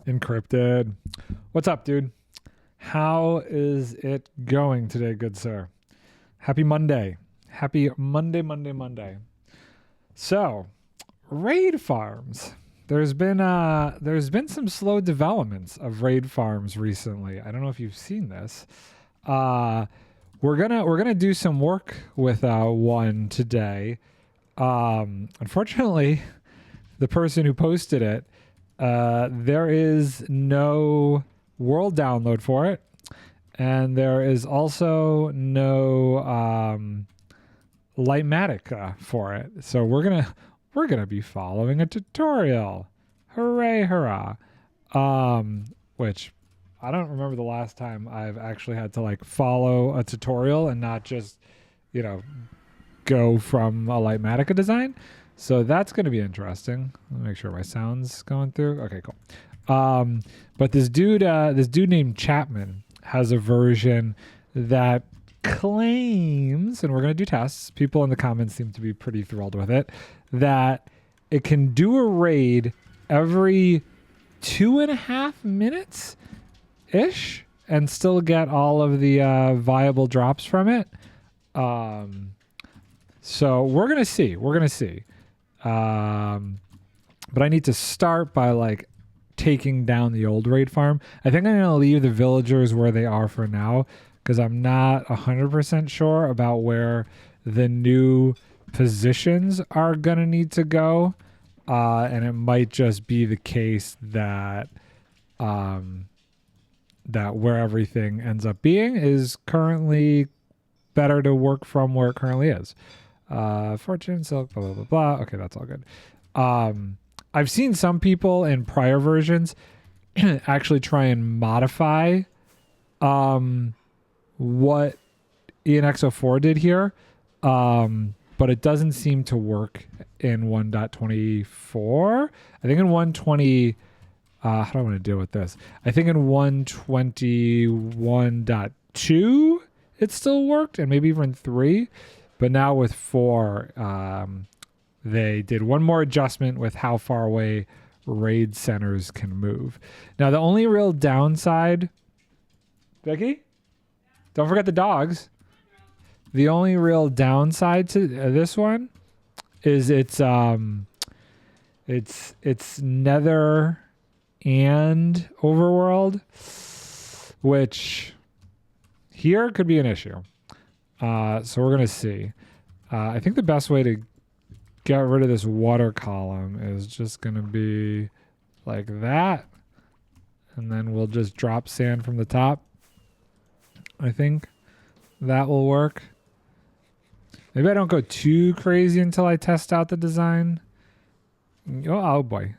Encrypted. What's up, dude? How is it going today, good sir? Happy Monday. Happy Monday. So, raid farms. There's been some slow developments of raid farms recently. I don't know if you've seen this. We're gonna do some work with one today. Unfortunately, the person who posted it, there is no world download for it, and there is also no Lightmatic for it. So we're gonna be following a tutorial. Hooray, hurrah! Which I don't remember the last time I've actually had to like follow a tutorial and not just, go from a Lightmatic design. So that's going to be interesting. Let me make sure my sound's going through. Okay, cool. But this dude named Chapman has a version that claims, and we're going to do tests. People in the comments seem to be pretty thrilled with it, that it can do a raid every 2.5 minutes ish and still get all of the viable drops from it. So we're going to see. But I need to start by like taking down the old raid farm. I think I'm going to leave the villagers where they are for now because I'm not 100% sure about where the new positions are going to need to go. And it might just be the case that that where everything ends up being is currently better to work from where it currently is. Fortune, silk, blah, blah, blah, blah. Okay, that's all good. I've seen some people in prior versions actually try and modify what ENX04 did here, but it doesn't seem to work in 1.24. I think in 120, how do I want to deal with this? I think in 121.2 it still worked, and maybe even 3. But now with 4, they did one more adjustment with how far away raid centers can move. Now, the only real downside... Becky? Don't forget the dogs. The only real downside to this one is it's Nether and Overworld, which here could be an issue. So we're going to see. I think the best way to get rid of this water column is just going to be like that. And then we'll just drop sand from the top. I think that will work. Maybe I don't go too crazy until I test out the design. Oh boy.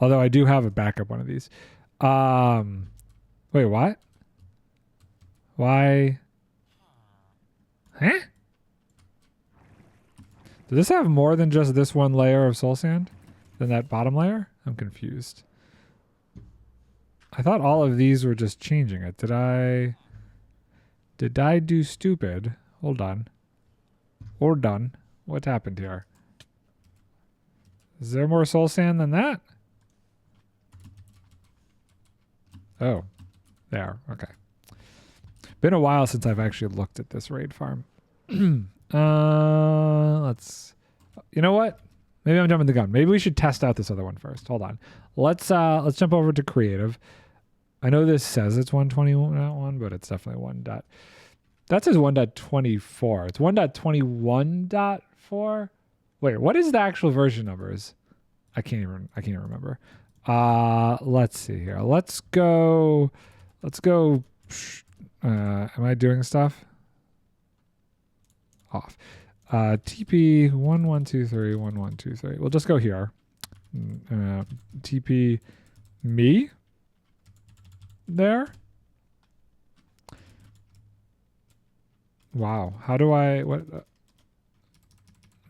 Although I do have a backup one of these. Wait, what? Why? Huh? Does this have more than just this one layer of soul sand than that bottom layer? I'm confused. I thought all of these were just changing it. Did I do stupid? Hold on. Or done. What happened here? Is there more soul sand than that? Oh, there. Okay. Been a while since I've actually looked at this raid farm. You know what? Maybe I'm jumping the gun. Maybe we should test out this other one first. Hold on. Let's jump over to creative. I know this says it's 121.1, but it's definitely that says 1.24. It's 1.21.4. Wait, what is the actual version numbers? I can't even remember. Let's see here. Let's go. Am I doing stuff? Off. TP 1123 1123. We'll just go here. TP me there. Wow. How do I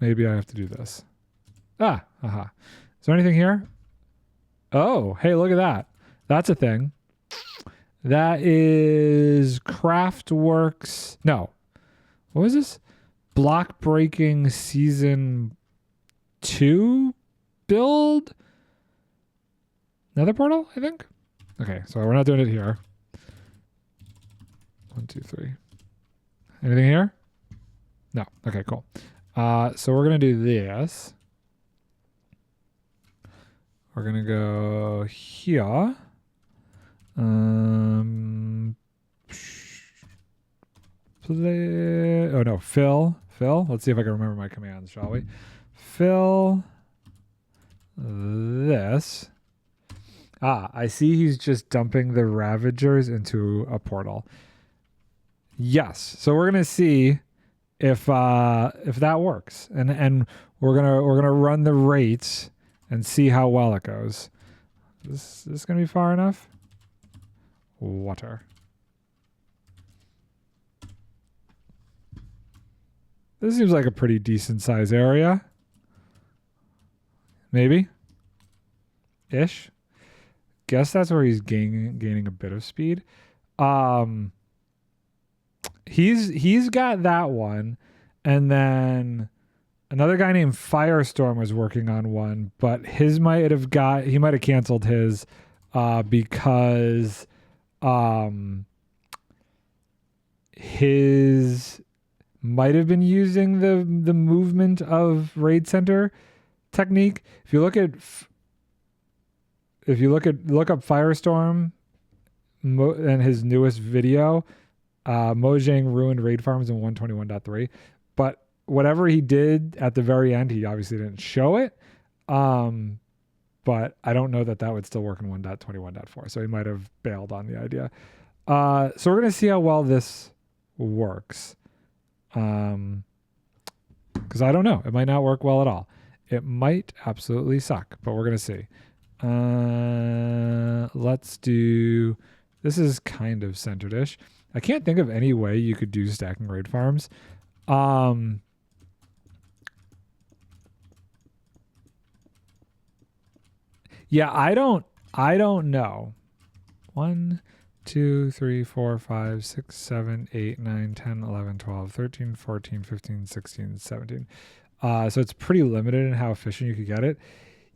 maybe I have to do this. Is there anything here? Oh, hey, look at that. That's a thing. That is Craftworks. No. What was this? Block Breaking Season 2 build? Nether portal, I think? Okay, so we're not doing it here. 1, 2, 3. Anything here? No. Okay, cool. So we're going to do this. We're going to go here. Fill. Let's see if I can remember my commands, shall we? Fill this. I see he's just dumping the Ravagers into a portal. Yes. So we're gonna see if that works, and we're gonna run the rates and see how well it goes. Is this gonna be far enough? Water. This seems like a pretty decent size area. Maybe. Ish. Guess that's where he's gaining a bit of speed. He's got that one, and then another guy named Firestorm was working on one, but he might have canceled his because his might have been using the movement of raid center technique. If you look up Firestorm and his newest video, Mojang ruined raid farms in 121.3, but whatever he did at the very end, he obviously didn't show it. But I don't know that would still work in 1.21.4, so he might have bailed on the idea. So we're gonna see how well this works. Because I don't know, it might not work well at all. It might absolutely suck, but we're gonna see. Let's do. This is kind of centered-ish. I can't think of any way you could do stacking raid farms. Yeah, I don't know. 1, 2, 3, 4, 5, 6, 7, 8, 9, 10, 11, 12, 13, 14, 15, 16, 17. So it's pretty limited in how efficient you could get it.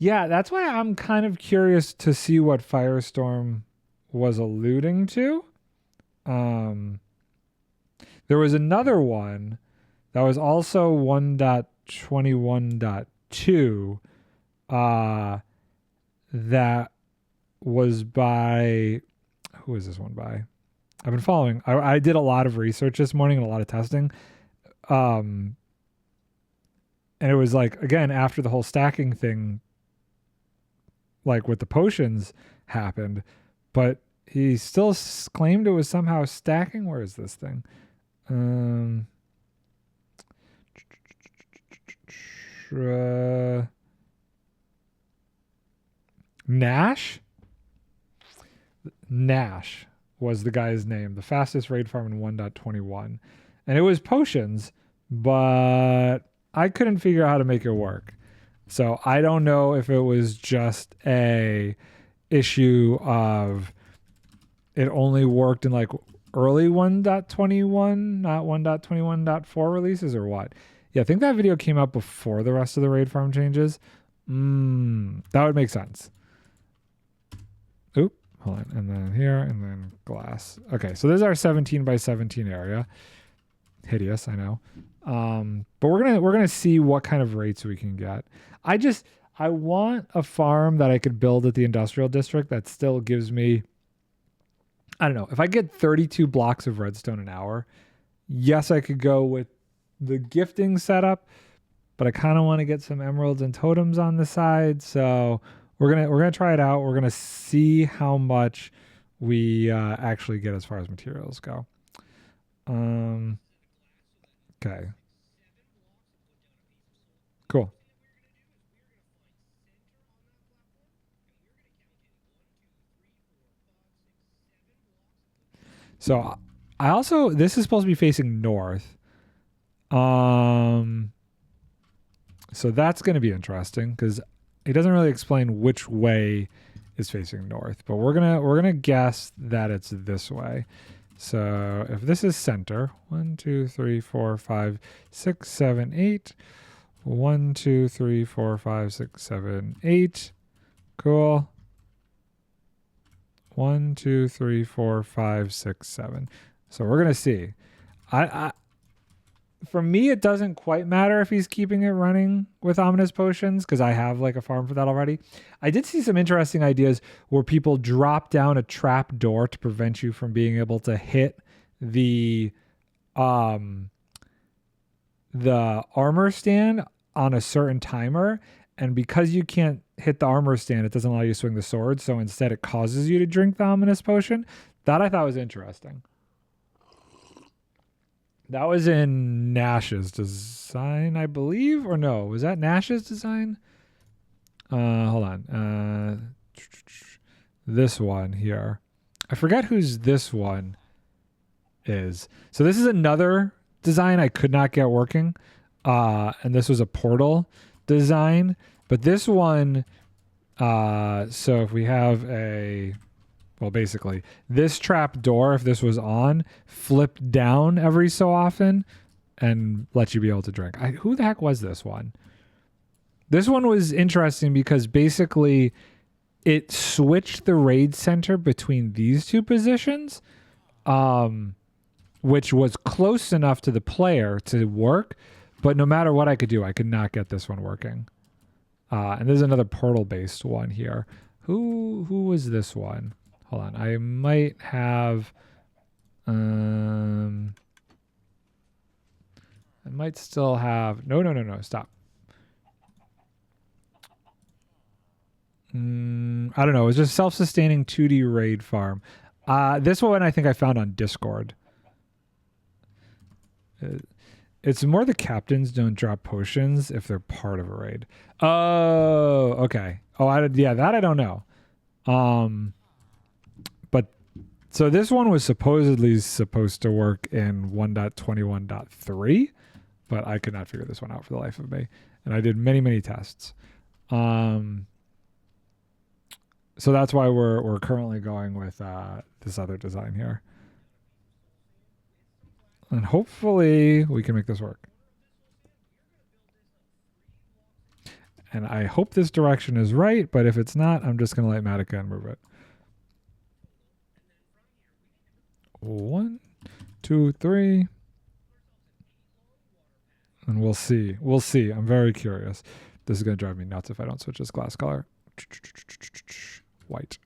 Yeah, that's why I'm kind of curious to see what Firestorm was alluding to. There was another one that was also 1.21.2 that was by, who is this one by? I've been following. I did a lot of research this morning and a lot of testing. And it was like, again, after the whole stacking thing, like with the potions happened, but he still claimed it was somehow stacking. Where is this thing? Nash was the guy's name, the fastest raid farm in 1.21, and it was potions, but I couldn't figure out how to make it work. So I don't know if it was just a issue of it only worked in like early 1.21, not 1.21.4 releases, or what. Yeah, I think that video came out before the rest of the raid farm changes. That would make sense. Oop, hold on. And then here, and then glass. Okay, so this is our 17 by 17 area. Hideous, I know. But we're gonna see what kind of rates we can get. I want a farm that I could build at the industrial district that still gives me, I don't know, if I get 32 blocks of redstone an hour, yes, I could go with the gifting setup, but I kind of want to get some emeralds and totems on the side. So we're gonna try it out. We're gonna see how much we actually get as far as materials go. Okay. Cool. So I also, this is supposed to be facing north. So that's going to be interesting because it doesn't really explain which way is facing north, but we're going to guess that it's this way. So if this is center, 1, 2, 3, 4, 5, 6, 7, 8, 1, 2, 3, 4, 5, 6, 7, 8. Cool. 1, 2, 3, 4, 5, 6, 7. So we're gonna see. For me, it doesn't quite matter if he's keeping it running with ominous potions because I have like a farm for that already. I did see some interesting ideas where people drop down a trap door to prevent you from being able to hit the armor stand on a certain timer. And because you can't hit the armor stand, it doesn't allow you to swing the sword. So instead it causes you to drink the ominous potion. That I thought was interesting. That was in Nash's design, I believe, or no? Was that Nash's design? Hold on. This one here. I forget whose this one is. So this is another design I could not get working. And this was a portal design. But this one, so if we have well, basically, this trap door, if this was on, flipped down every so often and let you be able to drink. Who the heck was this one? This one was interesting because basically it switched the raid center between these two positions, which was close enough to the player to work, but no matter what I could do, I could not get this one working. And there's another portal-based one here. Who was this one? Hold on, I might have, I might still have, no, stop. I don't know, it was just self-sustaining 2D raid farm. This one I think I found on Discord. It's more the captains don't drop potions if they're part of a raid. Oh, okay. Yeah, that I don't know. But so this one was supposedly supposed to work in 1.21.3, but I could not figure this one out for the life of me. And I did many, many tests. So that's why we're currently going with this other design here. And hopefully we can make this work. And I hope this direction is right, but if it's not, I'm just going to light Matica and move it. 1, 2, 3. And we'll see. We'll see. I'm very curious. This is going to drive me nuts if I don't switch this glass color. White.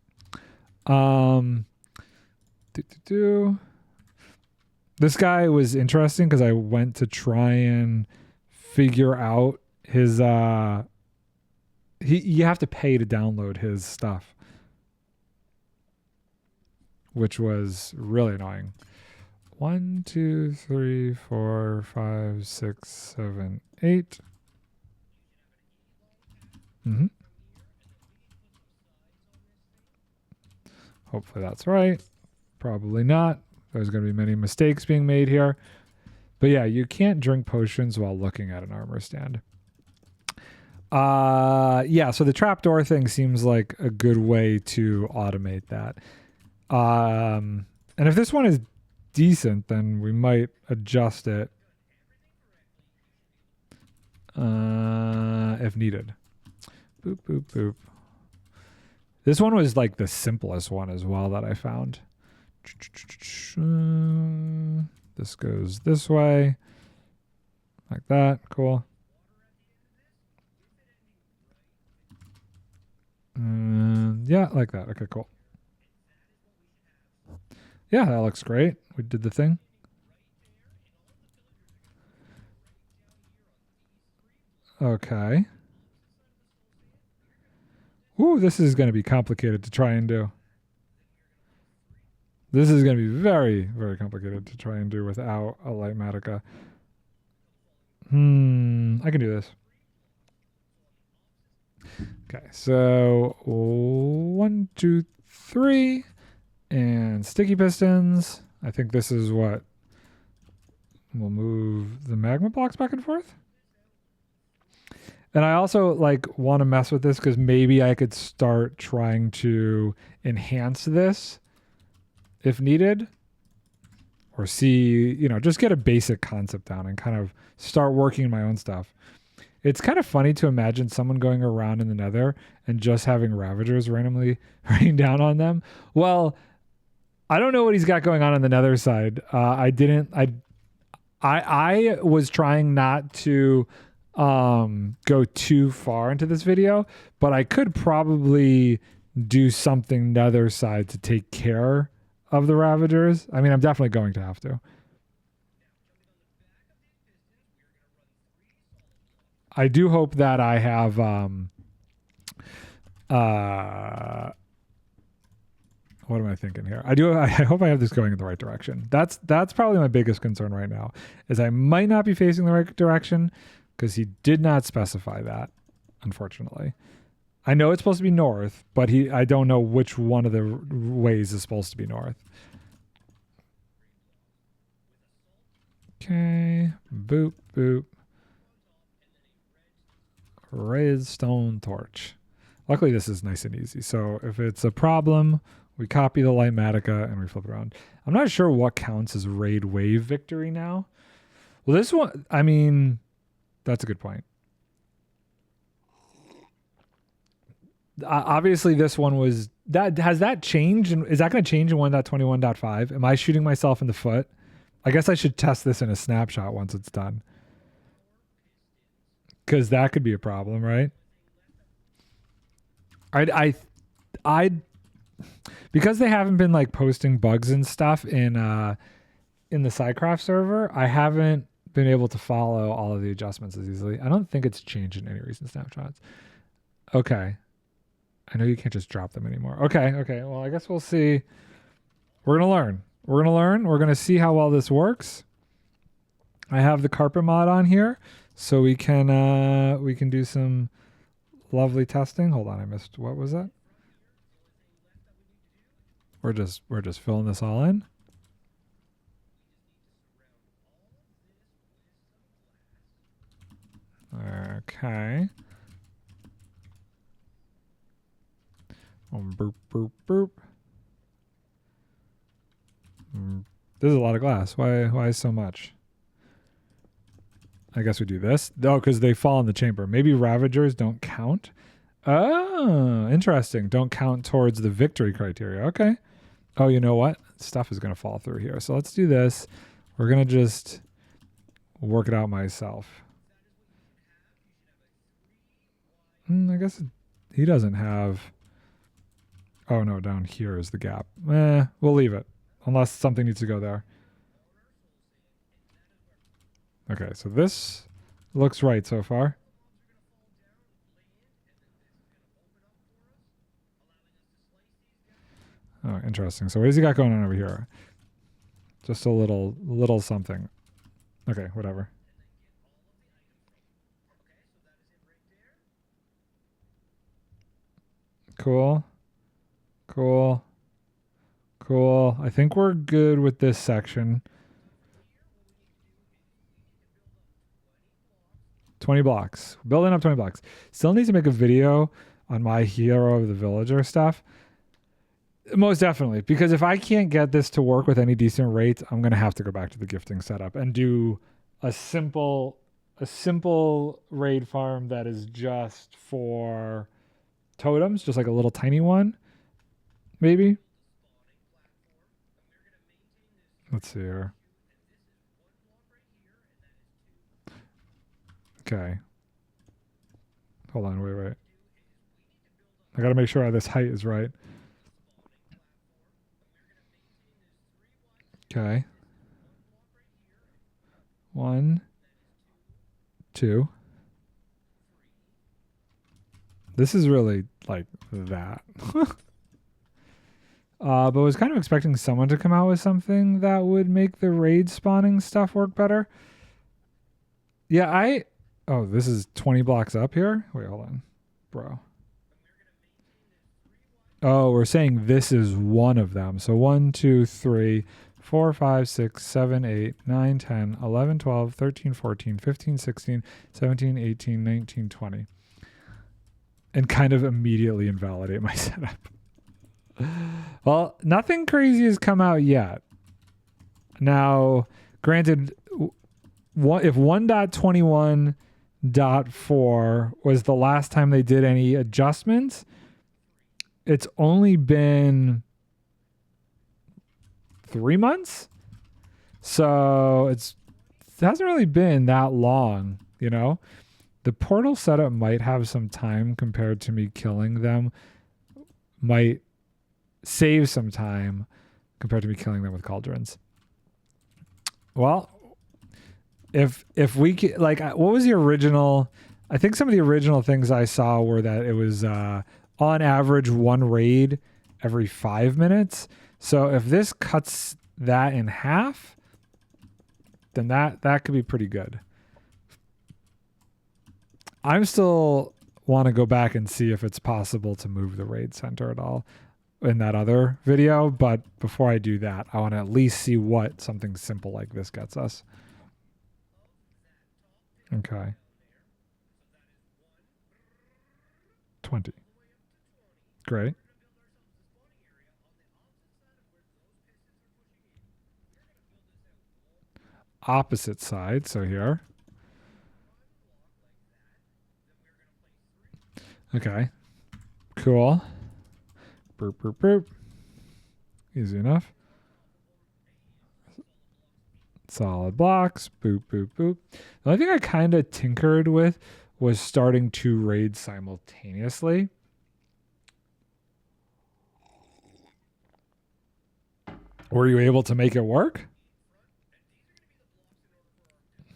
This guy was interesting because I went to try and figure out his you have to pay to download his stuff, which was really annoying. 1, 2, 3, 4, 5, 6, 7, 8. Hopefully that's right. Probably not. There's going to be many mistakes being made here. But yeah, you can't drink potions while looking at an armor stand. Yeah, so the trapdoor thing seems like a good way to automate that. And if this one is decent, then we might adjust it if needed. Boop, boop, boop. This one was like the simplest one as well that I found. This goes this way. Like that. Cool. Yeah, like that. Okay, cool. Yeah, that looks great. We did the thing. Okay. Ooh, this is going to be complicated to try and do. This is going to be very, very complicated to try and do without a Lightmatica. I can do this. Okay, so 1, 2, 3, and sticky pistons. I think this is what we'll move the magma blocks back and forth. And I also like want to mess with this because maybe I could start trying to enhance this if needed, or see, you know, just get a basic concept down and kind of start working my own stuff. It's kind of funny to imagine someone going around in the Nether and just having Ravagers randomly rain down on them. Well, I don't know what he's got going on the Nether side. I was trying not to go too far into this video, but I could probably do something Nether side to take care of the Ravagers. I mean, I'm definitely going to have to. I do hope that I have what am I thinking here? I hope I have this going in the right direction. That's probably my biggest concern right now, is I might not be facing the right direction because he did not specify that, unfortunately. I know it's supposed to be north, but I don't know which one of the ways is supposed to be north. Okay, boop, boop. Redstone torch. Luckily, this is nice and easy. So if it's a problem, we copy the Lightmatica and we flip it around. I'm not sure what counts as raid wave victory now. Well, this one, I mean, that's a good point. Obviously, this one was that. Has that changed? Is that going to change in 1.21.5? Am I shooting myself in the foot? I guess I should test this in a snapshot once it's done, because that could be a problem, right? I because they haven't been like posting bugs and stuff in the SciCraft server. I haven't been able to follow all of the adjustments as easily. I don't think it's changed in any recent snapshots. Okay. I know you can't just drop them anymore. Okay. Well, I guess we'll see. We're going to learn. We're going to see how well this works. I have the carpet mod on here, so we can do some lovely testing. Hold on, I missed, what was that? We're just filling this all in. Okay. Boop, boop, boop. There's a lot of glass. Why so much? I guess we do this. Oh, because they fall in the chamber. Maybe Ravagers don't count. Oh, interesting. Don't count towards the victory criteria. Okay. Oh, you know what? Stuff is going to fall through here. So let's do this. We're going to just work it out myself. I guess he doesn't have... Oh, no, down here is the gap. We'll leave it. Unless something needs to go there. Okay, so this looks right so far. Oh, interesting. So what has he got going on over here? Just a little something. Okay, whatever. Cool. I think we're good with this section. 20 blocks. Building up 20 blocks. Still need to make a video on my hero of the villager stuff. Most definitely. Because if I can't get this to work with any decent rates, I'm going to have to go back to the gifting setup and do a simple raid farm that is just for totems, just like a little tiny one. Maybe. Let's see here. Okay. Hold on, wait. I gotta make sure this height is right. Okay. 1, 2. This is really like that. But was kind of expecting someone to come out with something that would make the raid spawning stuff work better. Yeah, oh, this is 20 blocks up here? Wait, hold on. Bro. Oh, we're saying this is one of them. So 1, 2, 3, 4, 5, 6, 7, 8, 9, 10, 11, 12, 13, 14, 15, 16, 17, 18, 19, 20. And kind of immediately invalidate my setup. Well, nothing crazy has come out yet. Now, granted, if 1.21.4 was the last time they did any adjustments, it's only been 3 months. So it hasn't really been that long, you know? The portal setup might have some time compared to me killing them. Might save some time compared to me killing them with cauldrons. Well, if we like, what was the original? I think some of the original things I saw were that it was on average 1 raid every 5 minutes. So if this cuts that in half, then that could be pretty good. I'm still want to go back and see if it's possible to move the raid center at all in that other video, but before I do that, I want to at least see what something simple like this gets us. Okay. 20. Great. Opposite side, so here. Okay. Cool. Boop, boop, boop. Easy enough. Solid blocks. Boop, boop, boop. The only thing I kind of tinkered with was starting 2 raids simultaneously. Were you able to make it work?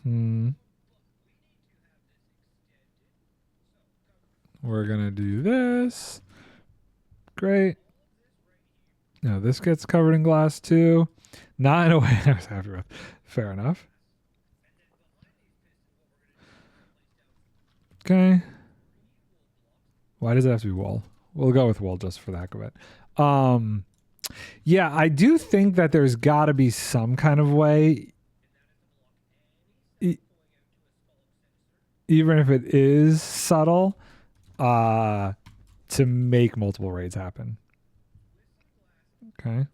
We're going to do this. Great. Now this gets covered in glass too. Not in a way I was happy with. Fair enough. Okay. Why does it have to be wool? We'll go with wool just for the heck of it. Yeah, I do think that there's got to be some kind of way, even if it is subtle, to make multiple raids happen. Okay.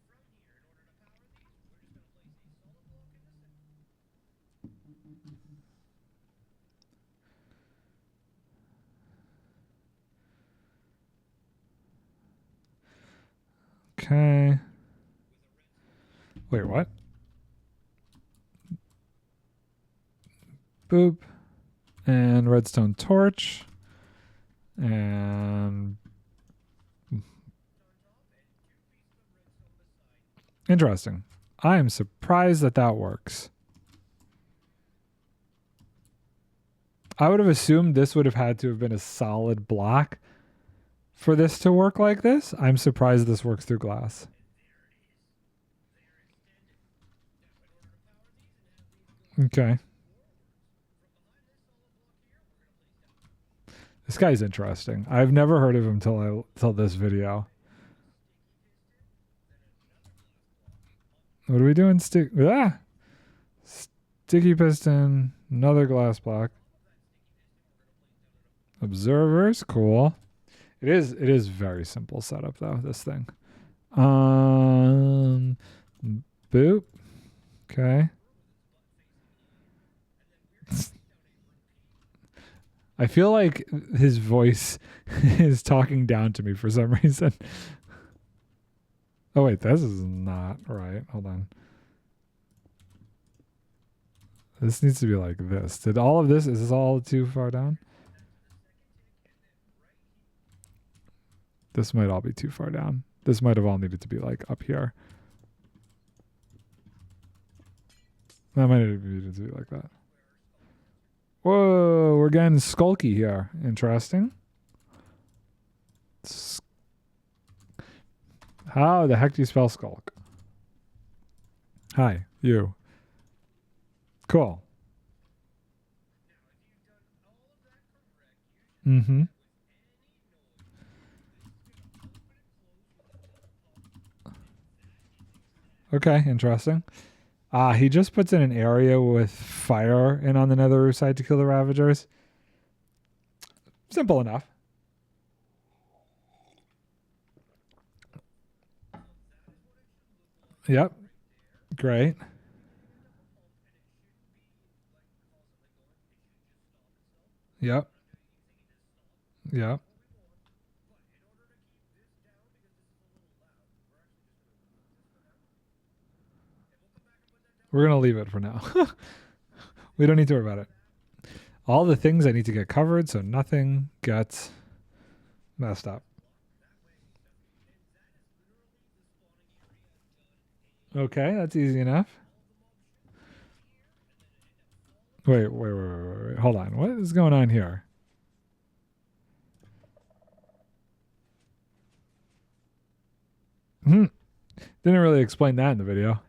Okay. Wait, what? Boop. And redstone torch. And interesting. I am surprised that that works. I would have assumed this would have had to have been a solid block for this to work like this. I'm surprised this works through glass. Okay. This guy's interesting. I've never heard of him till this video. What are we doing? Sticky piston, another glass block. Observers, cool. It is very simple setup though, this thing. Boop. Okay. I feel like his voice is talking down to me for some reason. Oh wait, this is not right. Hold on. This needs to be like this. Did all of this, is this all too far down? This might all be too far down. This might have all needed to be like up here. That might have needed to be like that. Whoa, we're getting skulky here. Interesting. How the heck do you spell skulk? Hi, you. Cool. Mm-hmm. Okay, interesting. He just puts in an area with fire in on the nether side to kill the Ravagers. Simple enough. Yep. Great. Yep. Yep. We're going to leave it for now. We don't need to worry about it. All the things I need to get covered so nothing gets messed up. Okay, that's easy enough. Wait. Hold on. What is going on here? Didn't really explain that in the video.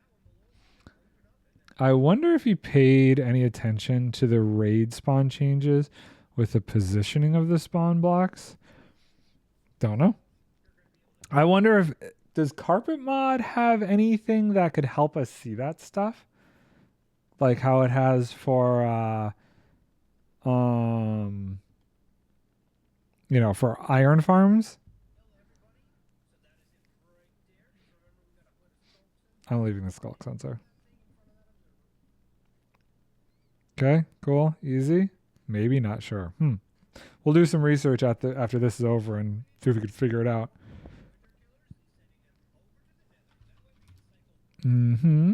I wonder if he paid any attention to the raid spawn changes with the positioning of the spawn blocks. Don't know. I wonder if, does Carpet Mod have anything that could help us see that stuff? Like how it has for you know, for iron farms? I'm leaving the skulk sensor. Okay, cool, easy. Maybe, not sure. We'll do some research after this is over and see if we could figure it out. Mm-hmm.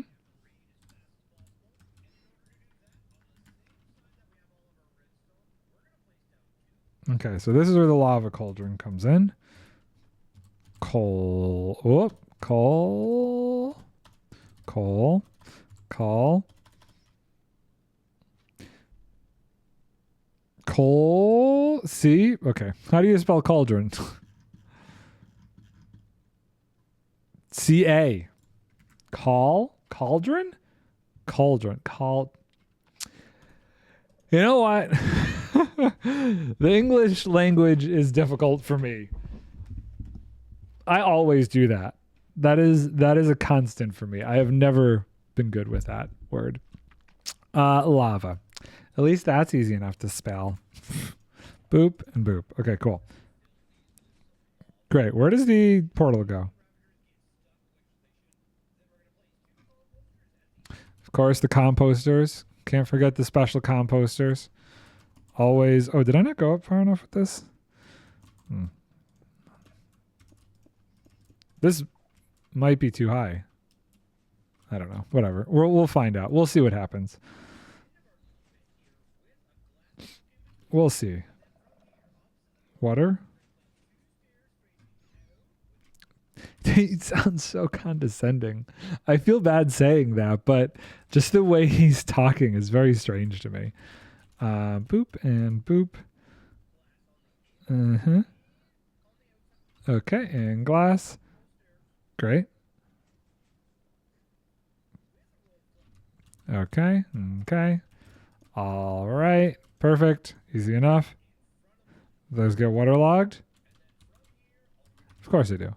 Okay, so this is where the lava cauldron comes in. Coal. See? Okay. How do you spell cauldron? C-A. Cauldron? Cauldron. You know what? The English language is difficult for me. I always do that. That is a constant for me. I have never been good with that word. Lava. At least that's easy enough to spell. Boop and boop. Okay, cool. Great. Where does the portal go? Of course, the composters. Can't forget the special composters. Always. Oh, did I not go up far enough with this? This might be too high. I don't know. Whatever. We'll find out. We'll see what happens. We'll see. Water? It sounds so condescending. I feel bad saying that, but just the way he's talking is very strange to me. Boop and boop. Okay, and glass. Great. Okay. All right. Perfect. Easy enough. Those get waterlogged? Of course they do.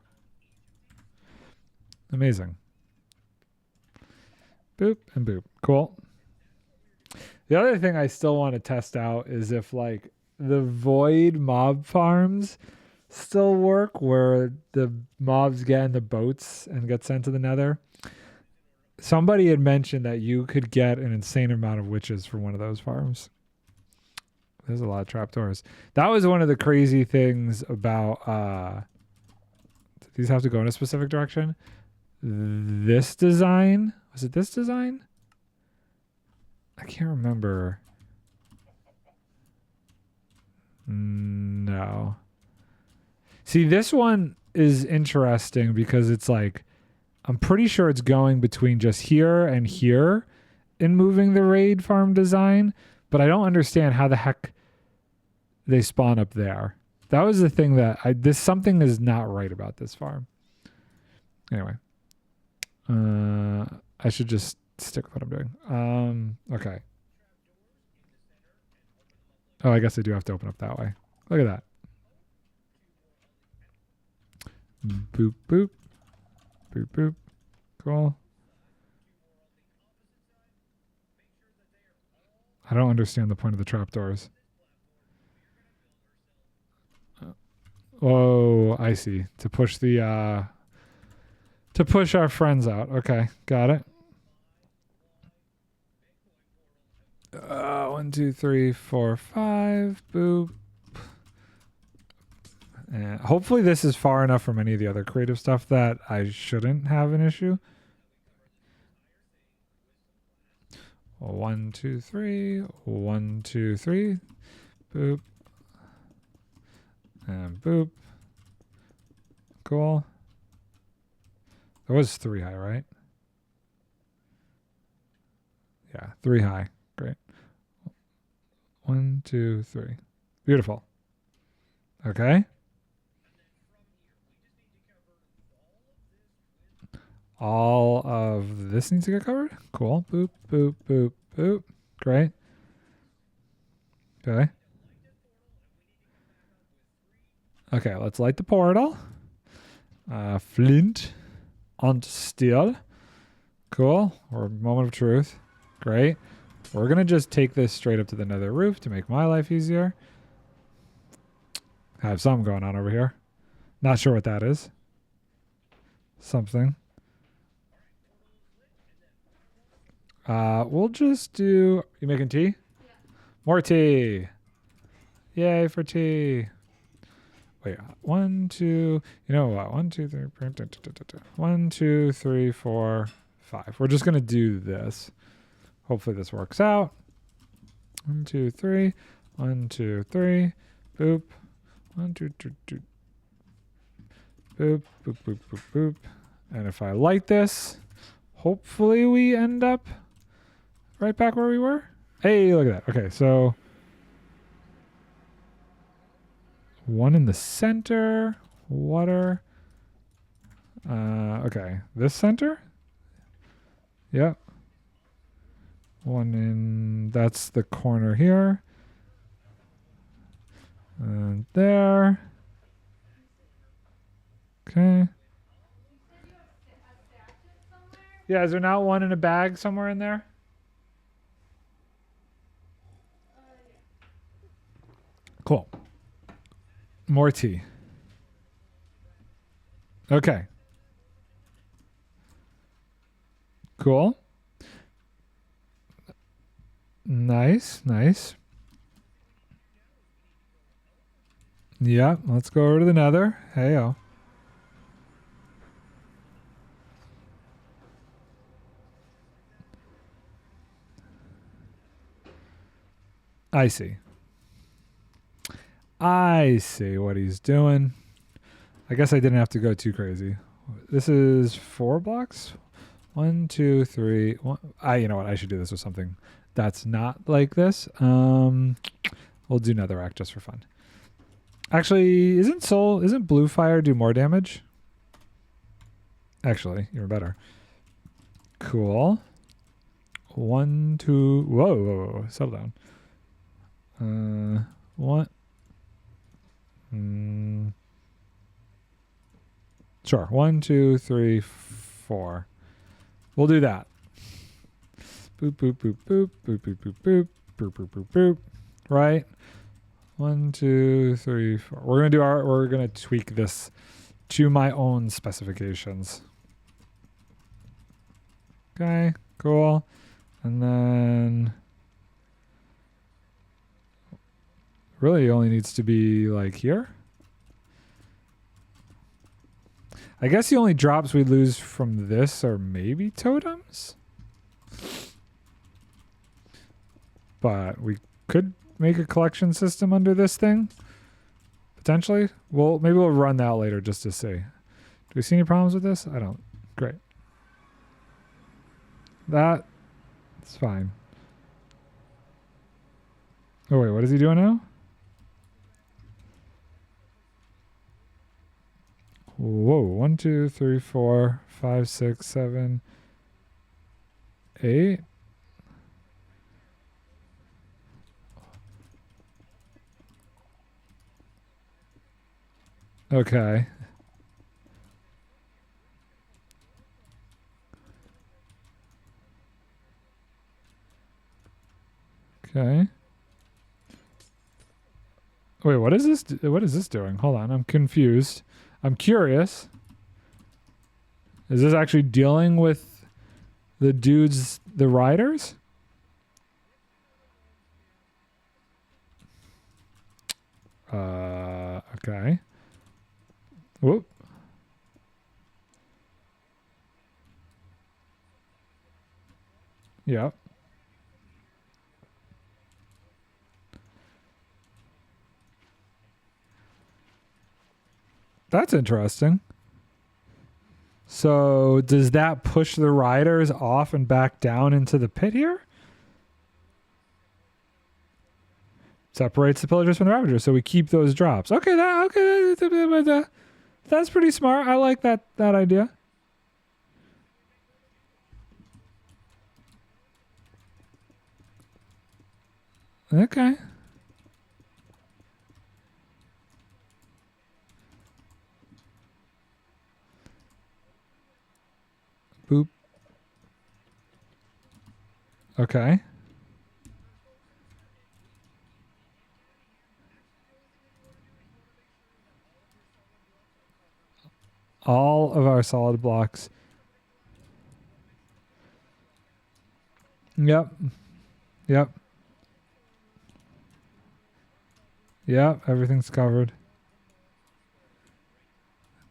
Amazing. Boop and boop. Cool. The other thing I still want to test out is if like the void mob farms still work where the mobs get in the boats and get sent to the nether. Somebody had mentioned that you could get an insane amount of witches for one of those farms. There's a lot of trapdoors. That was one of the crazy things about do these have to go in a specific direction? This design? Was it this design? I can't remember. No. See, this one is interesting because it's like, I'm pretty sure it's going between just here and here in moving the raid farm design, but I don't understand how the heck they spawn up there. That was the thing that something is not right about this farm. Anyway, I should just stick with what I'm doing. Okay. Oh, I guess I do have to open up that way. Look at that. Boop, boop. Boop, boop. Cool. I don't understand the point of the trapdoors. Oh, I see. To push the, to push our friends out. Okay, got it. 1, 2, 3, 4, 5. Boop. And hopefully this is far enough from any of the other creative stuff that I shouldn't have an issue. 1, 2, 3. 1, 2, 3. Boop. And boop. Cool. There was 3 high, right? Yeah, 3 high. Great. 1, 2, 3. Beautiful. Okay. All of this needs to get covered? Cool. Boop, boop, boop, boop. Great. Okay. Okay, let's light the portal. Flint and steel. Cool. Or moment of truth. Great. We're going to just take this straight up to the nether roof to make my life easier. I have something going on over here. Not sure what that is. Something. We'll just do... You making tea? Yeah. More tea. Yay for tea. Wait, 1, 2... You know what? 1, 2, 3... 1, 2, 3, 4, 5. We're just going to do this. Hopefully this works out. 1, 2, 3. 1, 2, 3. Boop. 1, 2, 2, 2. Boop, boop, boop, boop, boop. And if I light this, hopefully we end up right back where we were. Hey, look at that. Okay, so 1 in the center. Water. Okay, this center? Yep. 1 in... That's the corner here. And there. Okay. Yeah, is there not 1 in a bag somewhere in there? Cool. More tea. Okay. Cool. Nice, nice. Yeah, let's go over to the nether. Hey-o. I see. I see what he's doing. I guess I didn't have to go too crazy. This is 4 blocks? 1, 2, 3. You know what? I should do this with something that's not like this. We'll do netherrack just for fun. Actually, isn't blue fire do more damage? Actually, even better. Cool. 1, 2. Whoa, whoa, whoa. Settle down. What? Sure. 1, 2, 3, 4. We'll do that. Boop, boop, boop, boop, boop, boop, boop, boop, boop, boop, boop, boop. Right? 1, 2, 3, 4. We're gonna tweak this to my own specifications. Okay, cool. And then really only needs to be like here. I guess the only drops we lose from this are maybe totems. but we could make a collection system under this thing. Potentially. Well, maybe we'll run that later just to see. Do we see any problems with this? I don't. Great. That's fine. Oh, wait. What is he doing now? Whoa. 1, 2, 3, 4, 5, 6, 7, 8. Okay. Okay. Wait, what is this? What is this doing? Hold on, I'm confused. I'm curious. Is this actually dealing with the dudes, the riders? Okay. Whoop. Yep. That's interesting. So does that push the riders off and back down into the pit here? Separates the pillagers from the ravagers, so we keep those drops. Okay, that's pretty smart. I like that idea. Okay. Boop. Okay. All of our solid blocks. Yep. Yep. Yep, everything's covered.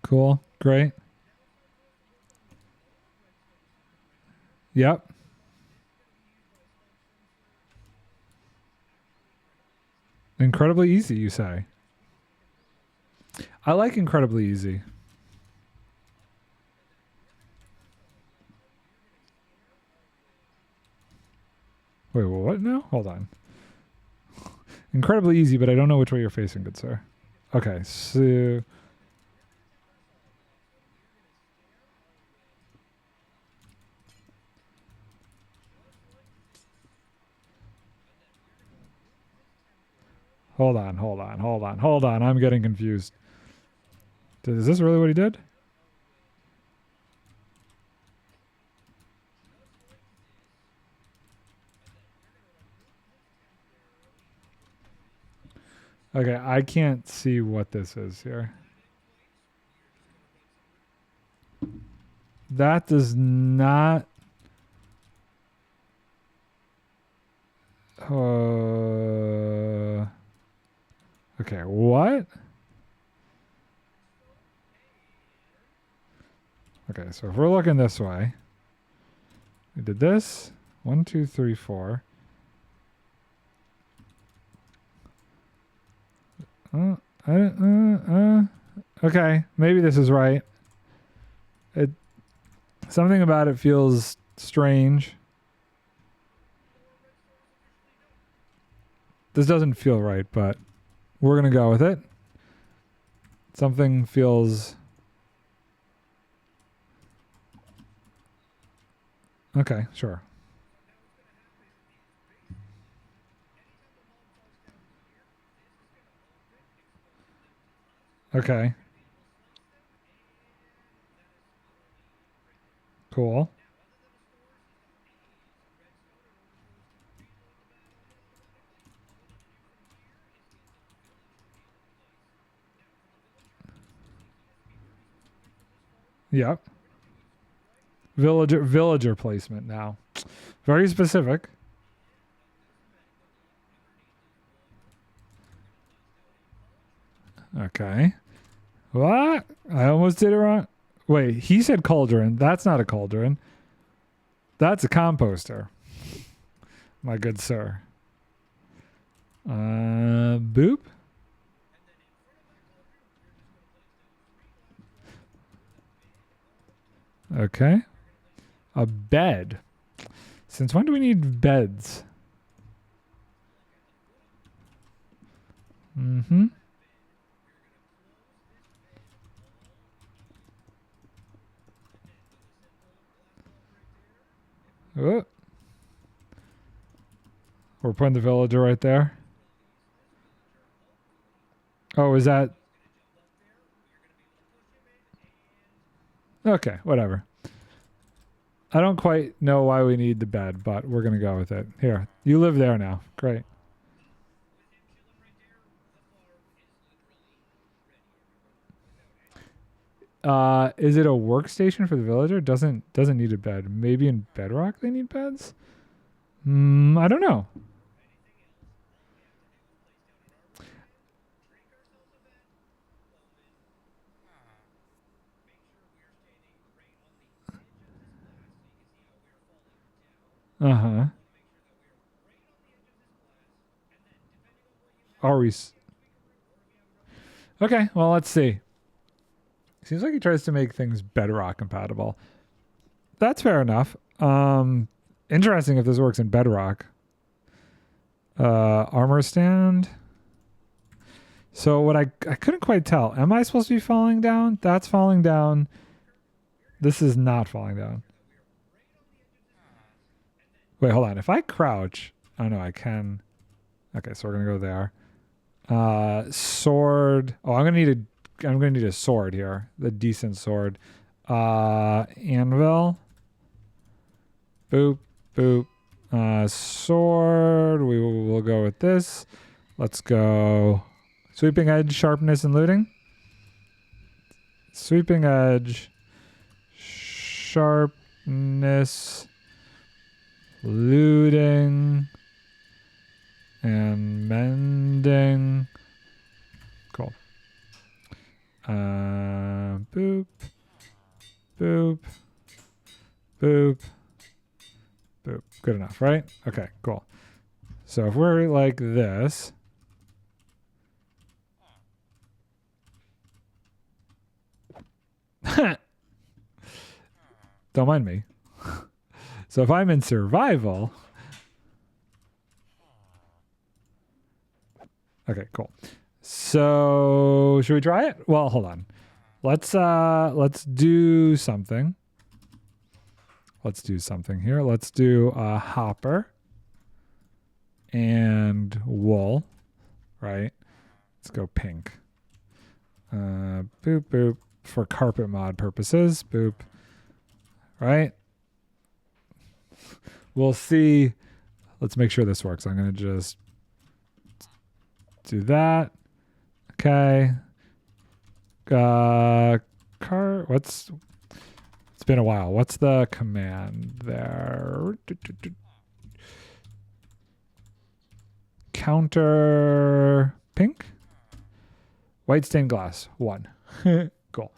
Cool. Great. Yep. Incredibly easy, you say? I like incredibly easy. Wait, what now? Hold on. Incredibly easy, but I don't know which way you're facing, good sir. Okay, so... Hold on. I'm getting confused. Is this really what he did? Okay, I can't see what this is here. That does not... Okay, what? Okay, so if we're looking this way, we did this. 1, 2, 3, 4. Okay, maybe this is right. Something about it feels strange. This doesn't feel right, but we're going to go with it. Something feels... Okay, sure. Okay. Cool. Yep. Villager placement now. Very specific. Okay. What? I almost did it wrong. Wait, he said cauldron. That's not a cauldron. That's a composter. My good sir. Boop. Okay. A bed. Since when do we need beds? Mm-hmm. Oh. We're putting the villager right there. Oh, is that... Okay, whatever. I don't quite know why we need the bed, but we're going to go with it. Here, you live there now. Great. Is it a workstation for the villager? Doesn't need a bed. Maybe in Bedrock they need beds? I don't know. Uh-huh. Are we... Okay, well, let's see. Seems like he tries to make things Bedrock compatible. That's fair enough. Interesting if this works in Bedrock. Armor stand. So what I couldn't quite tell. Am I supposed to be falling down? That's falling down. This is not falling down. Wait, hold on. If I crouch, oh no, I can. Okay, so we're gonna go there. Sword. Oh, I'm gonna need a sword here. The decent sword. Anvil. Boop, boop. Sword. We'll go with this. Let's go. Sweeping edge, sharpness, and looting. Sweeping edge, sharpness, looting, and mending. Cool. Boop, boop, boop, boop. Good enough, right? Okay, cool. So if we're like this, don't mind me. So if I'm in survival, okay, cool. So should we try it? Well, hold on. Let's do something. Let's do something here. Let's do a hopper and wool, right? Let's go pink. Boop, boop. For carpet mod purposes, boop. Right? We'll see. Let's make sure this works. I'm going to just do that. Okay. It's been a while. What's the command there? Counter pink? White stained glass. 1. Cool.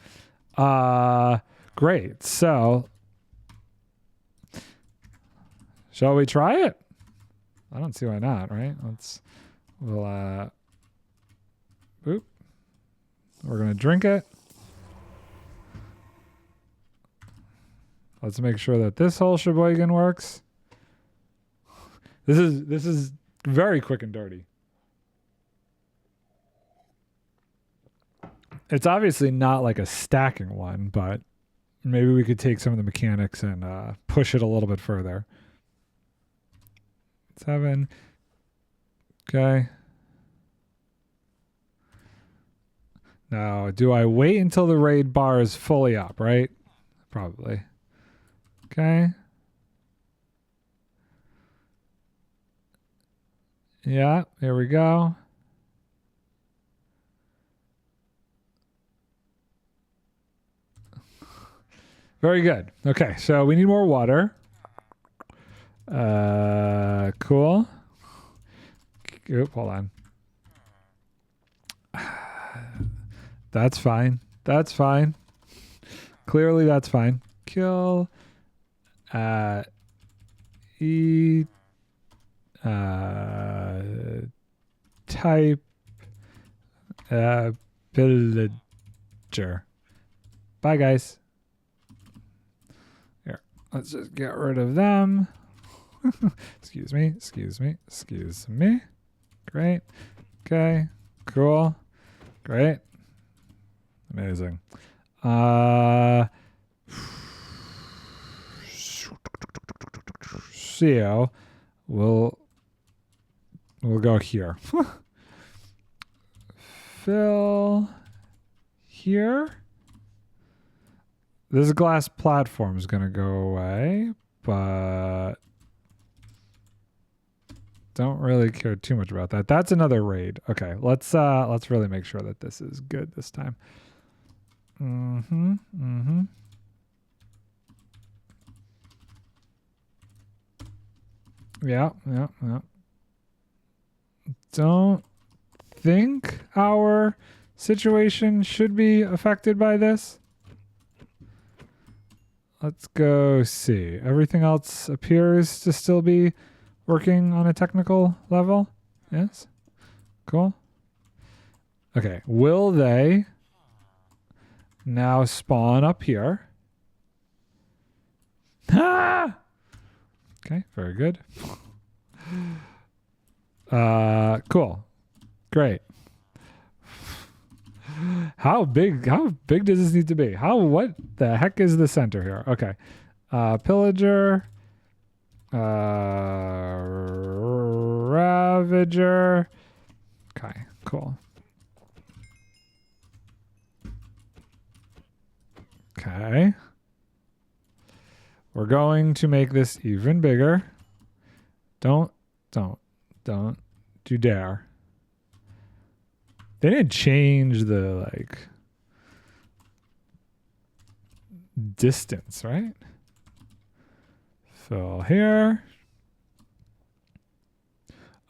Great. So, shall we try it? I don't see why not, right? We'll boop. We're gonna drink it. Let's make sure that this whole sheboygan works. This is very quick and dirty. It's obviously not like a stacking one, but maybe we could take some of the mechanics and push it a little bit further. 7. Okay. Now, do I wait until the raid bar is fully up, right? Probably. Okay. Yeah, here we go. Very good. Okay, so we need more water. Cool. Oop, hold on. That's fine. That's fine. Clearly that's fine. Kill. Eat. type villager. Bye, guys. Here, let's just get rid of them. Excuse me. Great. Okay. Cool. Great. Amazing. So we'll go here. Fill here. This glass platform is going to go away, but don't really care too much about that. That's another raid. Okay, let's really make sure that this is good this time. Yeah. Don't think our situation should be affected by this. Let's go see. Everything else appears to still be working on a technical level. Yes. Cool. Okay. Will they now spawn up here? Ah! Okay. Very good. Cool. Great. How big does this need to be? What the heck is the center here? Okay. Pillager. Ravager. Okay, cool. Okay. We're going to make this even bigger. Don't you dare. They didn't change the distance, right? Fill here.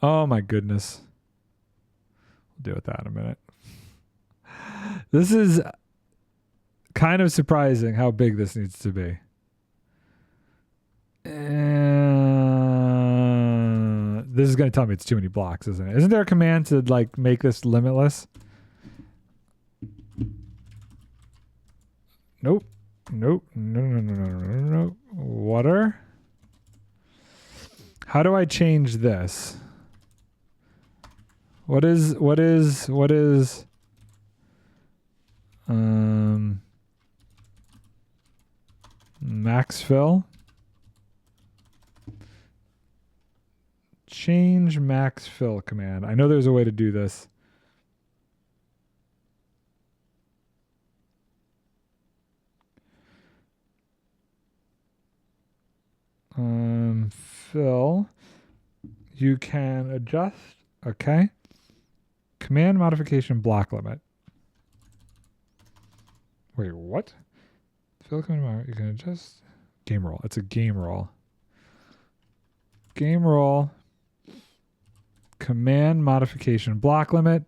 Oh my goodness. We'll deal with that in a minute. This is kind of surprising how big this needs to be. This is going to tell me it's too many blocks, isn't it? Isn't there a command to make this limitless? Nope. No. Water. How do I change this? What is max fill? Change max fill command. I know there's a way to do this. Fill. You can adjust. Okay. Command modification block limit. Wait, what? Fill command. You can adjust. Game roll. It's a game roll. Game roll. Command modification block limit.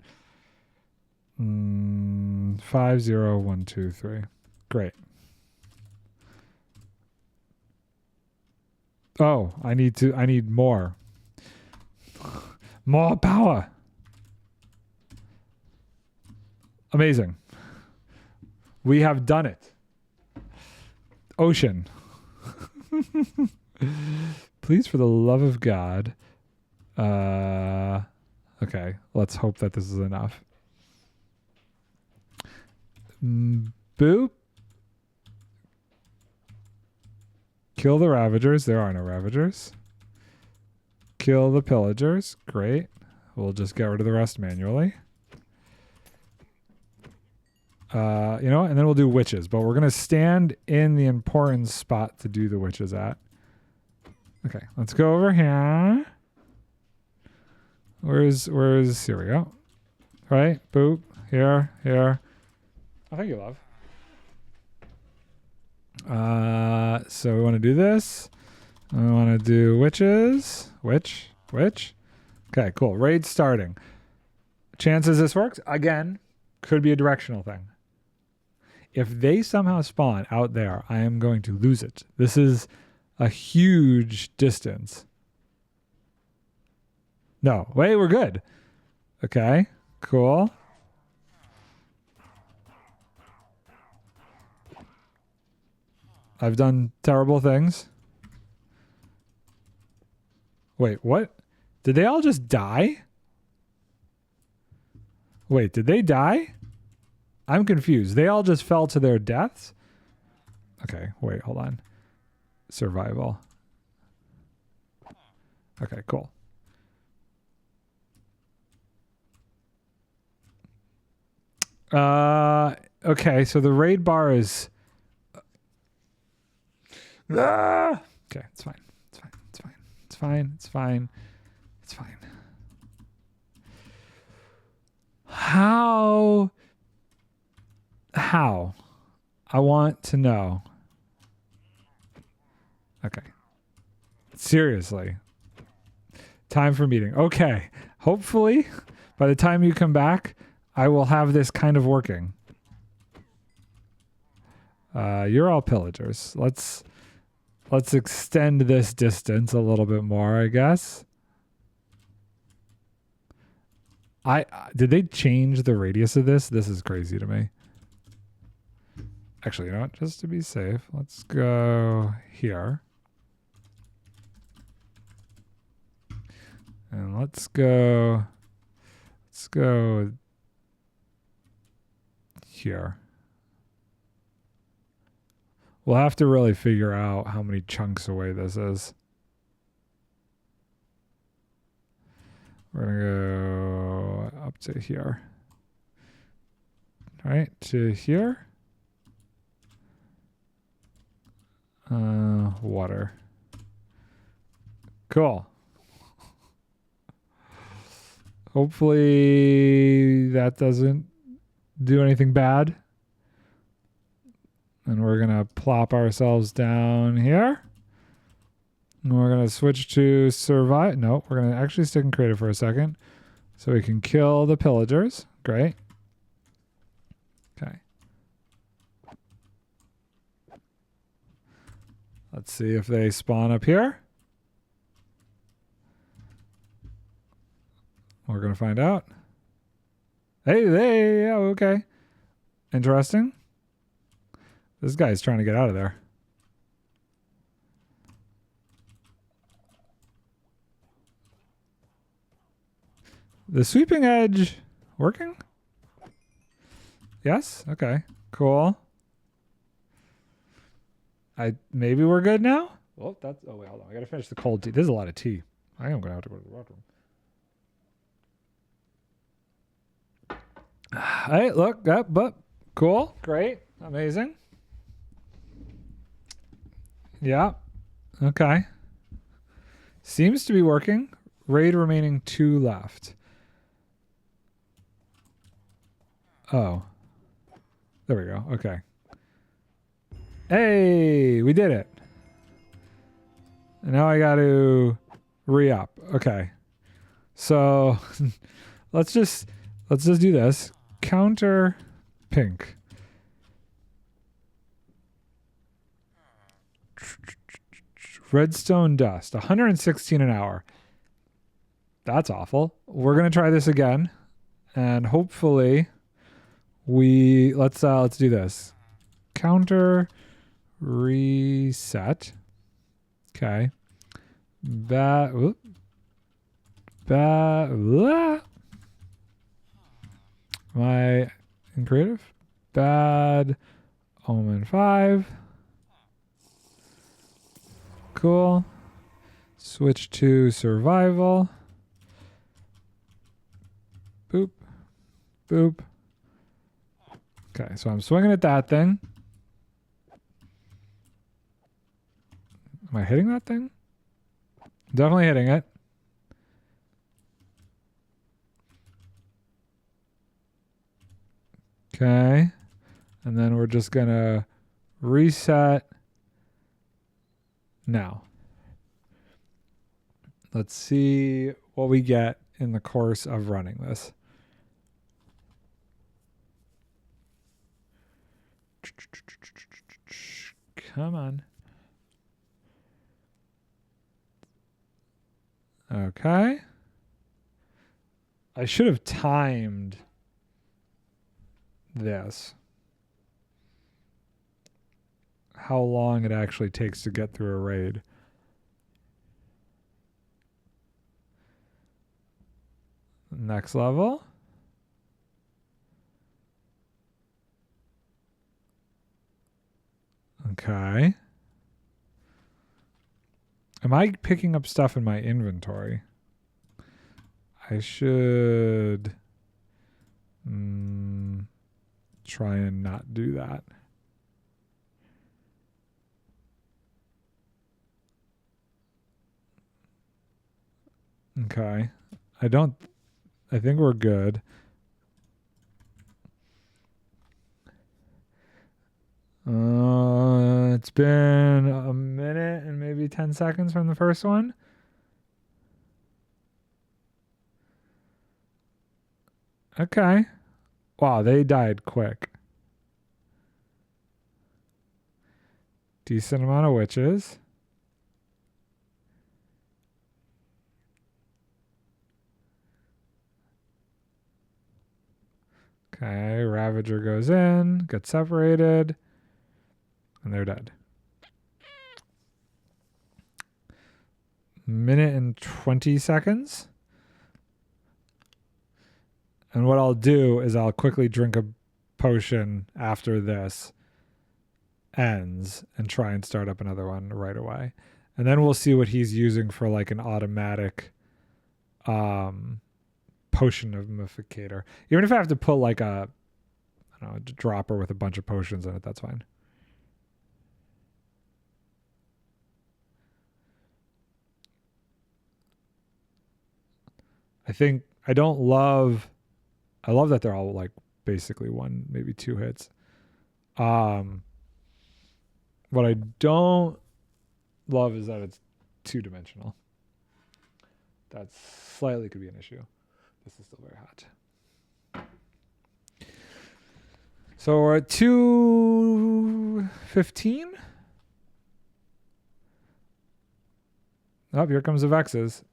50123. Great. Oh, I need more. More power. Amazing. We have done it. Ocean. Please, for the love of God. Okay, let's hope that this is enough. Boop. Kill the Ravagers. There are no Ravagers. Kill the Pillagers. Great. We'll just get rid of the rest manually. You know what? And then we'll do witches. But we're going to stand in the important spot to do the witches at. Okay, let's go over here. Where's here we go. Right? Boop. Here. Oh, thank you, love. So we want to do this. We want to do witches. Witch. Okay, cool. Raid starting. Chances this works? Again, could be a directional thing. If they somehow spawn out there, I am going to lose it. This is a huge distance. No, wait, we're good. Okay, cool. I've done terrible things. Wait, what? Did they all just die? Wait, did they die? I'm confused. They all just fell to their deaths? Okay, wait, hold on. Survival. Okay, cool. Okay, so the raid bar is... Okay, it's fine. It's fine. It's fine. It's fine. It's fine. It's fine. How? I want to know. Okay. Seriously. Time for meeting. Okay. Hopefully, by the time you come back, I will have this kind of working. You're all pillagers. Let's extend this distance a little bit more, I guess. Did they change the radius of this? This is crazy to me. Actually, you know what? Just to be safe, let's go here. And let's go here. We'll have to really figure out how many chunks away this is. We're going to go up to here. All right, to here. Water. Cool. Hopefully that doesn't do anything bad. And we're going to plop ourselves down here. And we're going to switch to survive. No, we're going to actually stick in creative for a second. So we can kill the pillagers. Great. Okay. Let's see if they spawn up here. We're going to find out. Hey, yeah, okay. Interesting. This guy's trying to get out of there. The sweeping edge working? Yes? Okay. Cool. Maybe we're good now? Well, oh wait, hold on. I gotta finish the cold tea. This is a lot of tea. I am gonna have to go to the bathroom. Hey, look, but cool, great, amazing. Yeah. Okay. Seems to be working. Raid remaining 2 left. Oh. There we go. Okay. Hey, we did it. And now I got to re-up. Okay. So let's just do this. Counter pink. Redstone dust. 116 an hour. That's awful. We're going to try this again. And hopefully let's do this. Counter reset. Okay. Am I in creative? Bad Omen 5. Cool. Switch to survival. Boop. Boop. Okay, so I'm swinging at that thing. Am I hitting that thing? Definitely hitting it. Okay. And then we're just going to reset now. Let's see what we get in the course of running this. Come on. Okay. I should have timed this. How long it actually takes to get through a raid. Next level. Okay. Am I picking up stuff in my inventory? I should try and not do that. Okay. I think we're good. It's been a minute and maybe 10 seconds from the first one. Okay. Wow, they died quick. Decent amount of witches. Okay, Ravager goes in, gets separated, and they're dead. Minute and 20 seconds. And what I'll do is I'll quickly drink a potion after this ends and try and start up another one right away. And then we'll see what he's using for like an automatic potion modificator. Even if I have to put like a dropper with a bunch of potions in it, that's fine. I love that they're all like basically one, maybe two hits. What I don't love is that it's two-dimensional. That slightly could be an issue. This is still very hot. So we're at 2:15. Oh, here comes the Vexes.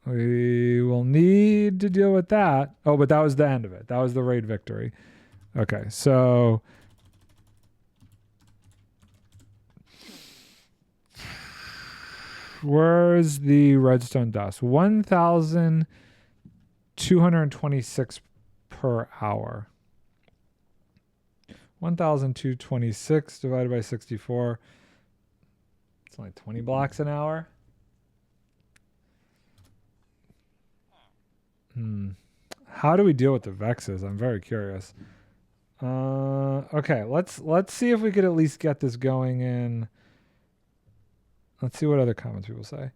We will need to deal with that. Oh, but that was the end of it. That was the raid victory. Okay, so where's the redstone dust? 1,226 per hour. 1,226 divided by 64. It's only 20 blocks an hour. How do we deal with the Vexes? I'm very curious. Okay, let's see if we could at least get this going in. Let's see what other comments people say.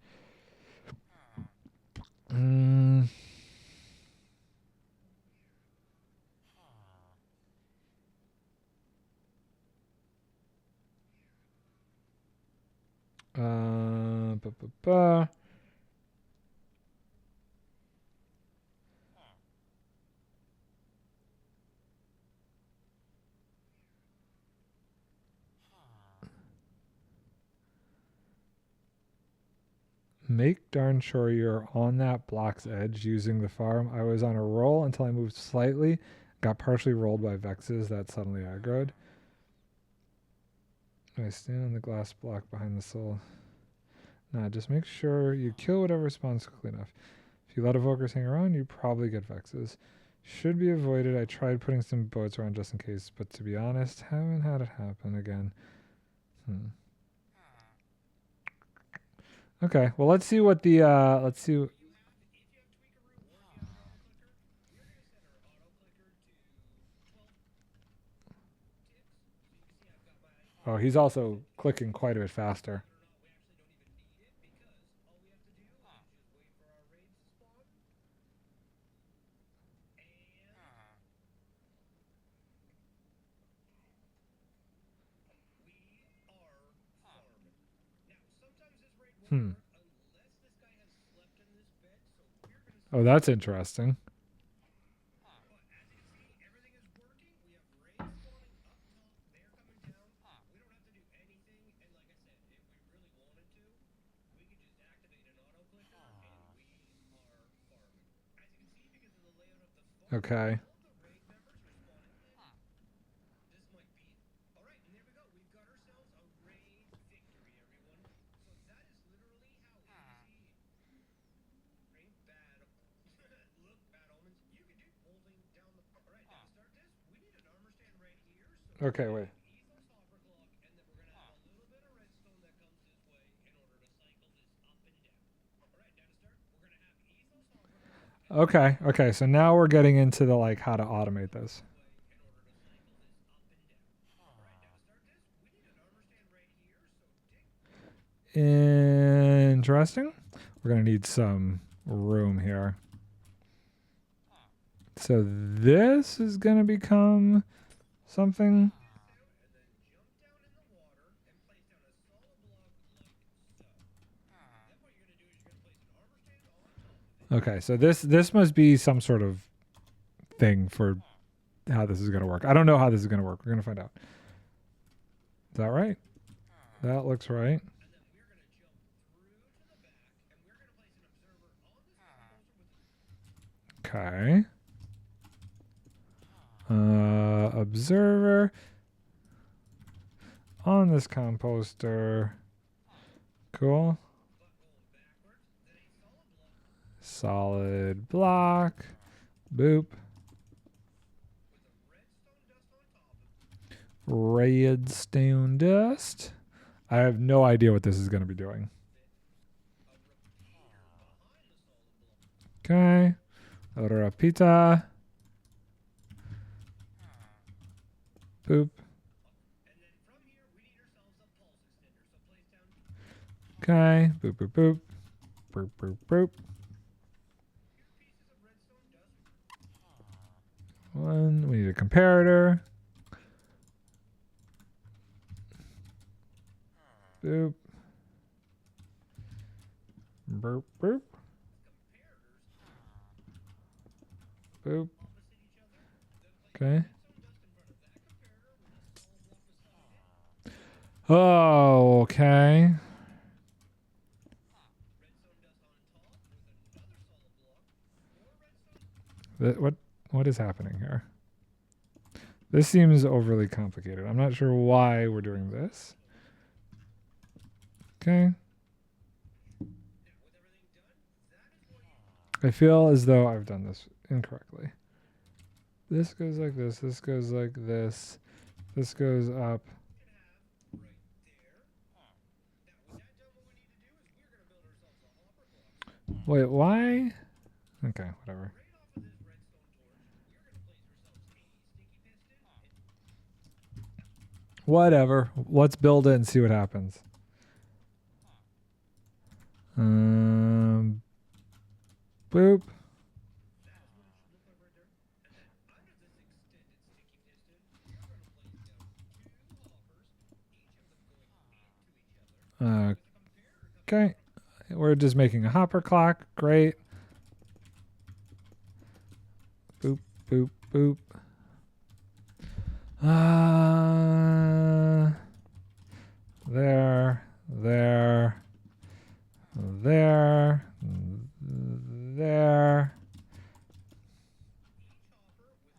Make darn sure you're on that block's edge using the farm. I was on a roll until I moved slightly, got partially rolled by Vexes that suddenly aggroed. I stand on the glass block behind the soul. Nah, just make sure you kill whatever spawns quickly enough. If you let evokers hang around, you probably get Vexes. Should be avoided. I tried putting some boats around just in case, but to be honest, haven't had it happen again. Okay, well, let's see what the, let's see. Oh, he's also clicking quite a bit faster. Oh, that's interesting. Okay. Okay, wait. Okay, okay. So now we're getting into the like how to automate this. Interesting. We're gonna need some room here. So this is gonna become something. Okay, so this must be some sort of thing for how this is gonna work. I don't know how this is gonna work. We're gonna find out. Is that right? That looks right. Okay. Observer on this composter. Cool. Solid block. Boop. Redstone dust. I have no idea what this is going to be doing. Okay. Rapita. Boop. Okay. Boop, boop, boop. Boop, boop, boop. One. We need a comparator. Boop. Boop, boop. Boop. Okay. Oh, okay. What is happening here? This seems overly complicated. I'm not sure why we're doing this. Okay. I feel as though I've done this incorrectly. This goes like this. This goes like this. This goes up. Wait, why? Okay, whatever. Whatever. Let's build it and see what happens. Boop. Okay. We're just making a hopper clock. Great. Boop, boop, boop. There, there, there, there.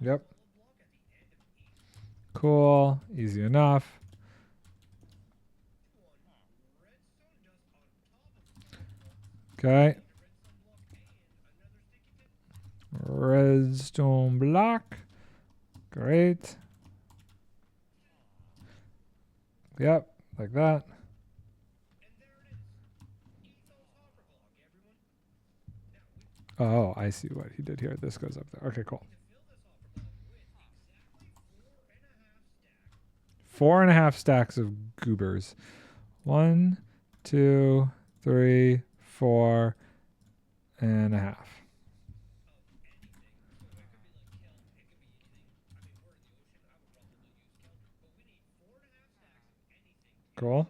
Yep. Cool. Easy enough. Okay. Redstone block. Great. Yep, like that. Oh, I see what he did here. This goes up there. Okay, cool. 4.5 stacks of goobers. 1, 2, 3, 4.5. Cool.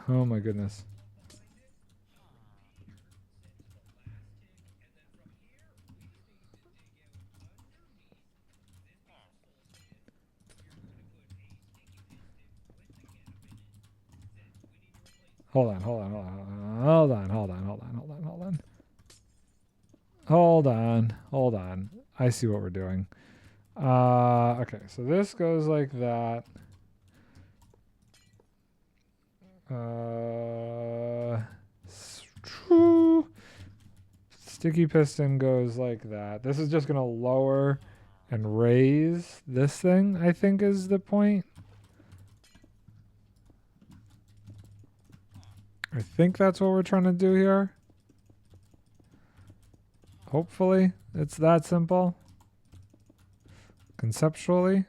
Oh my goodness. Hold on. Hold on. I see what we're doing. Okay, so this goes like that. Sticky piston goes like that. This is just gonna lower and raise this thing, I think is the point. I think that's what we're trying to do here. Hopefully it's that simple. Conceptually,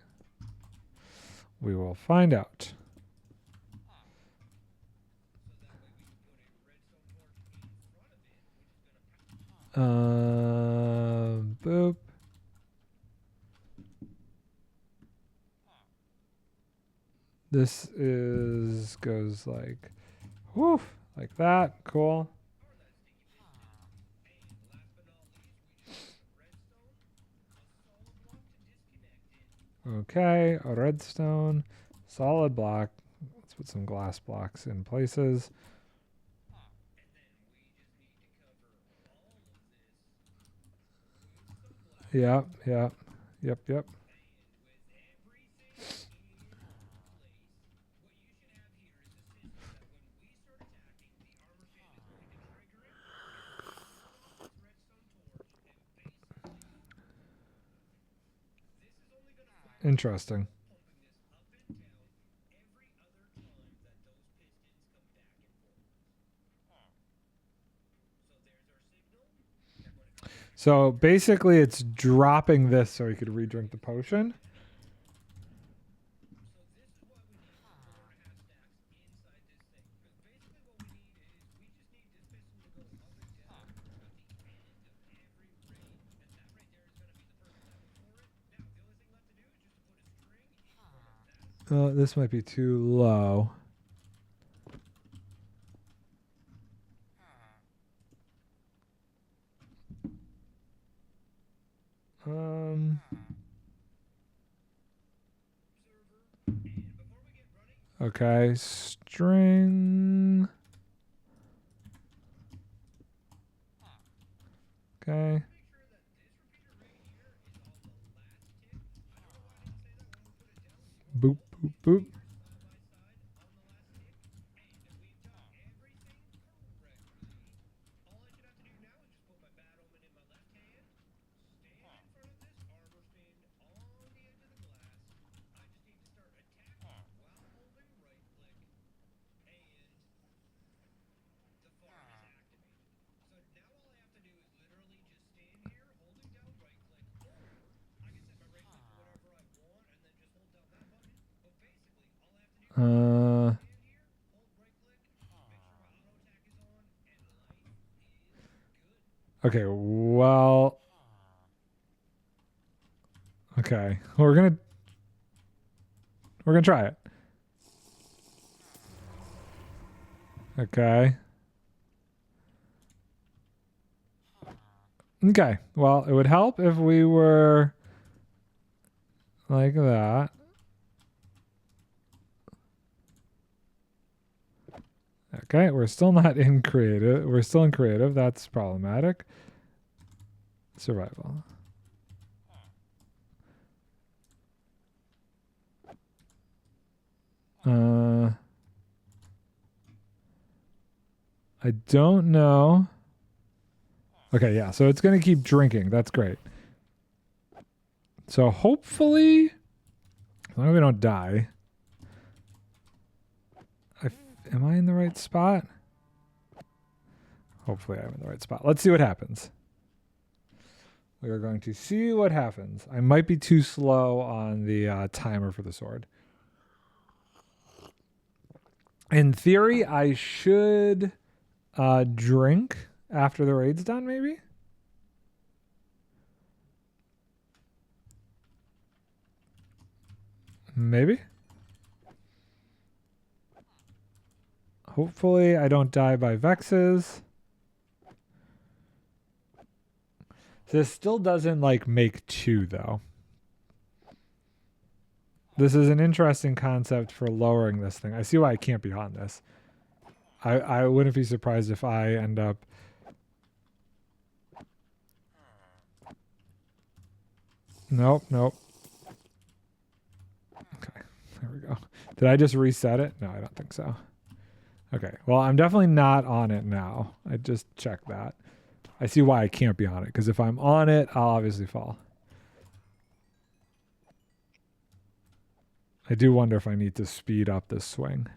we will find out. Boop. This goes like, whoof, like that. Cool. Okay, a redstone, solid block. Let's put some glass blocks in places. Yep. Interesting. So basically it's dropping this so he could re-drink the potion. This might be too low. Okay, string. Okay. Boop, boop, boop. Okay, well. Okay, we're gonna try it. Okay. Okay, well, it would help if we were like that. Okay, we're still not in creative. We're still in creative. That's problematic. Survival. I don't know. Okay, yeah, so it's going to keep drinking. That's great. So hopefully, as long as we don't die. Am I in the right spot? Hopefully I'm in the right spot. Let's see what happens. We are going to see what happens. I might be too slow on the timer for the sword. In theory, I should drink after the raid's done, maybe? Maybe? Hopefully I don't die by vexes. This still doesn't like make 2 though. This is an interesting concept for lowering this thing. I see why I can't be on this. I wouldn't be surprised if I end up... Nope, nope. Okay, there we go. Did I just reset it? No, I don't think so. Okay, well, I'm definitely not on it now. I just checked that. I see why I can't be on it, because if I'm on it, I'll obviously fall. I do wonder if I need to speed up this swing.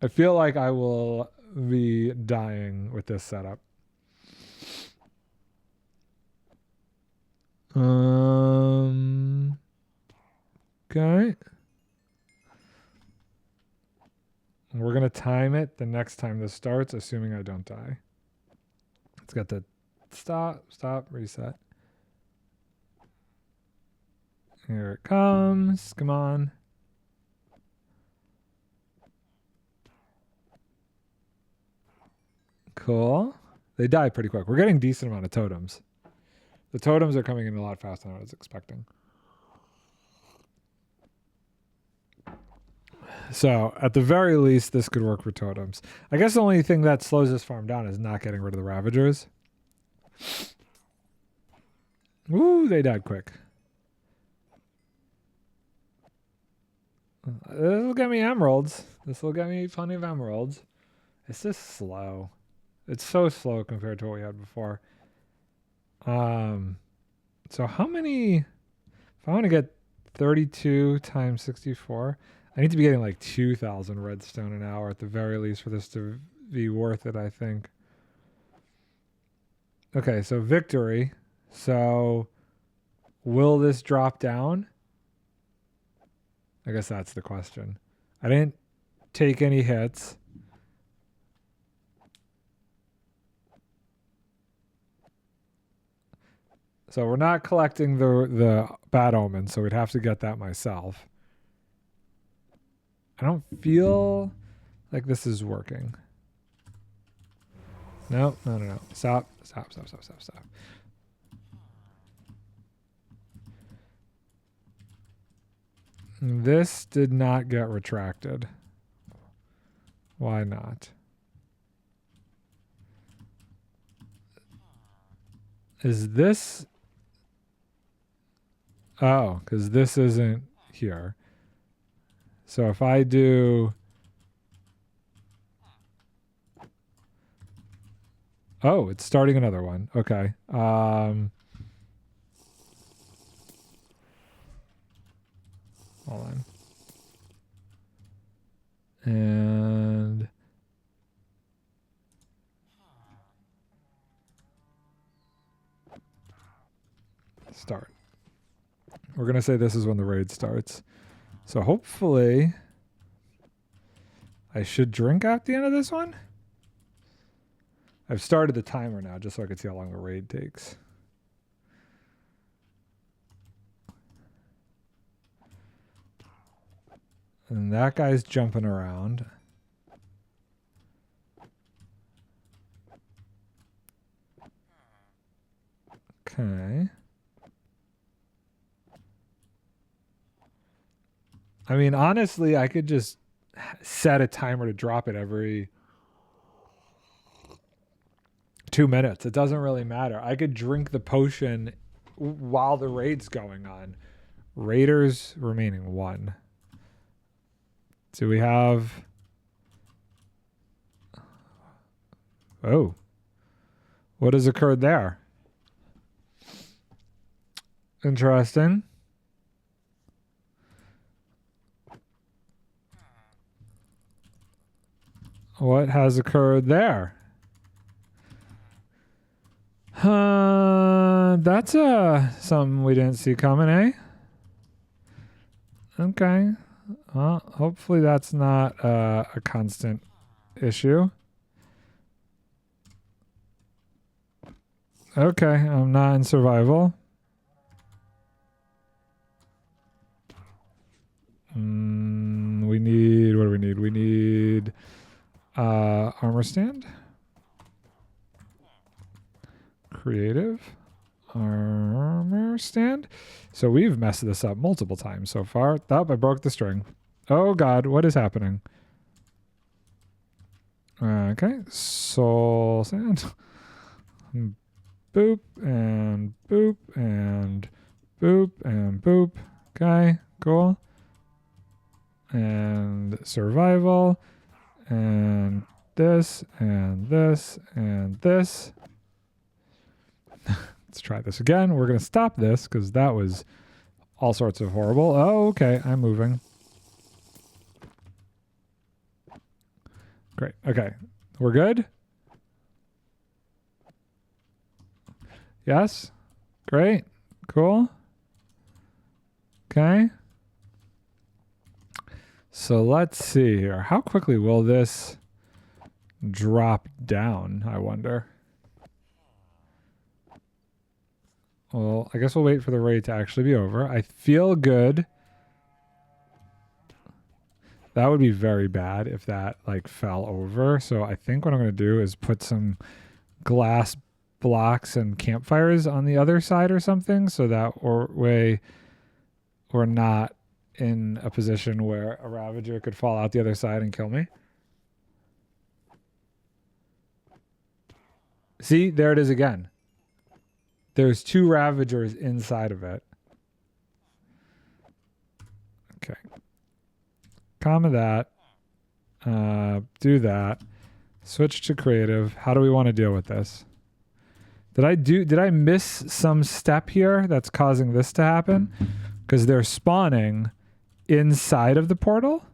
I feel like I will be dying with this setup. Okay. We're going to time it the next time this starts, assuming I don't die. Let's get the stop, reset. Here it comes. Come on. Cool. They die pretty quick. We're getting a decent amount of totems. The totems are coming in a lot faster than I was expecting. So, at the very least, this could work for totems. I guess the only thing that slows this farm down is not getting rid of the Ravagers. Woo, they died quick. This will get me emeralds. This will get me plenty of emeralds. It's just slow. It's so slow compared to what we had before. So how many... If I want to get 32 times 64... I need to be getting like 2,000 redstone an hour at the very least for this to be worth it, I think. Okay, so victory. So will this drop down? I guess that's the question. I didn't take any hits. So we're not collecting the bad omens, so we'd have to get that myself. I don't feel like this is working. No. Stop. This did not get retracted. Why not? Is this... Oh, because this isn't here. So if I do... Oh, it's starting another one. Okay. Hold on. And... Start. We're going to say this is when the raid starts. So hopefully I should drink at the end of this one. I've started the timer now just so I can see how long the raid takes. And that guy's jumping around. Okay. I mean, honestly, I could just set a timer to drop it every 2 minutes. It doesn't really matter. I could drink the potion while the raid's going on. Raiders remaining 1. Do we have... Oh. What has occurred there? Interesting. What has occurred there? That's something we didn't see coming, eh? Okay. Well, hopefully that's not a constant issue. Okay, I'm not in survival. We need... What do we need? We need... armor stand. Creative. Armor stand. So we've messed this up multiple times so far. Oh, I broke the string. Oh God, what is happening? Okay, soul sand. Boop and boop and boop and boop. Okay, cool. And survival and this and this and this. Let's try this again. We're going to stop this because that was all sorts of horrible. Oh, okay. I'm moving. Great. Okay. We're good? Yes? Great. Cool. Okay. So let's see here. How quickly will this drop down, I wonder? Well, I guess we'll wait for the raid to actually be over. I feel good. That would be very bad if that like fell over. So I think what I'm going to do is put some glass blocks and campfires on the other side or something, so that way we're not in a position where a Ravager could fall out the other side and kill me. See, there it is again. There's 2 Ravagers inside of it. Okay. Comma that. Do that. Switch to creative. How do we want to deal with this? Did I miss some step here that's causing this to happen? Because they're spawning inside of the portal.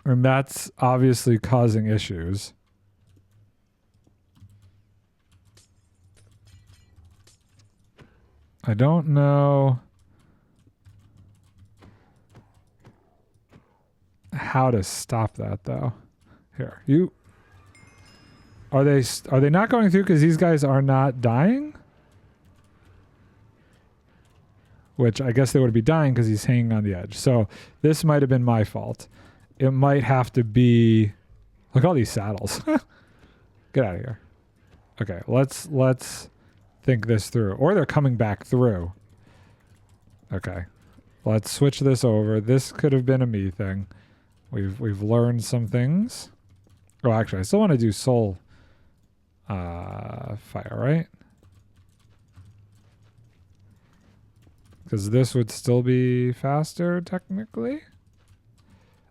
And that's obviously causing issues. I don't know how to stop that though. Here, you are they not going through because these guys are not dying? Which I guess they would be dying because he's hanging on the edge. So this might have been my fault. It might have to be. Look at all these saddles. Get out of here. Okay, let's think this through. Or they're coming back through. Okay. Let's switch this over. This could have been a me thing. We've learned some things. Oh, actually, I still want to do soul fire, right? Because this would still be faster, technically.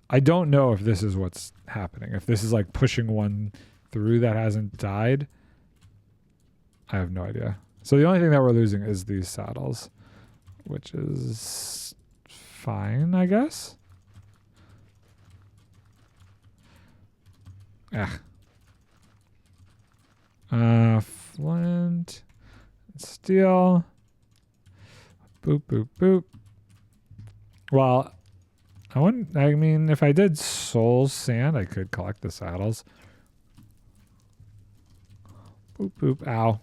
I don't know if this is what's happening. If this is like pushing one through that hasn't died. I have no idea. So the only thing that we're losing is these saddles, which is fine, I guess. Flint, steel. Boop, boop, boop. Well, I mean, if I did soul sand, I could collect the saddles. Boop, boop, ow.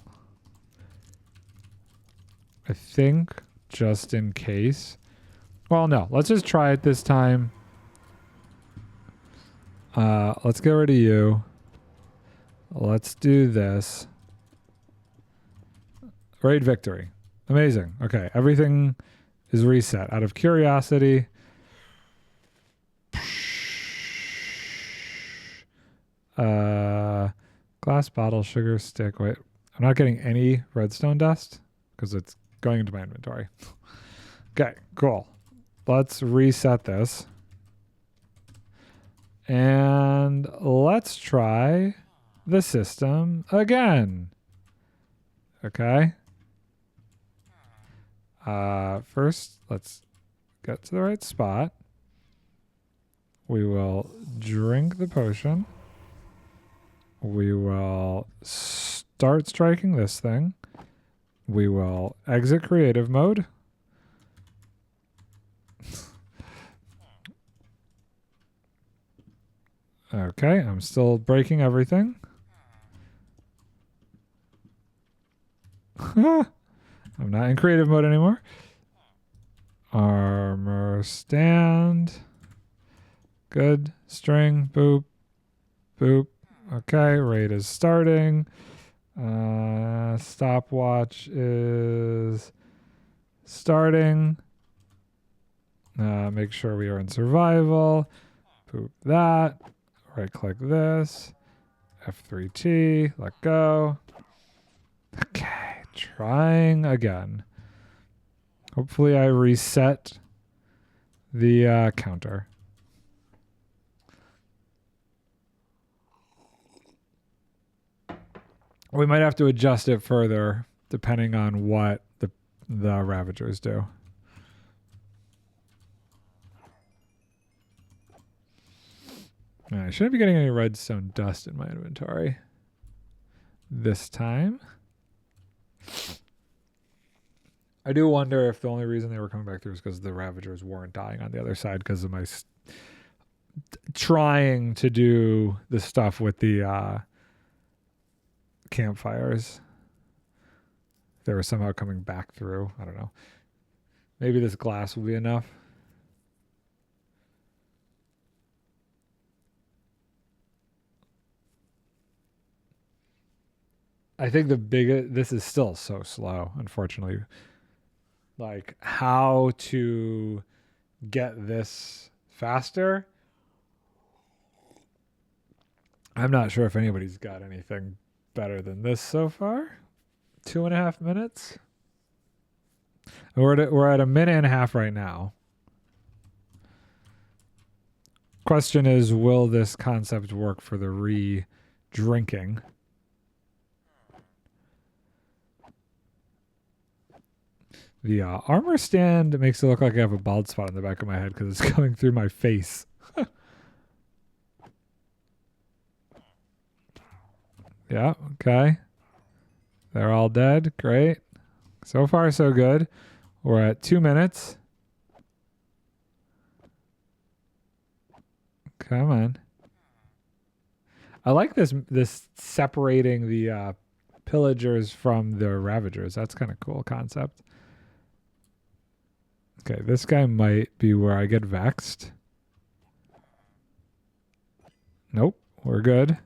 I think, just in case. Well, no, let's just try it this time. Let's get rid of you. Let's do this. Raid victory. Amazing. Okay, everything is reset. Out of curiosity. Glass bottle, sugar stick. Wait, I'm not getting any redstone dust because it's going into my inventory. Okay, cool. Let's reset this. And let's try the system again. Okay. First, let's get to the right spot. We will drink the potion. We will start striking this thing. We will exit creative mode. Okay, I'm still breaking everything. I'm not in creative mode anymore. Armor stand. Good. String. Boop. Boop. Okay, raid is starting. Stopwatch is starting. Make sure we are in survival. Poop that. Right click this. F3T. Let go. Okay. Trying again. Hopefully I reset the counter. We might have to adjust it further depending on what the Ravagers do. I shouldn't be getting any redstone dust in my inventory this time. I do wonder if the only reason they were coming back through is because the Ravagers weren't dying on the other side because of my trying to do the stuff with the campfires. They were somehow coming back through. I don't know. Maybe this glass will be enough. I think this is still so slow, unfortunately. Like how to get this faster. I'm not sure if anybody's got anything better than this so far. 2.5 minutes. We're at a minute and a half right now. Question is, will this concept work for the re-drinking? The armor stand makes it look like I have a bald spot on the back of my head because it's going through my face. Yeah, okay. They're all dead. Great. So far, so good. We're at 2 minutes. Come on. I like this separating the pillagers from the Ravagers. That's kind of cool concept. Okay, this guy might be where I get vexed. Nope, we're good.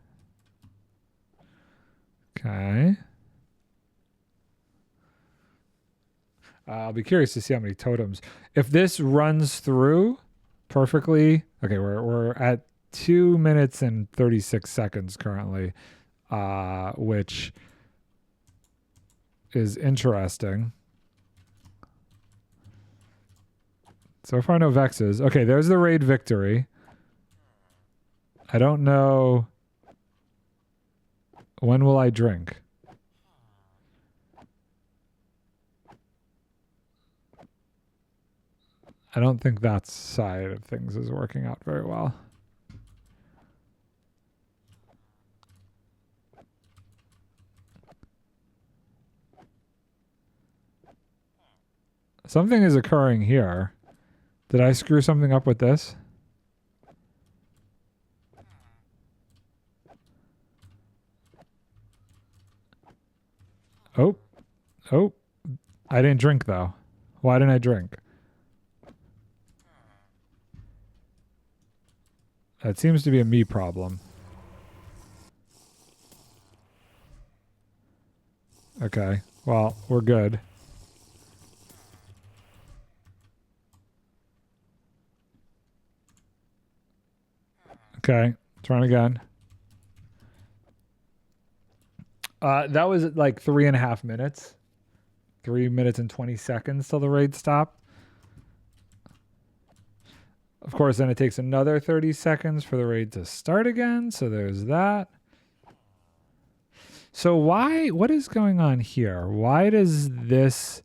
Okay. I'll be curious to see how many totems. If this runs through perfectly, okay, we're at 2 minutes and 36 seconds currently, which is interesting. So far, no vexes. Okay, there's the raid victory. I don't know. When will I drink? I don't think that side of things is working out very well. Something is occurring here. Did I screw something up with this? Oh. Oh. I didn't drink, though. Why didn't I drink? That seems to be a me problem. Okay. Well, we're good. Okay. Trying again. That was like 3.5 minutes. 3 minutes and 20 seconds till the raid stopped. Of course, then it takes another 30 seconds for the raid to start again. So there's that. So what is going on here? Why does this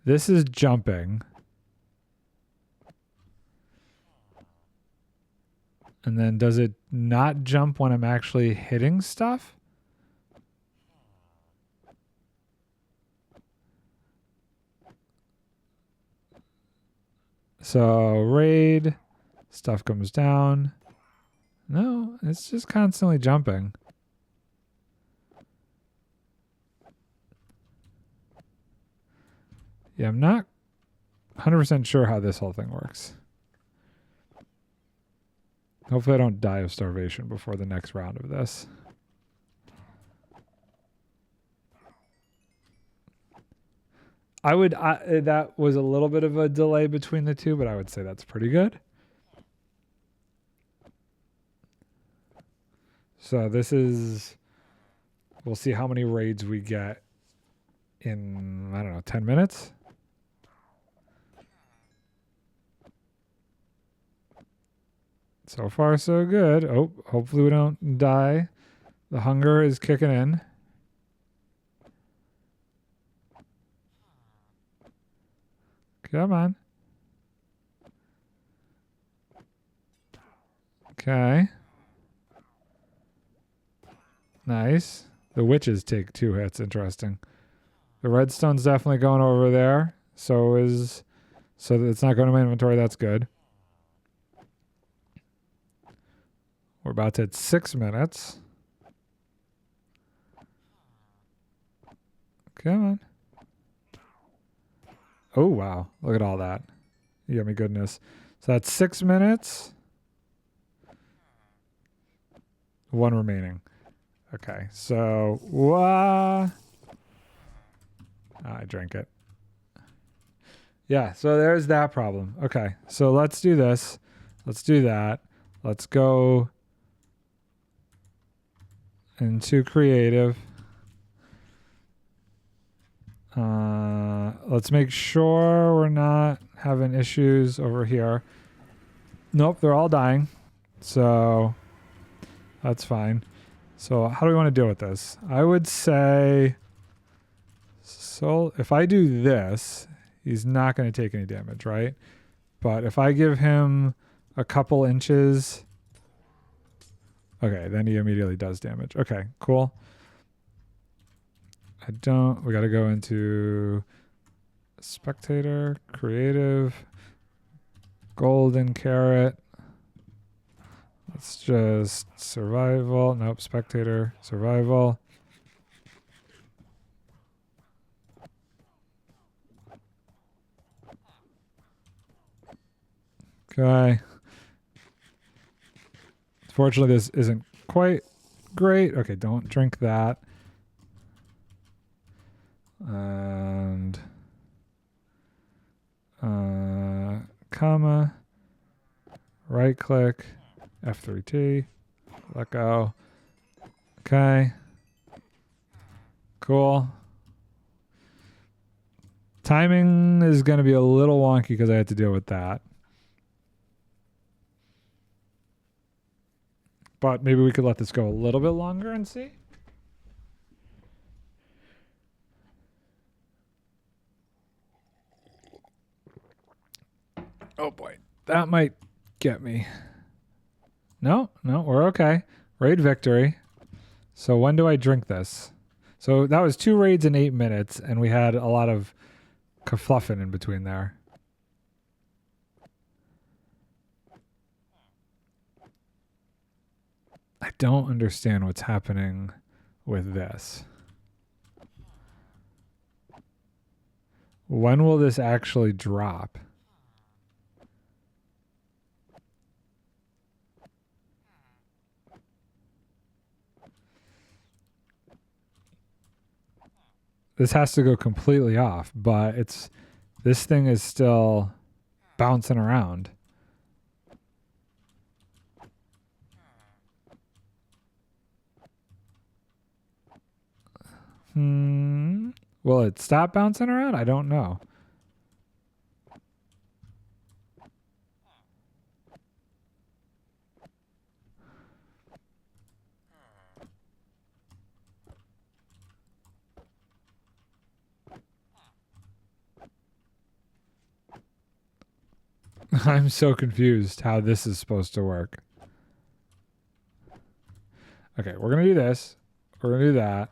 is jumping. And then does it not jump when I'm actually hitting stuff? So raid, stuff comes down. No, it's just constantly jumping. Yeah, I'm not 100% sure how this whole thing works. Hopefully I don't die of starvation before the next round of this. that was a little bit of a delay between the two, but I would say that's pretty good. So this is, we'll see how many raids we get in, I don't know, 10 minutes. So far, so good. Oh, hopefully we don't die. The hunger is kicking in. Come on. Okay. Nice. The witches take 2 hits. Interesting. The redstone's definitely going over there. So it's not going to my inventory. That's good. We're about to hit 6 minutes. Come on. Oh, wow. Look at all that. Yummy goodness. So that's 6 minutes. 1 remaining. Okay, so I drank it. Yeah, so there's that problem. Okay, so let's do this. Let's do that. Let's go into creative. Let's make sure we're not having issues over here. Nope, they're all dying. So that's fine. So how do we want to deal with this? I would say, so if I do this, he's not going to take any damage, right? But if I give him a couple inches, okay, then he immediately does damage. Okay, cool. We got to go into spectator, creative, golden carrot. Let's just survival. Nope, spectator, survival. Okay. Fortunately, this isn't quite great. Okay, don't drink that. And comma, right click, F3T, let go. Okay. Cool. Timing is going to be a little wonky because I had to deal with that. But maybe we could let this go a little bit longer and see. Oh boy, that might get me. No, we're okay. Raid victory. So when do I drink this? So that was 2 raids in 8 minutes, and we had a lot of kerfluffing in between there. I don't understand what's happening with this. When will this actually drop? This has to go completely off, but this thing is still bouncing around. Will it stop bouncing around? I don't know. I'm so confused how this is supposed to work. Okay, we're going to do this. We're going to do that.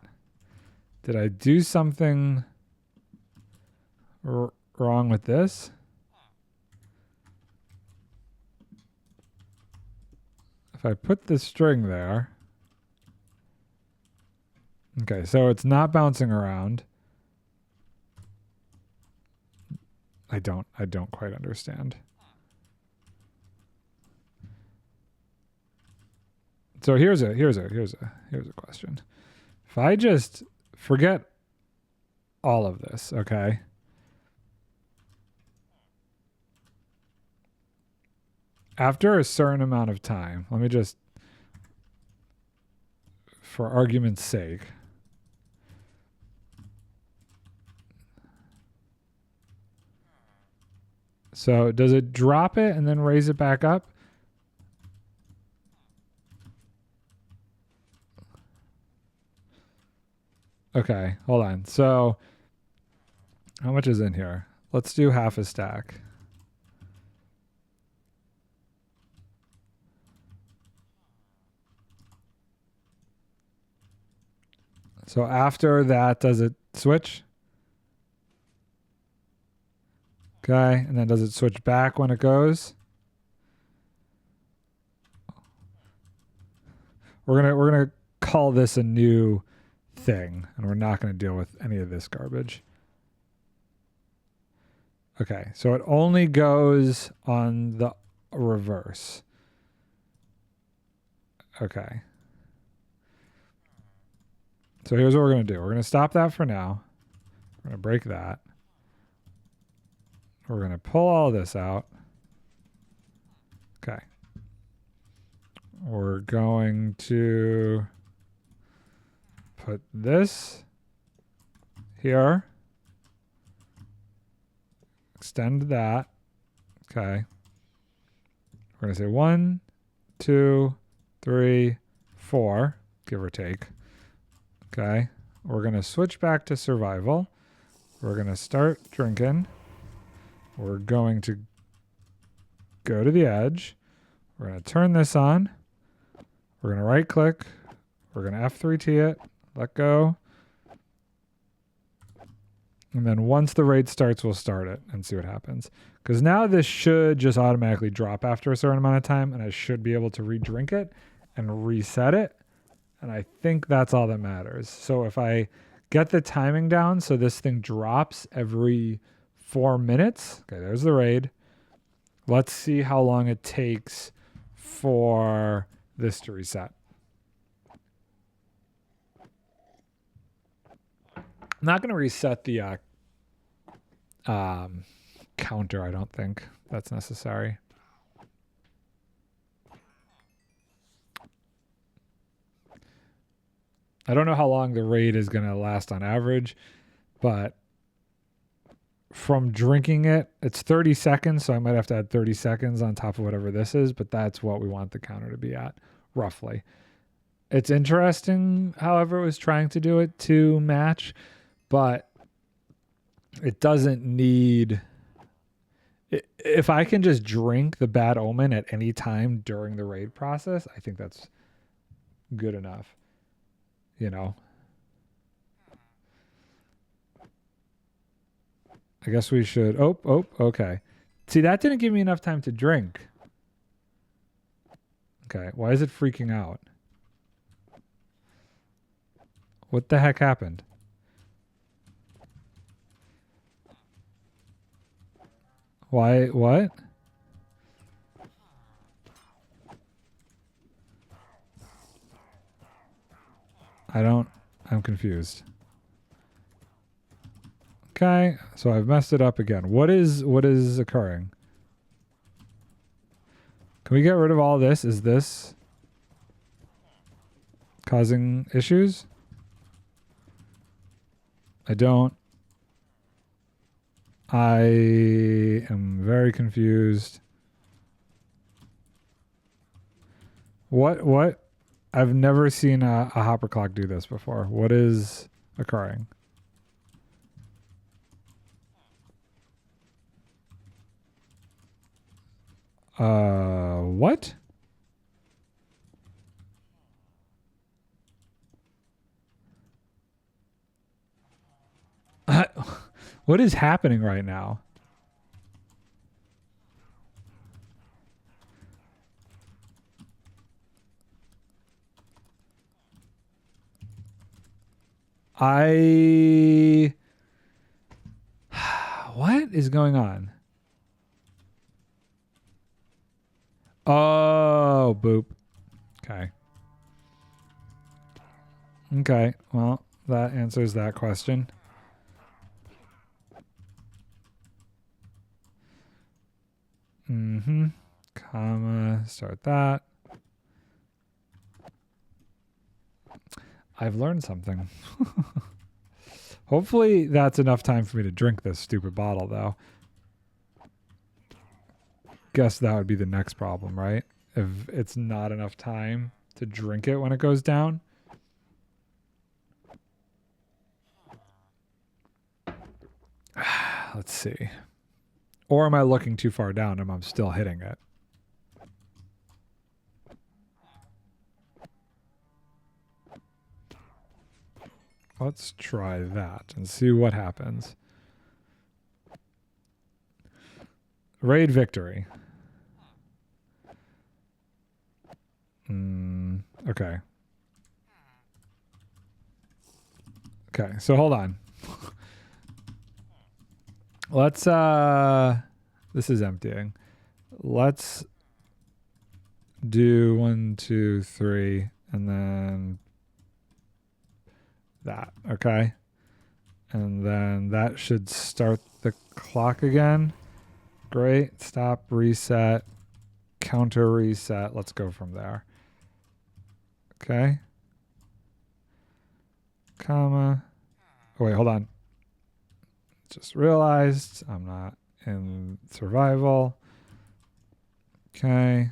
Did I do something wrong with this? If I put the string there. Okay, so it's not bouncing around. I don't quite understand. So here's a question. If I just forget all of this, okay? After a certain amount of time, let me just, for argument's sake, so does it drop it and then raise it back up? Okay, hold on. So how much is in here? Let's do half a stack. So after that, does it switch? Okay, and then does it switch back when it goes? We're gonna call this a new thing, and we're not gonna deal with any of this garbage. Okay, so it only goes on the reverse. Okay. So here's what we're going to do. We're going to stop that for now. We're going to break that. We're going to pull all this out. Okay. We're going to put this here. Extend that. Okay. We're going to say 1, 2, 3, 4, give or take. Okay. We're going to switch back to survival. We're going to start drinking. We're going to go to the edge. We're going to turn this on. We're going to right click. We're going to F3T it. Let go. And then once the raid starts, we'll start it and see what happens. Because now this should just automatically drop after a certain amount of time, and I should be able to re-drink it and reset it. And I think that's all that matters. So if I get the timing down so this thing drops every 4 minutes. Okay, there's the raid. Let's see how long it takes for this to reset. I'm not going to reset the counter, I don't think that's necessary. I don't know how long the raid is going to last on average, but from drinking it, it's 30 seconds, so I might have to add 30 seconds on top of whatever this is, but that's what we want the counter to be at, roughly. It's interesting, however, it was trying to do it to match, but it doesn't need... If I can just drink the Bad Omen at any time during the raid process, I think that's good enough. You know, I guess we should. Oh, okay. See, that didn't give me enough time to drink. Okay, why is it freaking out? What the heck happened? Why? What? I'm confused. Okay, so I've messed it up again. What is occurring? Can we get rid of all this? Is this causing issues? I am very confused. What? I've never seen a hopper clock do this before. What is occurring? What? What is happening right now? What is going on? Oh, boop. Okay. Okay, well, that answers that question. comma, start that. I've learned something. Hopefully that's enough time for me to drink this stupid bottle, though. Guess that would be the next problem, right? If it's not enough time to drink it when it goes down. Let's see. Or am I looking too far down and I'm still hitting it? Let's try that and see what happens. Raid victory. Okay. Okay, so hold on. Let's this is emptying. Let's do 1, 2, 3, and then that, okay? And then that should start the clock again. Great. Stop, reset, counter reset. Let's go from there. Okay. Comma. Oh, wait, hold on. Just realized I'm not in survival. Okay.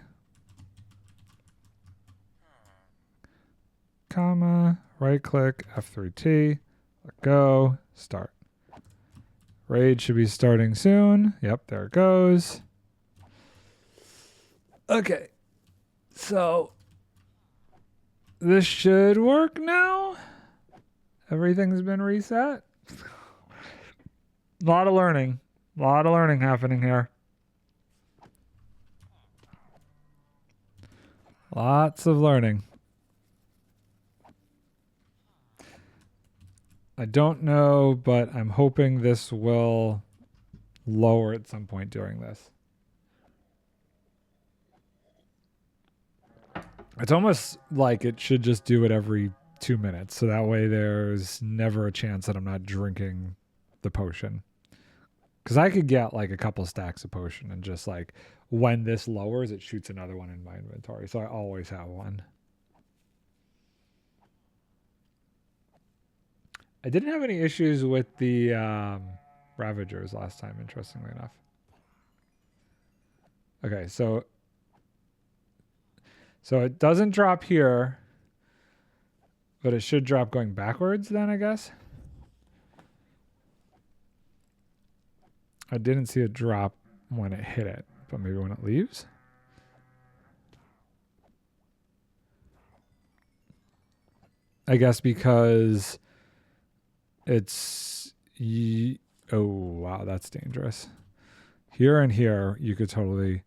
Comma, right click, F3T, let go, start. Raid should be starting soon. Yep, there it goes. Okay. So this should work now. Everything's been reset. A lot of learning. A lot of learning happening here. Lots of learning. I don't know, but I'm hoping this will lower at some point during this. It's almost like it should just do it every 2 minutes. So that way there's never a chance that I'm not drinking the potion. Because I could get like a couple stacks of potion and just like when this lowers, it shoots another one in my inventory. So I always have one. I didn't have any issues with the Ravagers last time, interestingly enough. Okay, so it doesn't drop here, but it should drop going backwards then, I guess. I didn't see it drop when it hit it, but maybe when it leaves. I guess because it's... Oh, wow, that's dangerous. Here and here, you could totally...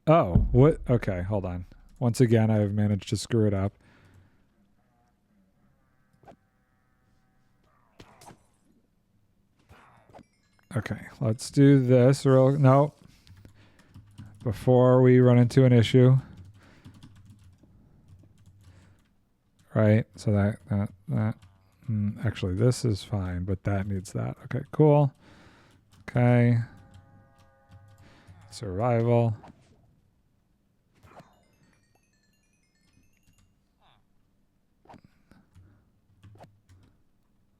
Oh, what? Okay, hold on. Once again, I have managed to screw it up. Okay, let's do this real... No. Before we run into an issue. Right, so that. Actually, this is fine, but that needs that. Okay, cool. Okay. Survival.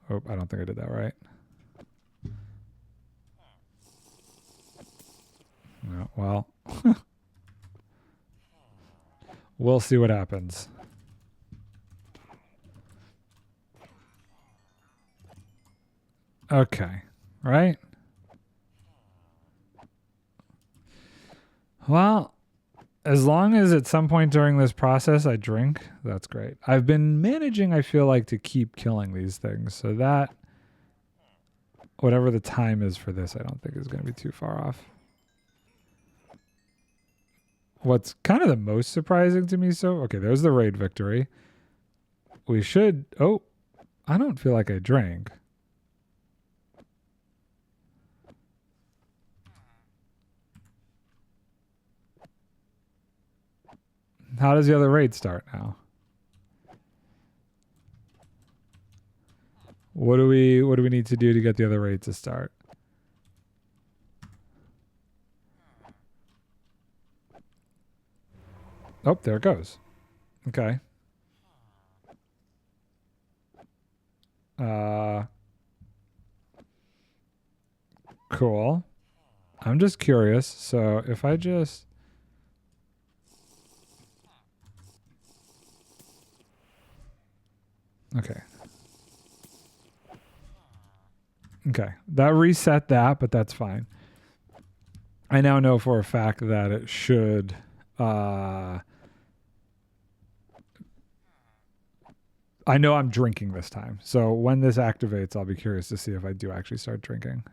Oh, I don't think I did that right. No, well. We'll see what happens. Okay, right? Well, as long as at some point during this process I drink, that's great. I've been managing, I feel like, to keep killing these things. So that, whatever the time is for this, I don't think is going to be too far off. What's kind of the most surprising to me, okay, there's the raid victory. We should, oh, I don't feel like I drank. How does the other raid start now? What do we need to do to get the other raid to start? Oh, there it goes. Okay. Cool. I'm just curious. So if I just... Okay. Okay. That reset that, but that's fine. I now know for a fact that it should... I know I'm drinking this time. So when this activates, I'll be curious to see if I do actually start drinking.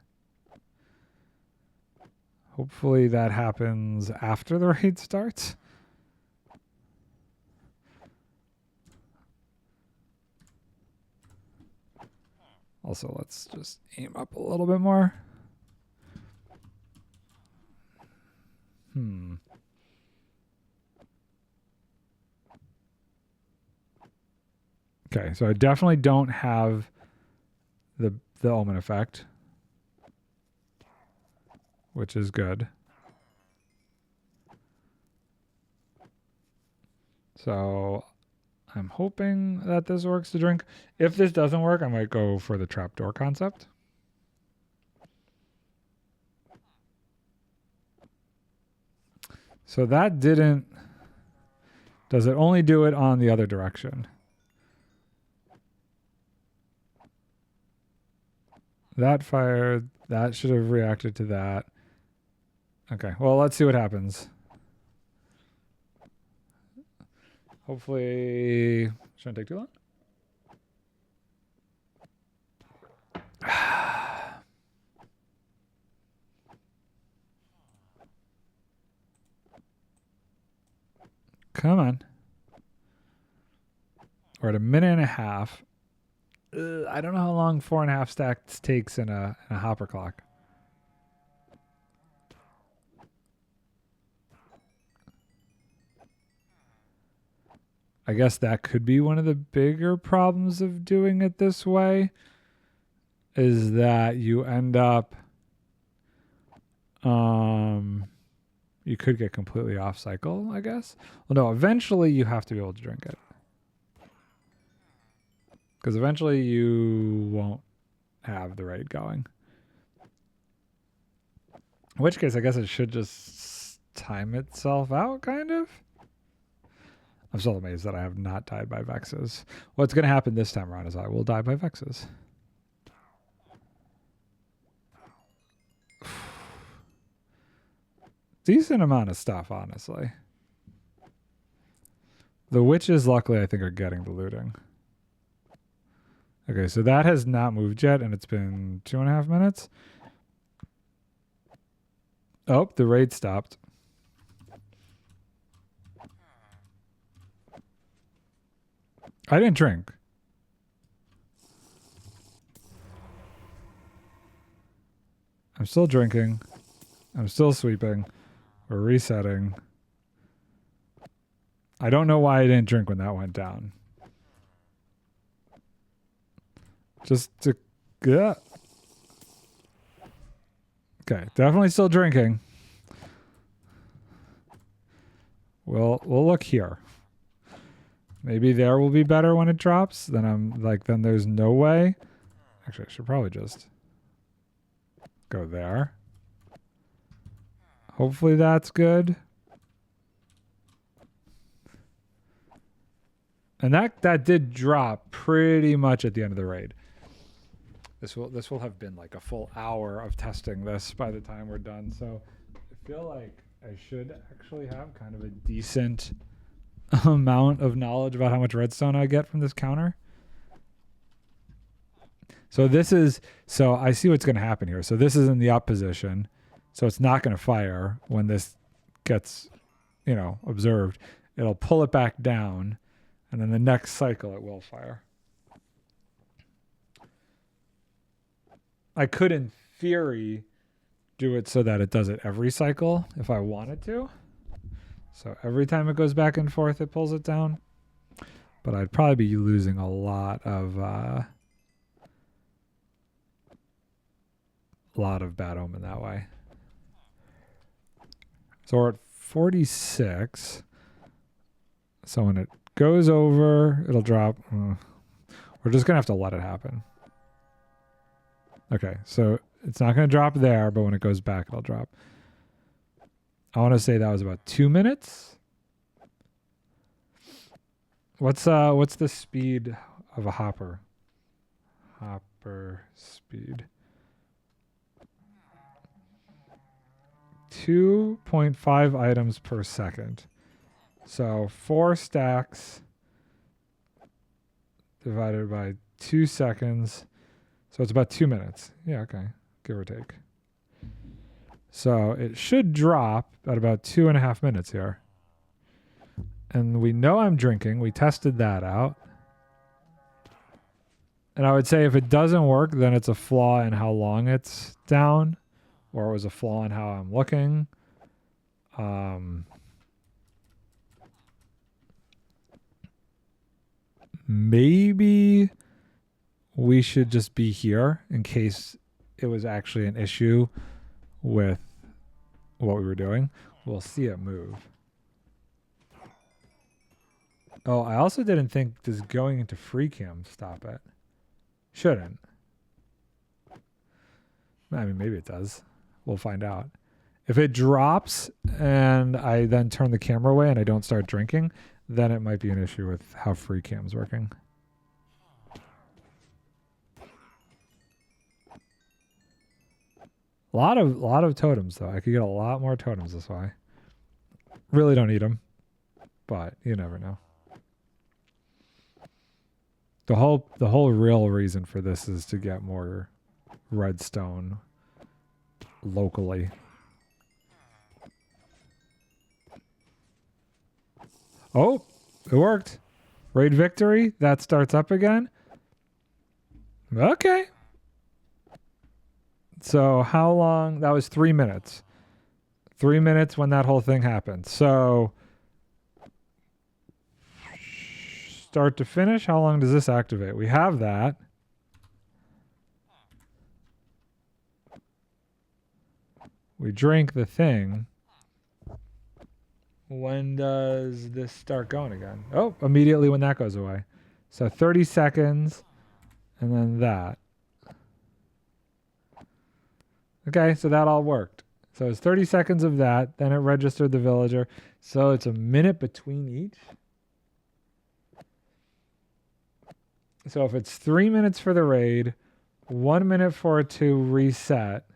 Hopefully that happens after the raid starts. Also, let's just aim up a little bit more. Okay, so I definitely don't have the omen effect, which is good. So I'm hoping that this works to drink. If this doesn't work, I might go for the trapdoor concept. So that didn't... Does it only do it on the other direction? That fired. That should have reacted to that. Okay, well, let's see what happens. Hopefully... Shouldn't take too long. Come on. We're at a minute and a half. I don't know how long 4.5 stacks takes in a hopper clock. I guess that could be one of the bigger problems of doing it this way, is that you end up, you could get completely off cycle, I guess. Well, no, eventually you have to be able to drink it. Because eventually you won't have the raid going. In which case, I guess it should just time itself out, kind of. I'm still amazed that I have not died by Vexes. What's going to happen this time around is I will die by Vexes. Decent amount of stuff, honestly. The witches, luckily, I think, are getting the looting. Okay, so that has not moved yet, and it's been 2.5 minutes. Oh, the raid stopped. I didn't drink. I'm still drinking. I'm still sweeping. We're resetting. I don't know why I didn't drink when that went down. Just to... Yeah. Okay, definitely still drinking. We'll look here. Maybe there will be better when it drops. Then then there's no way. Actually, I should probably just go there. Hopefully that's good. And that did drop pretty much at the end of the raid. This will have been like a full hour of testing this by the time we're done. So I feel like I should actually have kind of a decent amount of knowledge about how much redstone I get from this counter. So I see what's going to happen here. So this is in the up position. So it's not going to fire when this gets, observed. It'll pull it back down, and then the next cycle it will fire. I could, in theory, do it so that it does it every cycle if I wanted to. So every time it goes back and forth, it pulls it down. But I'd probably be losing a lot of bad omen that way. So we're at 46. So when it goes over, it'll drop. We're just going to have to let it happen. Okay, so it's not going to drop there, but when it goes back, it'll drop. I want to say that was about 2 minutes. What's the speed of a hopper? Hopper speed. 2.5 items per second. So 4 stacks divided by 2 seconds. So it's about 2 minutes. Yeah, okay. Give or take. So it should drop at about 2.5 minutes here. And we know I'm drinking. We tested that out. And I would say if it doesn't work, then it's a flaw in how long it's down. Or it was a flaw in how I'm looking. Maybe we should just be here in case it was actually an issue with what we were doing. We'll see it move. Oh, I also didn't think does going into free cam stop it. Shouldn't. I mean, maybe it does. We'll find out. If it drops and I then turn the camera away and I don't start drinking, then it might be an issue with how free cam's working. A lot of totems though. I could get a lot more totems this way. Really don't need them, but you never know. The whole real reason for this is to get more redstone locally. Oh, it worked. Raid victory. That starts up again. Okay. So how long? That was 3 minutes. 3 minutes when that whole thing happened. So start to finish, how long does this activate? We have that. We drink the thing. When does this start going again? Oh, immediately when that goes away. So 30 seconds and then that. Okay, so that all worked. So it's 30 seconds of that. Then it registered the villager. So it's a minute between each. So if it's 3 minutes for the raid, 1 minute for it to reset,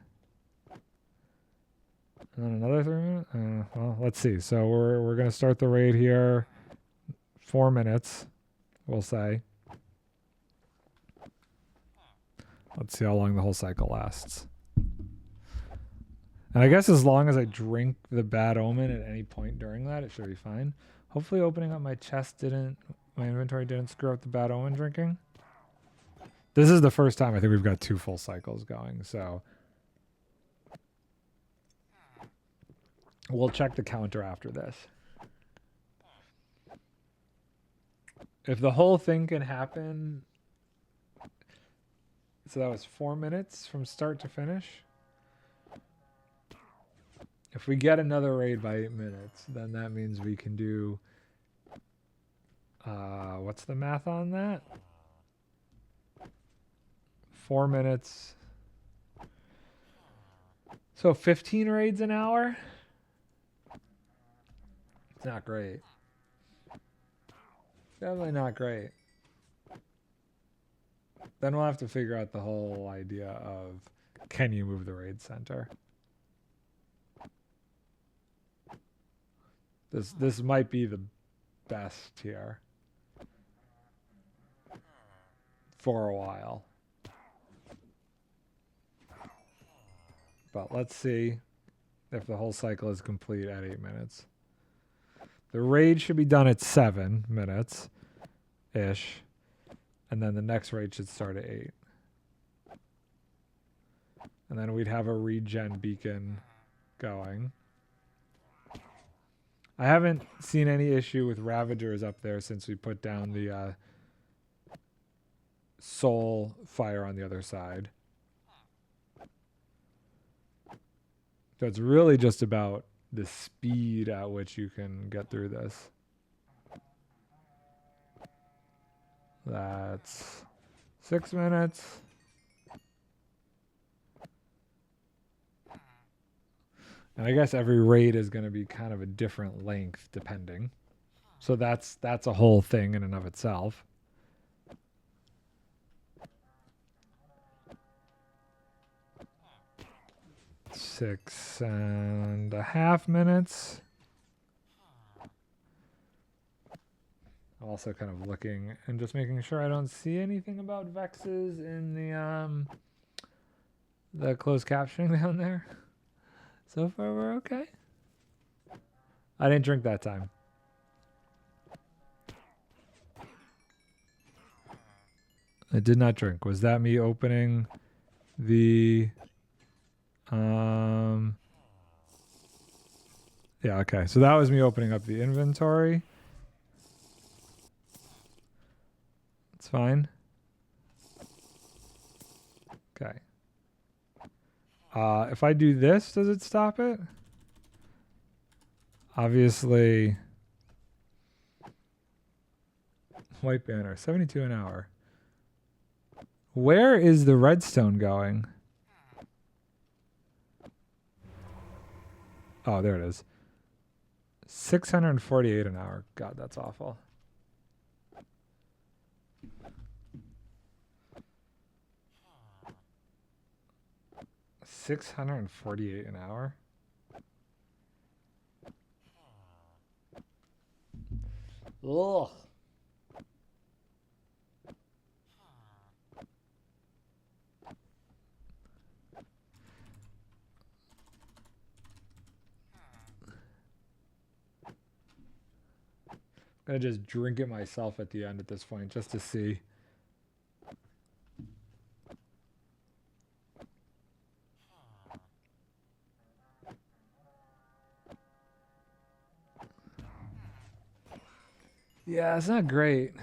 and then another 3 minutes. Well, let's see. So we're gonna start the raid here. 4 minutes, we'll say. Let's see how long the whole cycle lasts. And I guess as long as I drink the bad omen at any point during that, it should be fine. Hopefully opening up my chest my inventory didn't screw up the bad omen drinking. This is the first time I think we've got 2 full cycles going, so we'll check the counter after this. If the whole thing can happen, so that was 4 minutes from start to finish. If we get another raid by 8 minutes, then that means we can do, what's the math on that? 4 minutes. So 15 raids an hour? It's not great. Definitely not great. Then we'll have to figure out the whole idea of, can you move the raid center? This might be the best here for a while. But let's see if the whole cycle is complete at 8 minutes. The raid should be done at 7 minutes-ish. And then the next raid should start at 8. And then we'd have a regen beacon going. I haven't seen any issue with Ravagers up there since we put down the soul fire on the other side. So it's really just about the speed at which you can get through this. That's 6 minutes. And I guess every raid is going to be kind of a different length depending. So that's a whole thing in and of itself. Six and a half minutes. Also kind of looking and just making sure I don't see anything about vexes in the closed captioning down there. So far we're okay. I didn't drink that time. I did not drink. Was that me opening the yeah, okay. So that was me opening up the inventory. It's fine. Okay. If I do this, does it stop it? Obviously. White banner, 72 an hour. Where is the redstone going? Oh, there it is. 648 an hour. God, that's awful. $648 an hour. Ugh. I'm gonna just drink it myself at the end at this point just to see. Yeah, it's not great.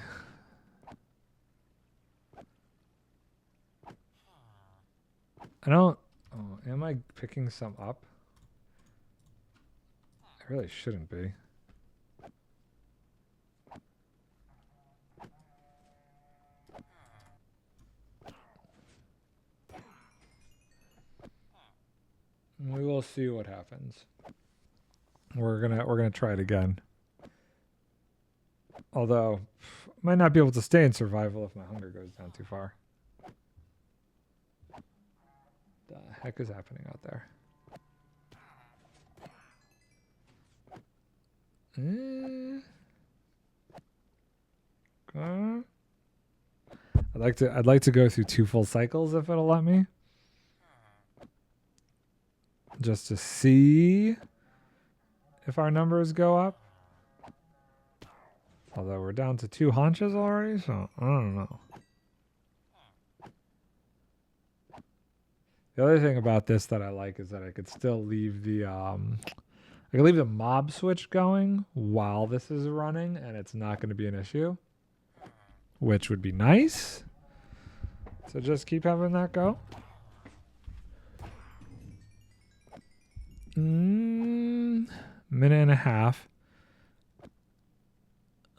I don't... Oh, am I picking some up? I really shouldn't be. We will see what happens. We're gonna try it again. Although, I might not be able to stay in survival if my hunger goes down too far. The heck is happening out there? I'd like to go through 2 full cycles if it'll let me. Just to see if our numbers go up. Although we're down to 2 haunches already, so I don't know. The other thing about this that I like is that I could still leave the I can leave the mob switch going while this is running and it's not going to be an issue, which would be nice. So just keep having that go. Minute and a half.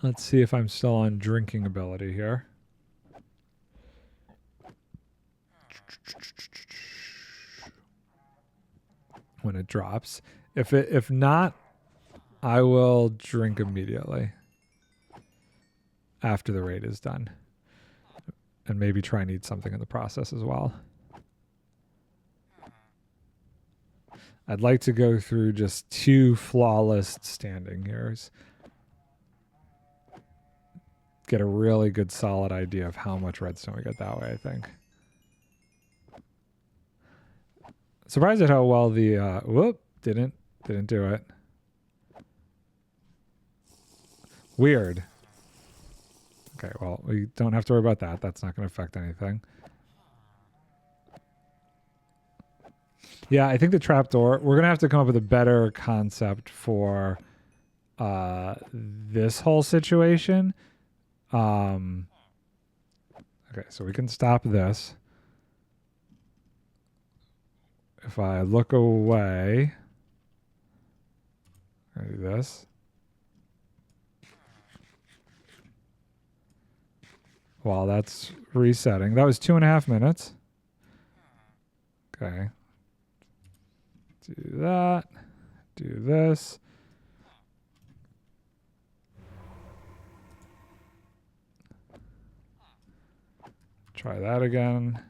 Let's see if I'm still on drinking ability here. When it drops. If not, I will drink immediately after the raid is done. And maybe try and eat something in the process as well. I'd like to go through just 2 flawless standing heres. Get a really good solid idea of how much redstone we get that way, I think. Surprised at how well the whoop didn't do it. Weird. Okay, well, we don't have to worry about that. That's not going to affect anything. Yeah, I think the trapdoor, we're going to have to come up with a better concept for this whole situation. Okay, so we can stop this. If I look away, I do this. while that's resetting. That was 2.5 minutes. Okay. Do that. Do this. Try that again.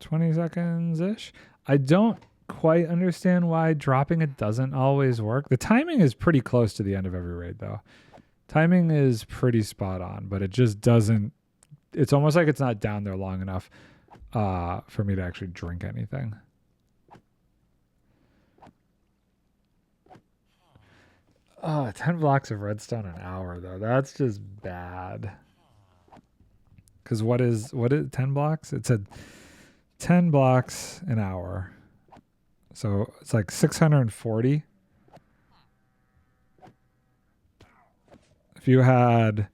$20-ish. I don't quite understand why dropping it doesn't always work. The timing is pretty close to the end of every raid, though. Timing is pretty spot on, but it just doesn't. It's almost like it's not down there long enough for me to actually drink anything. Oh, 10 blocks of redstone an hour, though. That's just bad. Because what is 10 blocks? It said 10 blocks an hour. So it's like 640. If you had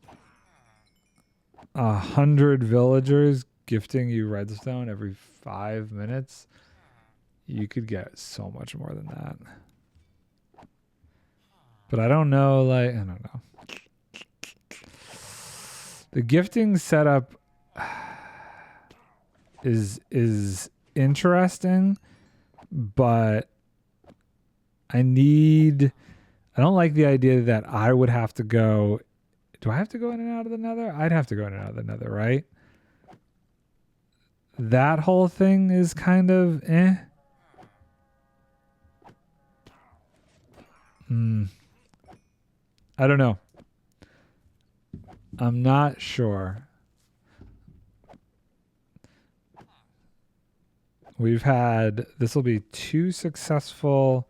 100 villagers gifting you redstone every 5 minutes, you could get so much more than that. But I don't know, like, I don't know. The gifting setup is interesting, but I don't like the idea that I would have to go. Do I have to go in and out of the nether? I'd have to go in and out of the nether, right? That whole thing is kind of eh. I don't know. I'm not sure. We've had, this will be 2 successful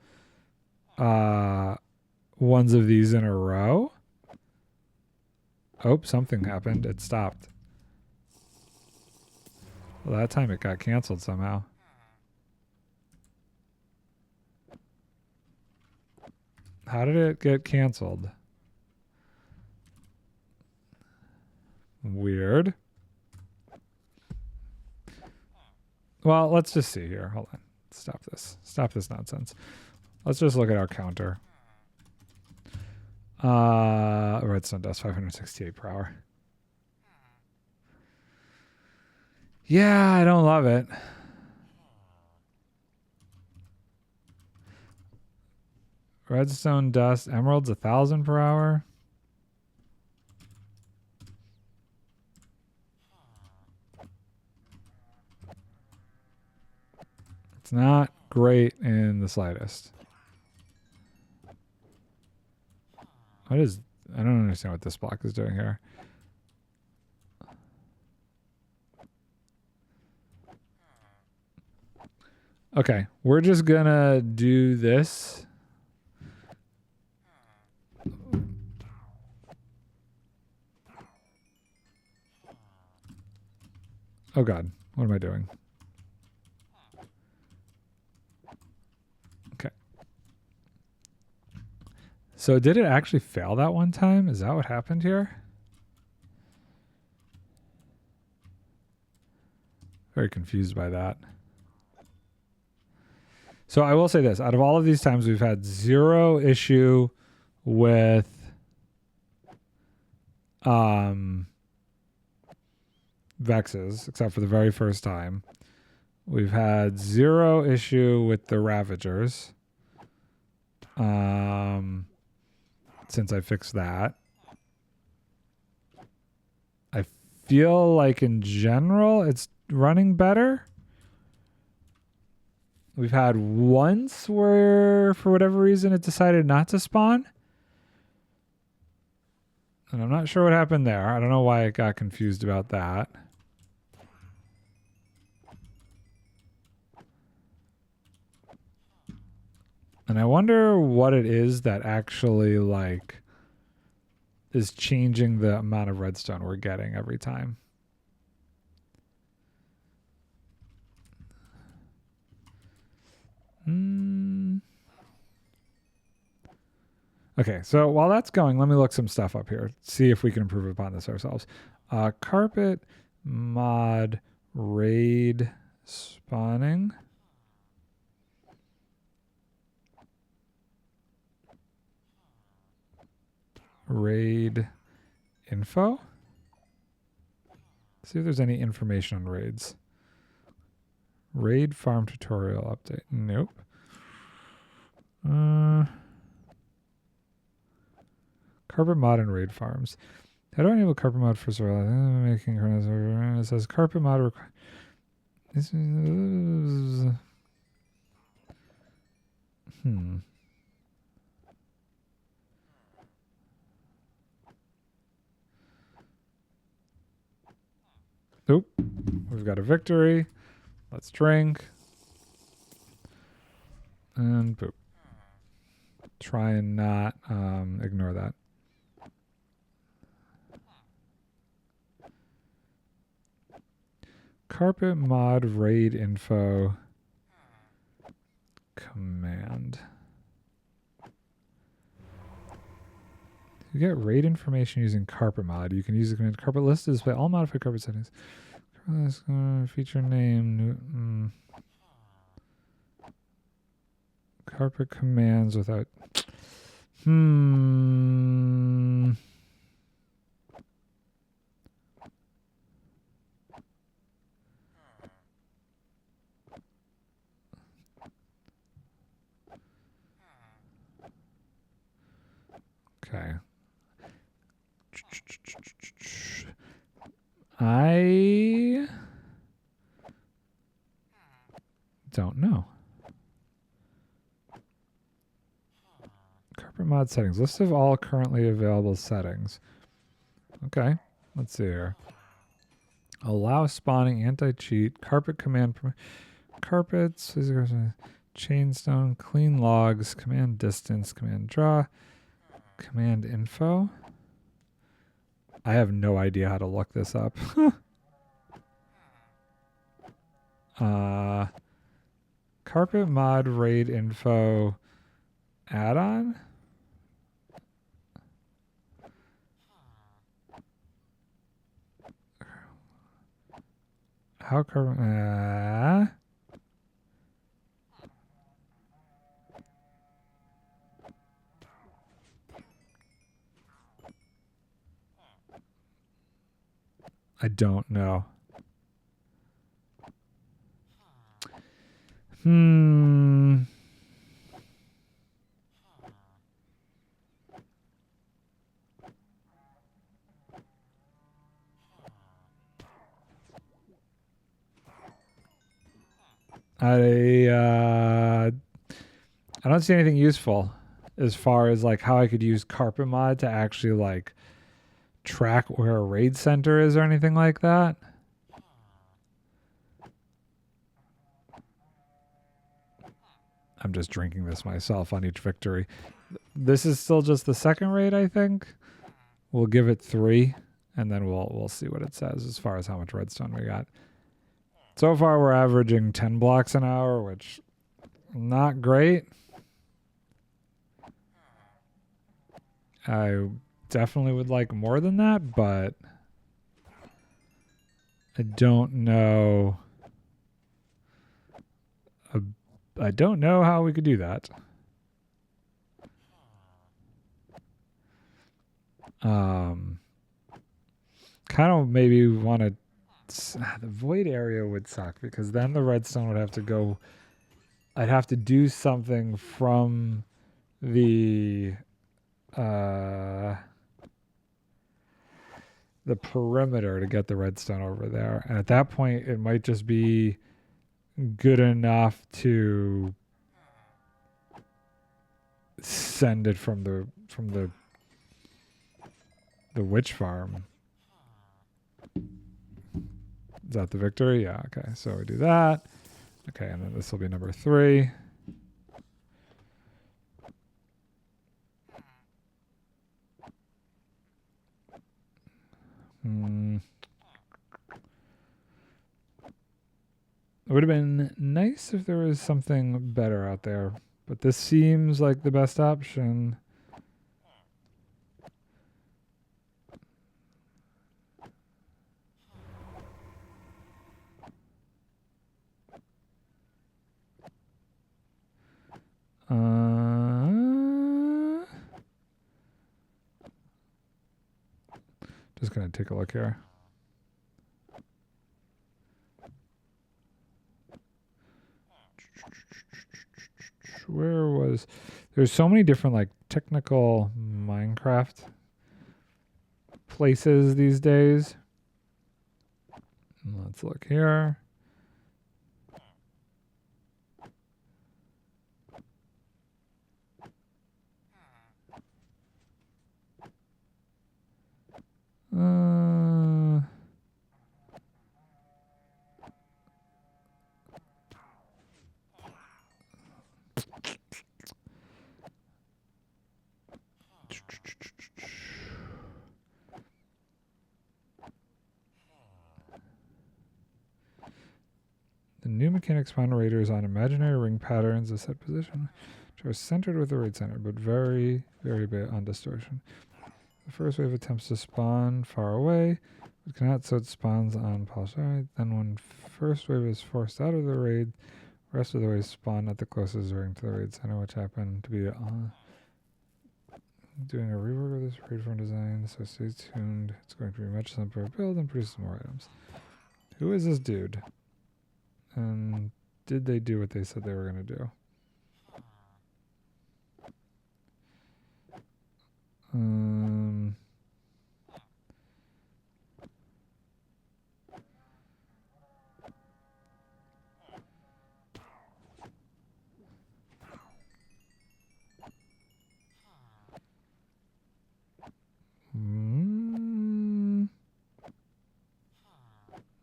ones of these in a row. Oh, something happened. It stopped. Well, that time it got canceled somehow. How did it get canceled? Weird. Well, let's just see here. Hold on. Stop this. Stop this nonsense. Let's just look at our counter. Redstone dust, 568 per hour. Yeah, I don't love it. Redstone dust, emeralds, 1,000 per hour. It's not great in the slightest. I don't understand what this block is doing here. Okay, we're just gonna do this. Oh God, what am I doing? Okay. So did it actually fail that one time? Is that what happened here? Very confused by that. So I will say this, out of all of these times, we've had 0 issue with Vexes, except for the very first time. We've had 0 issue with the Ravagers since I fixed that. I feel like in general it's running better. We've had once where, for whatever reason, it decided not to spawn. And I'm not sure what happened there. I don't know why it got confused about that. And I wonder what it is that actually, like, is changing the amount of redstone we're getting every time. Okay, so while that's going, let me look some stuff up here. See if we can improve upon this ourselves. Carpet mod raid spawning. raid info. See if there's any information on raids. Raid farm tutorial update. Nope. Carpet mod and raid farms. How do I enable carpet mod for survival? Making it says carpet mod. This is. Oop. We've got a victory. Let's drink. And boop. Try and not ignore that. Carpet mod raid info command. You get raid information using carpet mod. You can use the command carpet list to display all modified carpet settings. Feature name. Carpet commands without. Okay. I don't know. Carpet mod settings. List of all currently available settings. Okay. Let's see here. Allow spawning, anti-cheat, carpet command, carpets, chainstone, clean logs, command distance, command draw, command info. I have no idea how to look this up. Carpet mod raid info add-on. How carpet? I don't know. I don't see anything useful as far as like how I could use carpet mod to actually like track where a raid center is or anything like that. I'm just drinking this myself on each victory. This is still just the second raid, I think. We'll give it 3 and then we'll see what it says as far as how much redstone we got. So far we're averaging 10 blocks an hour, which not great. I definitely would like more than that, but I don't know. I don't know how we could do that. Kind of maybe want to. The void area would suck because then the redstone would have to go. I'd have to do something from the perimeter to get the redstone over there, and at that point it might just be good enough to send it from the witch farm. Is that the victory? Yeah, okay. So we do that. Okay, and then this will be number 3. It would have been nice if there was something better out there, but this seems like the best option. Just gonna take a look here. Where was... There's so many different like technical Minecraft places these days. Let's look here. The new mechanics spawn raiders on imaginary ring patterns, a set position, which are centered with the raid center, but very, very bit on distortion. The first wave attempts to spawn far away, but cannot, so it spawns on polished side. Then when first wave is forced out of the raid, the rest of the waves spawn at the closest ring to the raid center, which happened to be doing a rework of this raid farm design, so stay tuned. It's going to be much simpler build and produce more items. Who is this dude? And did they do what they said they were going to do?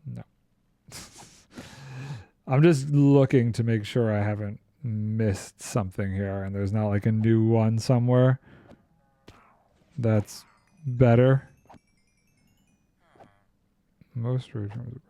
No. I'm just looking to make sure I haven't missed something here and there's not like a new one somewhere that's better. Most raid farms.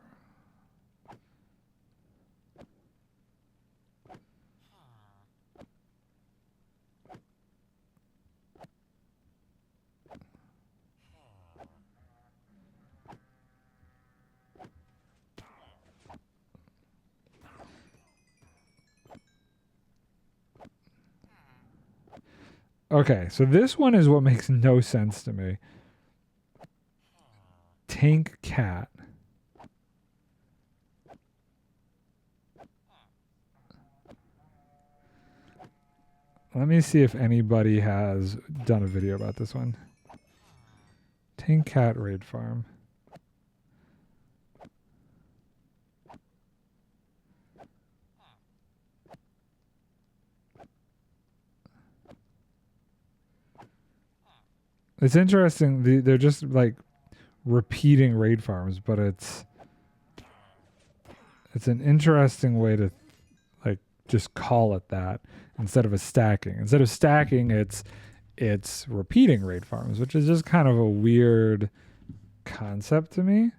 Okay, so this one is what makes no sense to me. Tank cat. Let me see if anybody has done a video about this one. Tank cat raid farm. It's interesting. They're just like repeating raid farms, but it's an interesting way to like just call it that instead of a stacking. Instead of stacking, it's repeating raid farms, which is just kind of a weird concept to me.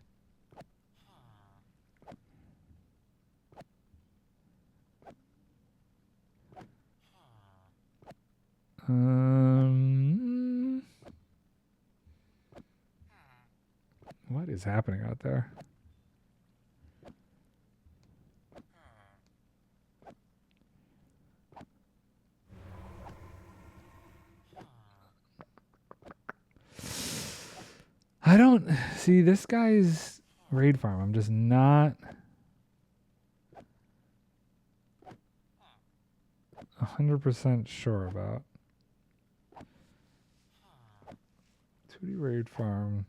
What is happening out there? I don't see this guy's raid farm. I'm just not 100% sure about. 2D raid farm.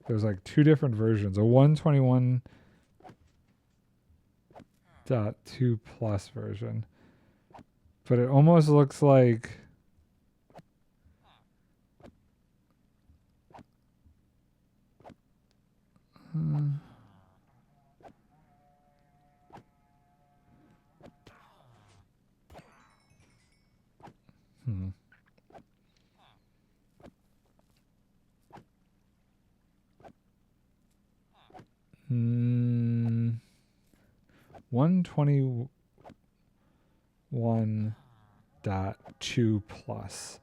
There's like two different versions. A 121.2 plus version. But it almost looks like Hmm. 121.2 plus.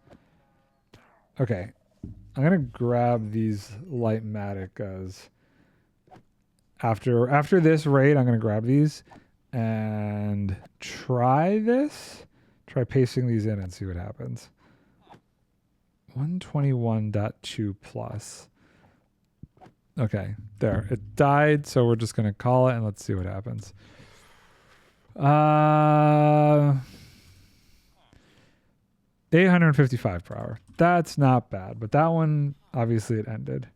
Okay. I'm gonna grab these light maticas. After this raid, I'm gonna grab these and try this Try pasting these in and see what happens. 121.2 plus. Okay, there. It died, so we're just going to call it and let's see what happens. 855 per hour. That's not bad, but that one, obviously it ended.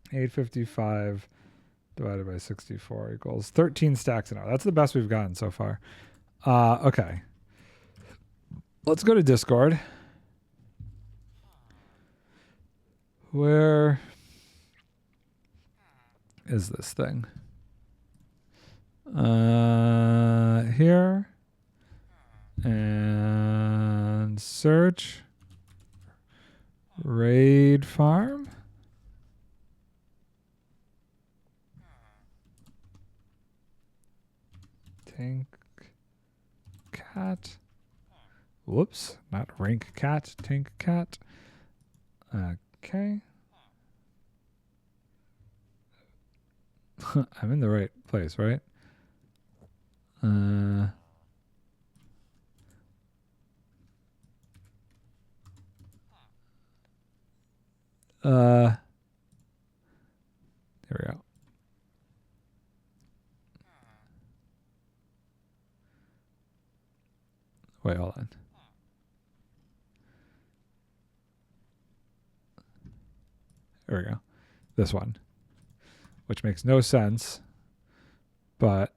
855 divided by 64 equals 13 stacks an hour. That's the best we've gotten so far. Okay. Let's go to Discord. Where is this thing? Here. And search. Raid farm. Tank cat. Whoops, not rank cat, tank cat. Okay. I'm in the right place, right? There we go. Wait, hold on. There we go. This one. Which makes no sense. But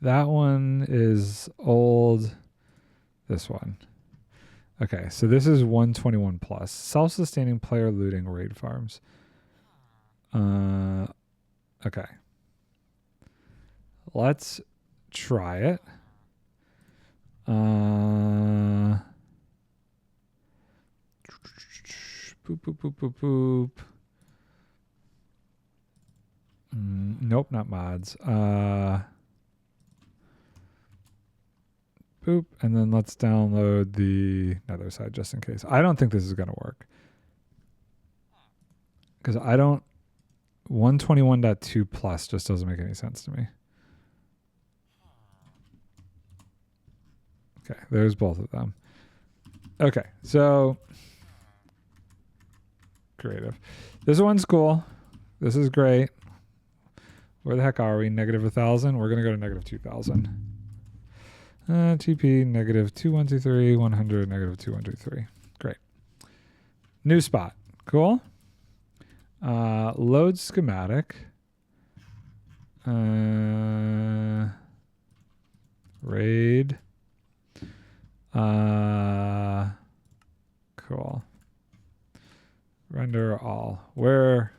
that one is old. This one. Okay, so this is 121 plus. Self-sustaining player looting raid farms. Okay. Let's try it. Boop, boop, boop, boop, boop. Nope, not mods. Boop, and then let's download the other side just in case. I don't think this is going to work. Because I don't... 121.2 plus just doesn't make any sense to me. Okay, there's both of them. Okay, so... creative. This one's cool. This is great. Where the heck are we? Negative 1,000? We're going to go to negative 2,000. TP negative 2123, 100, negative 2123. Great. New spot. Cool. Load schematic. Raid. Cool. Render all. Where?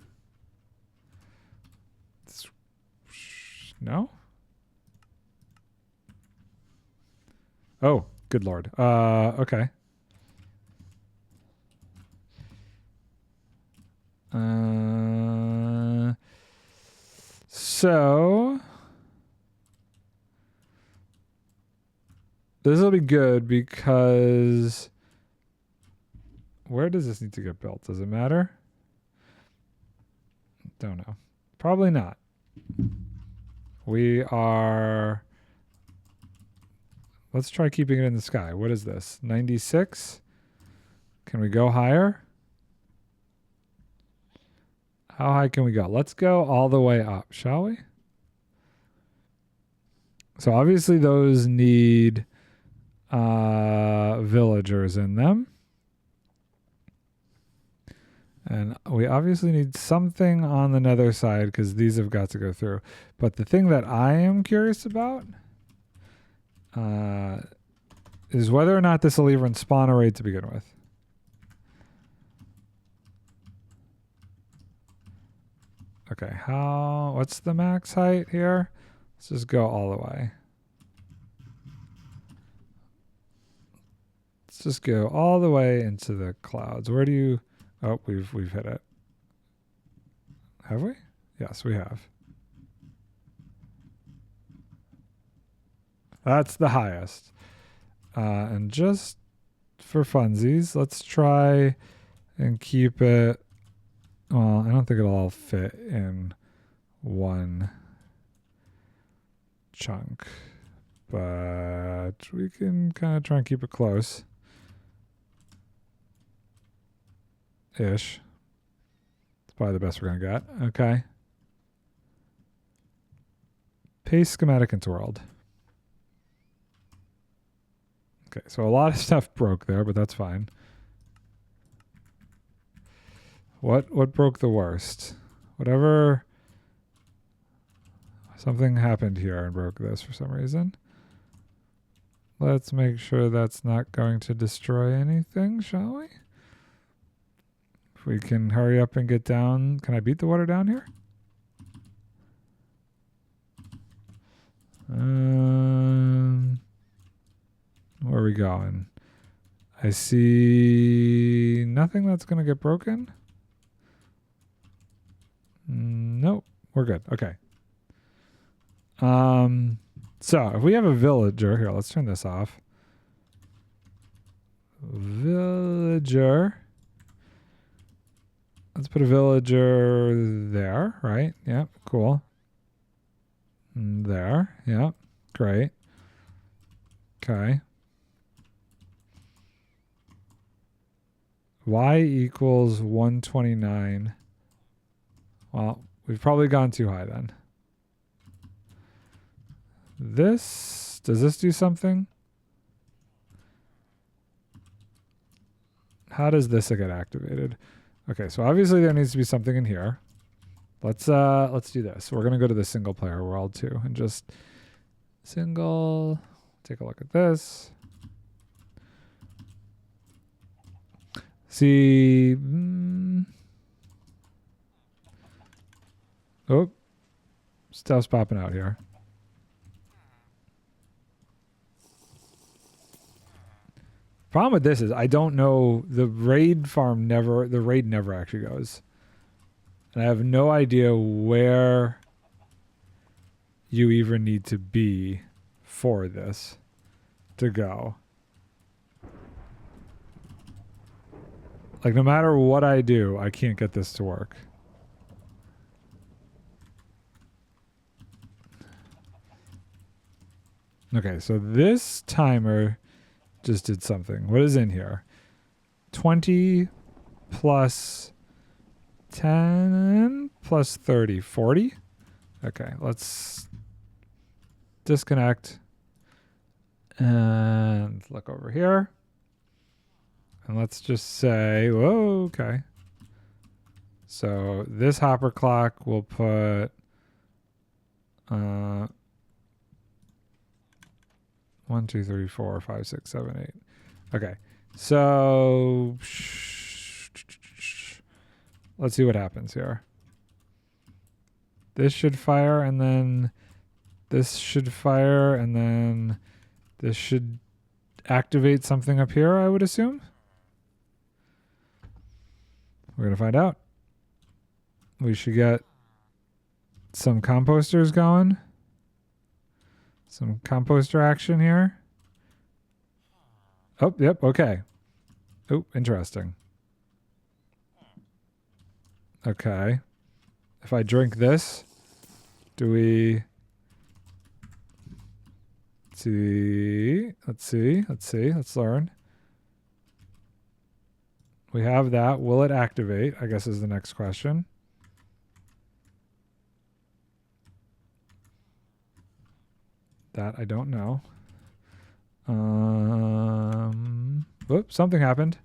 No? Oh, good lord. Okay. So this will be good because where does this need to get built? Does it matter? Don't know. Probably not. We are... Let's try keeping it in the sky. What is this? 96? Can we go higher? How high can we go? Let's go all the way up, shall we? So obviously those need villagers in them. And we obviously need something on the nether side because these have got to go through. But the thing that I am curious about is whether or not this will even spawn a raid to begin with. Okay, what's the max height here? Let's just go all the way. Let's just go all the way into the clouds. Where do you... Oh, we've hit it. Have we? Yes, we have. That's the highest. And just for funsies, let's try and keep it... Well, I don't think it'll all fit in one chunk, but we can kind of try and keep it close. Ish. It's probably the best we're going to get. Okay. Paste schematic into world. Okay, so a lot of stuff broke there, but that's fine. What broke the worst? Whatever. Something happened here and broke this for some reason. Let's make sure that's not going to destroy anything, shall we? If we can hurry up and get down. Can I beat the water down here? Where are we going? I see nothing that's going to get broken. Nope. We're good. Okay. So if we have a villager here, let's turn this off. Villager. Let's put a villager there, right? Yep, cool. There, yep, great. Okay. Y equals 129. Well, we've probably gone too high then. Does this do something? How does this get activated? Okay, so obviously there needs to be something in here. Let's do this. We're gonna go to the single player world too and just take a look at this. See, oh, stuff's popping out here. Problem with this is I don't know, the raid never actually goes. And I have no idea where you even need to be for this to go. Like no matter what I do, I can't get this to work. Okay, so this timer just did something. What is in here? 20 plus 10 plus 30. 40? Okay, let's disconnect and look over here. And let's just say, whoa, okay. So this hopper clock will put 1, 2, 3, 4, 5, 6, 7, 8. Okay. So let's see what happens here. This should fire and then this should fire and then this should activate something up here, I would assume. We're going to find out. We should get some composters going. Some composter action here. Oh, yep, okay. Oh, interesting. Okay. If I drink this, do we... Let's learn. We have that. Will it activate? I guess is the next question. That I don't know. Whoops, something happened.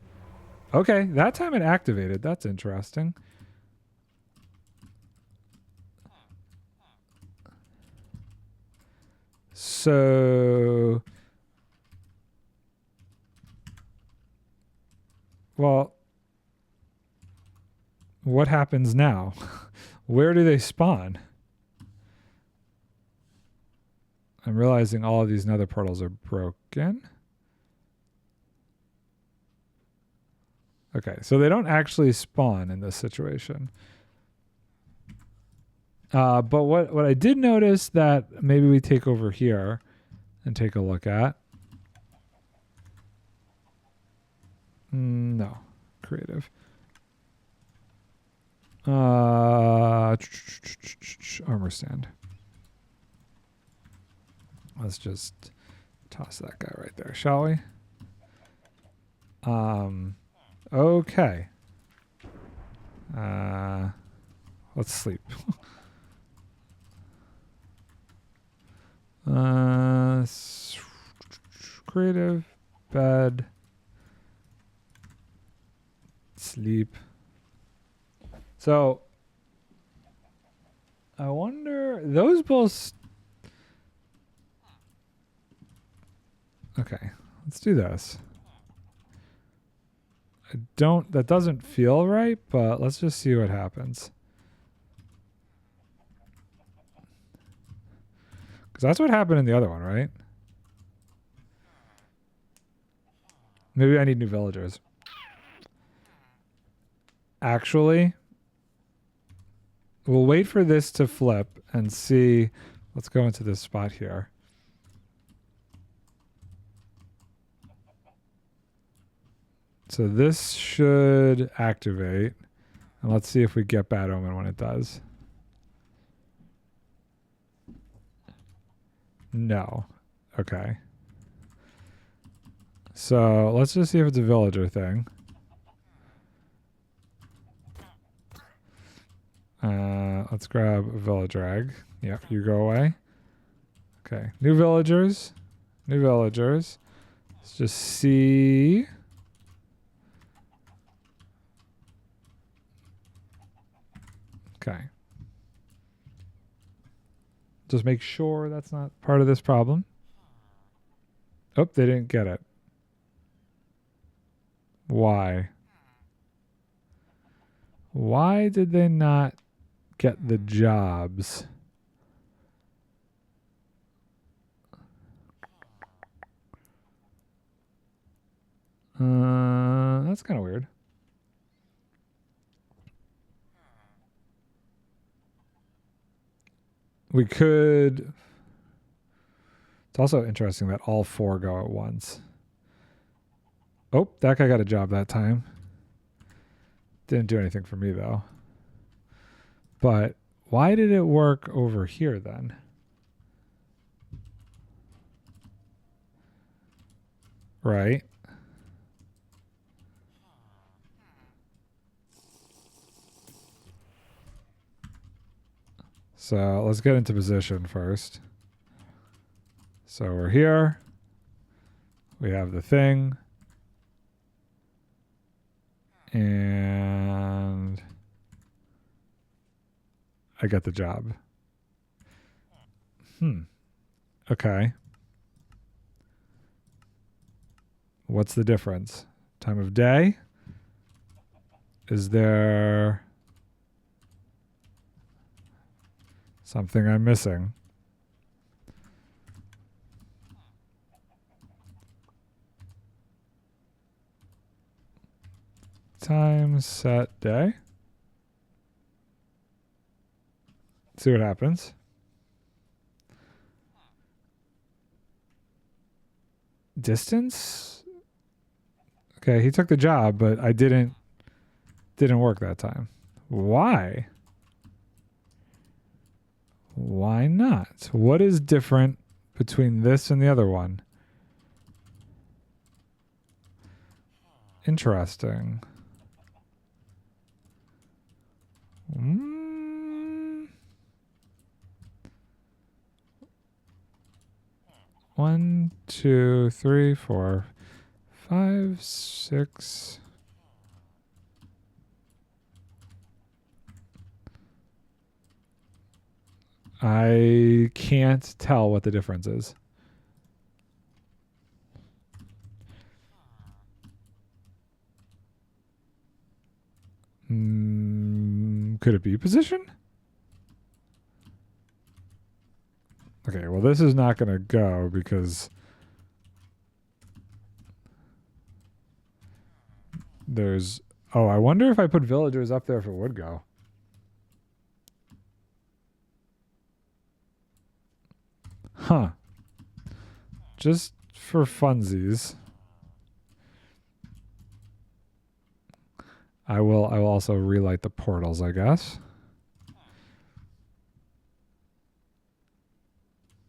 Okay, that time it activated. That's interesting. So, well, what happens now? Where do they spawn? I'm realizing all of these nether portals are broken. Okay, so they don't actually spawn in this situation. But what I did notice that maybe we take over here and take a look at. No, creative. Armor stand. Let's just toss that guy right there, shall we? Okay. Let's sleep. Creative, bed, sleep. So, I wonder, those both... Okay, let's do this. That doesn't feel right, but let's just see what happens. Because that's what happened in the other one, right? Maybe I need new villagers. Actually, we'll wait for this to flip and see. Let's go into this spot here. So this should activate. And let's see if we get Bad Omen when it does. No. Okay. So let's just see if it's a villager thing. Let's grab a villager egg. Yep, you go away. Okay. New villagers. New villagers. Let's just see. Okay. Just make sure that's not part of this problem. Oh, they didn't get it. Why? Why did they not get the jobs? That's kind of weird. We could... It's also interesting that all 4 go at once. Oh, that guy got a job that time. Didn't do anything for me, though. But why did it work over here, then? Right. So let's get into position first. So we're here. We have the thing. And I get the job. Okay. What's the difference? Time of day? Is there something I'm missing? Time, set, day. See what happens. Distance? Okay, he took the job, but I didn't work that time. Why? Why not? What is different between this and the other one? Interesting. 1, 2, 3, 4, 5, 6. I can't tell what the difference is. Could it be position? Okay, well, this is not going to go because there's... Oh, I wonder if I put villagers up there if it would go. Huh. Just for funsies. I will also relight the portals, I guess.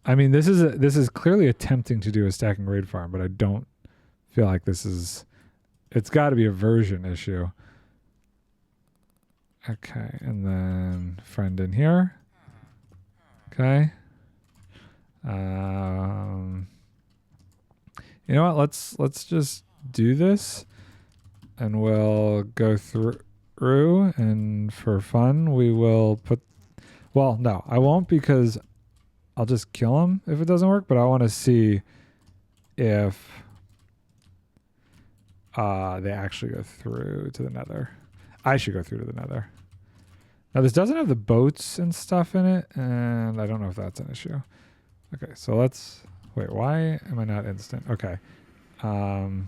I mean, this is clearly attempting to do a stacking raid farm, but I don't feel like this is. It's got to be a version issue. Okay, and then friend in here. Okay. You know what? Let's just do this, and we'll go through, and for fun, we will put. Well, no, I won't, because I'll just kill him if it doesn't work. But I want to see if they actually go through to the Nether. I should go through to the Nether. Now, this doesn't have the boats and stuff in it, and I don't know if that's an issue. Okay, so let's... Wait, why am I not instant? Okay. Okay,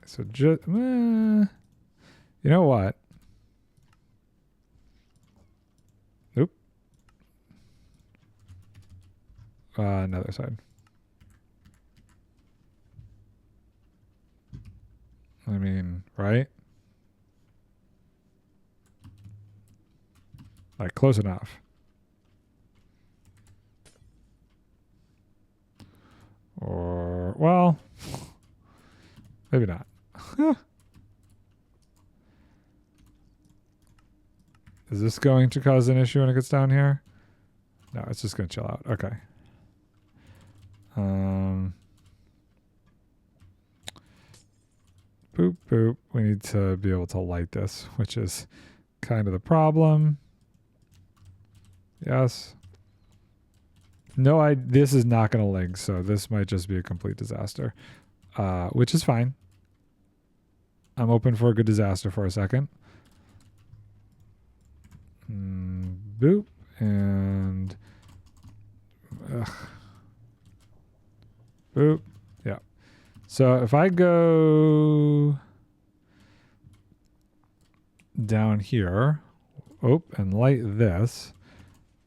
so just... you know what? Oop. Another side. I mean, right? Like, close enough. Or, well, maybe not. Is this going to cause an issue when it gets down here? No, it's just going to chill out. Okay. Boop, boop. We need to be able to light this, which is kind of the problem. Yes. No, this is not going to link, so this might just be a complete disaster, which is fine. I'm open for a good disaster for a second. Boop, and boop. Yeah. So if I go down here, and light this,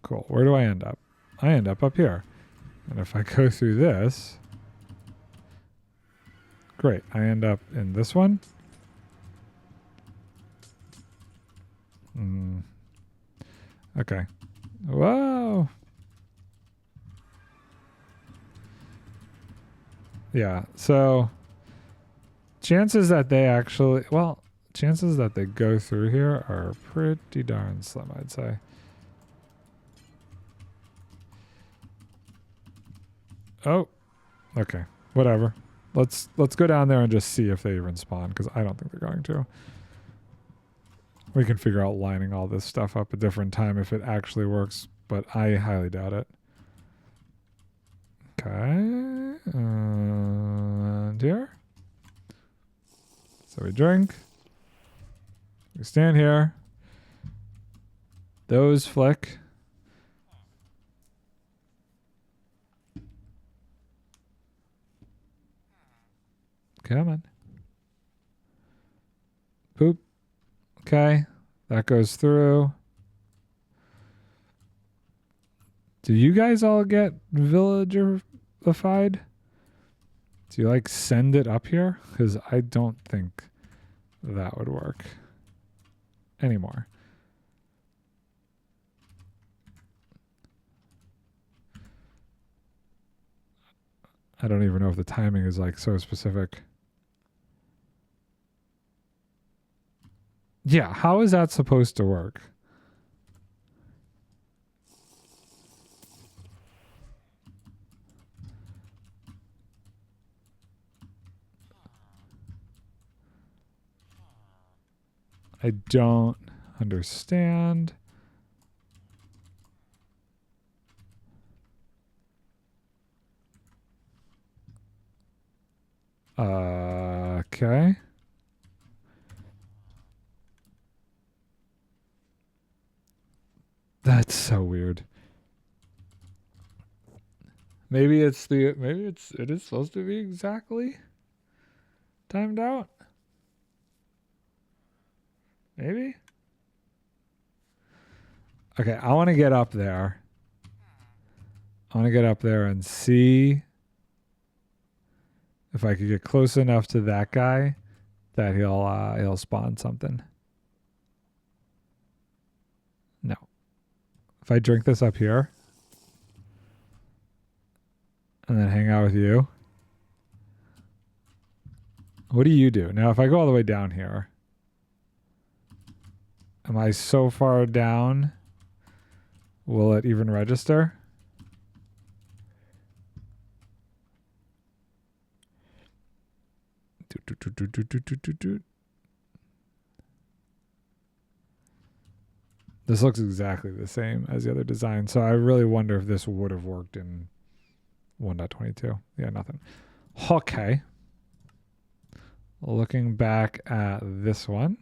cool. Where do I end up? I end up here. And if I go through this, great. I end up in this one. Okay. Whoa. Yeah, so chances that they actually, well, chances that they go through here are pretty darn slim, I'd say. Oh, okay, whatever. Let's go down there and just see if they even spawn, because I don't think they're going to. We can figure out lining all this stuff up a different time if it actually works, but I highly doubt it. Okay, and here. So we drink. We stand here. Those flick. Come on. Poop. Okay. That goes through. Do you guys all get villagerified? Do you like send it up here? Because I don't think that would work anymore. I don't even know if the timing is like so specific. Yeah, how is that supposed to work? I don't understand. Okay. That's so weird. Maybe it is supposed to be exactly timed out. Maybe. Okay, I want to get up there. I want to get up there and see if I could get close enough to that guy that he'll spawn something. No. If I drink this up here and then hang out with you, what do you do? Now, if I go all the way down here, am I so far down? Will it even register? This looks exactly the same as the other design, so I really wonder if this would have worked in 1.22. Yeah, nothing. Okay. Looking back at this one.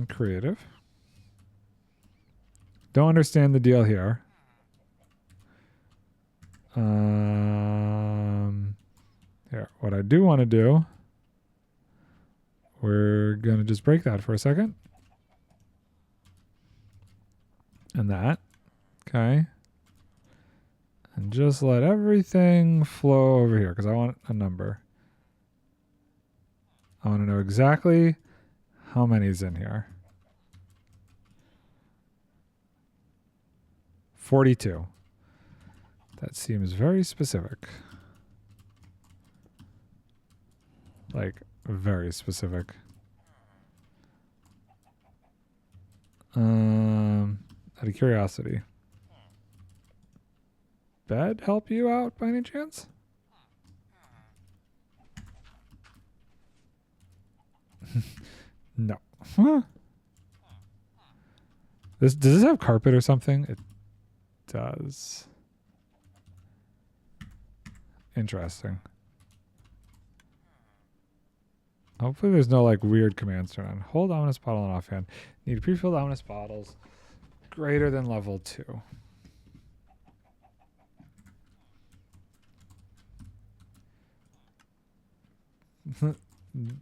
Creative. Don't understand the deal here. Here, what I do want to do, we're going to just break that for a second. And that. Okay. And just let everything flow over here because I want a number. I want to know exactly how many is in here. 42. That seems very specific. Like, very specific. Out of curiosity. Bed help you out by any chance? No. Huh. Does this have carpet or something? It does. Interesting. Hopefully there's no like weird commands turned on. Hold ominous bottle on offhand. Need pre-filled ominous bottles greater than level 2.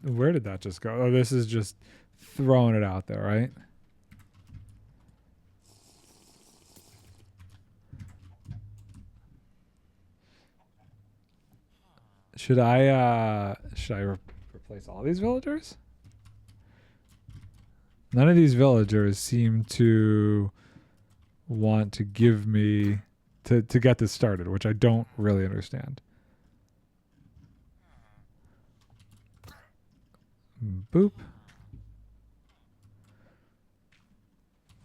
Where did that just go? Oh, this is just throwing it out there, right? Should I replace all these villagers? None of these villagers seem to want to give me to get this started, which I don't really understand. Boop.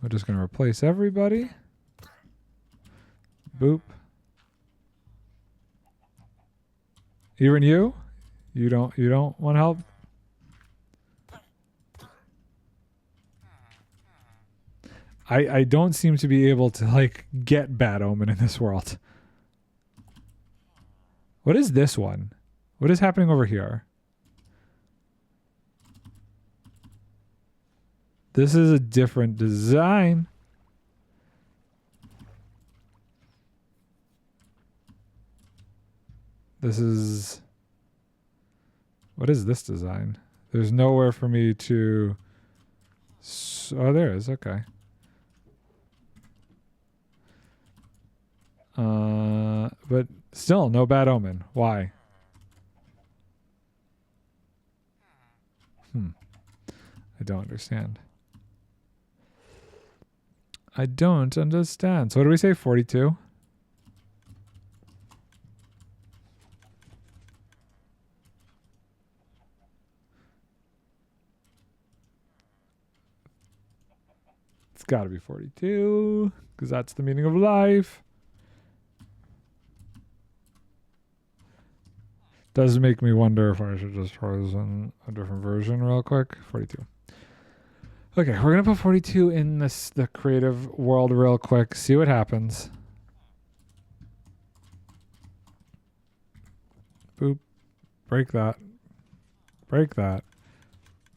We're just going to replace everybody. Boop. Even you? You don't want help? I don't seem to be able to like get bad omen in this world. What is this one? What is happening over here? This is a different design. This is... What is this design? There's nowhere for me to... Oh, there is. Okay. But still, no bad omen. Why? I don't understand. I don't understand. So what do we say? 42? It's got to be 42 because that's the meaning of life. Does make me wonder if I should just try this in a different version real quick. 42. Okay, we're going to put 42 in the creative world real quick. See what happens. Boop. Break that. Break that.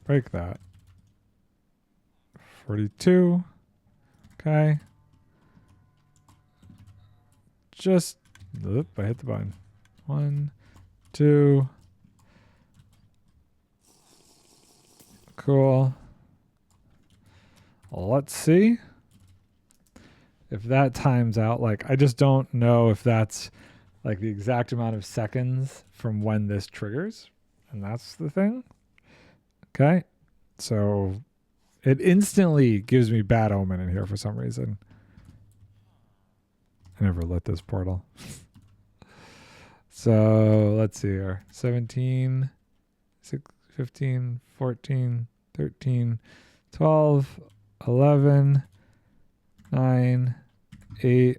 Break that. 42. Okay. Just... Oop, I hit the button. 1, 2. Cool. Let's see if that times out. Like, I just don't know if that's like the exact amount of seconds from when this triggers. And that's the thing. Okay. So it instantly gives me bad omen in here for some reason. I never lit this portal. So let's see here. 17, 15, 14, 13, 12, 11, 9, 8,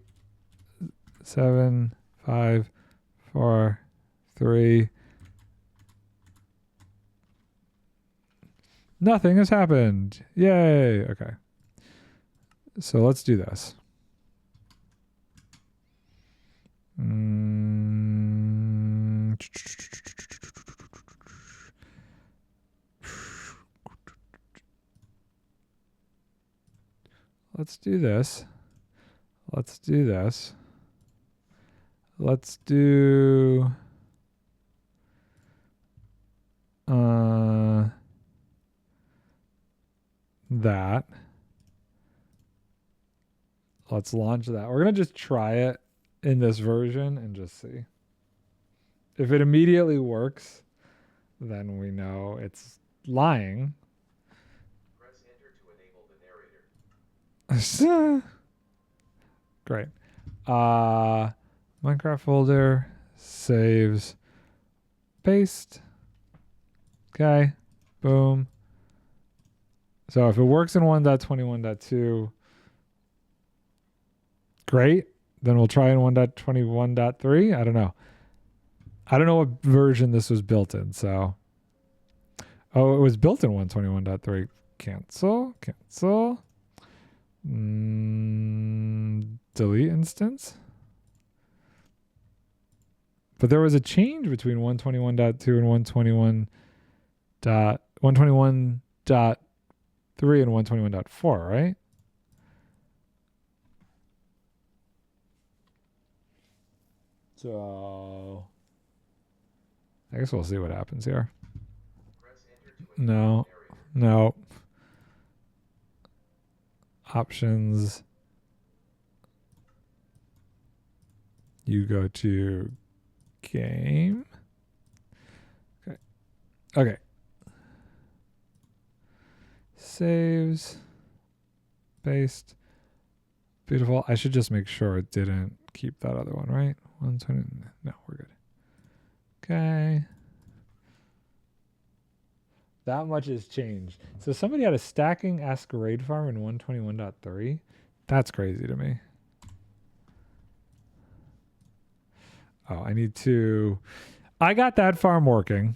7, 5, 4, 3. Nothing has happened. Yay. Okay. So let's do this. Let's do this. Let's do this. Let's do that. Let's launch that. We're going to just try it in this version and just see. If it immediately works, then we know it's lying. Press enter to enable the narrator. Great. Minecraft folder, saves, paste. Okay. Boom. So if it works in 1.21.2, great. Then we'll try in 1.21.3. I don't know. I don't know what version this was built in. So, oh, it was built in 1.21.3. Cancel. Delete instance. But there was a change between 1.21.2 and 1.21.3 and 1.21.4, right? So I guess we'll see what happens here. No. Options. You go to game. Okay. Saves. Paste. Beautiful. I should just make sure it didn't keep that other one, right? 120. No, we're good. Okay. That much has changed. So somebody had a stacking Ascarade farm in 121.3. That's crazy to me. Oh, I need to... I got that farm working.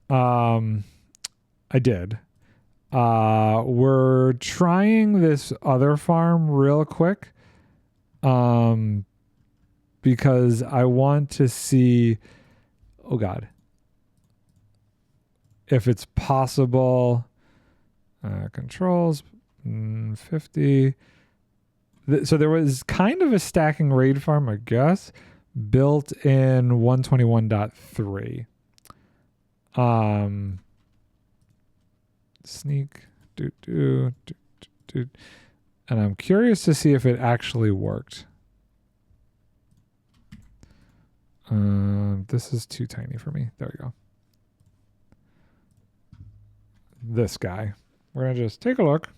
I did. We're trying this other farm real quick. Because I want to see... Oh, God. If it's possible. Controls. 50. So there was kind of a stacking raid farm, I guess, built in 121.3. Sneak. And I'm curious to see if it actually worked. This is too tiny for me. There we go. This guy. We're going to just take a look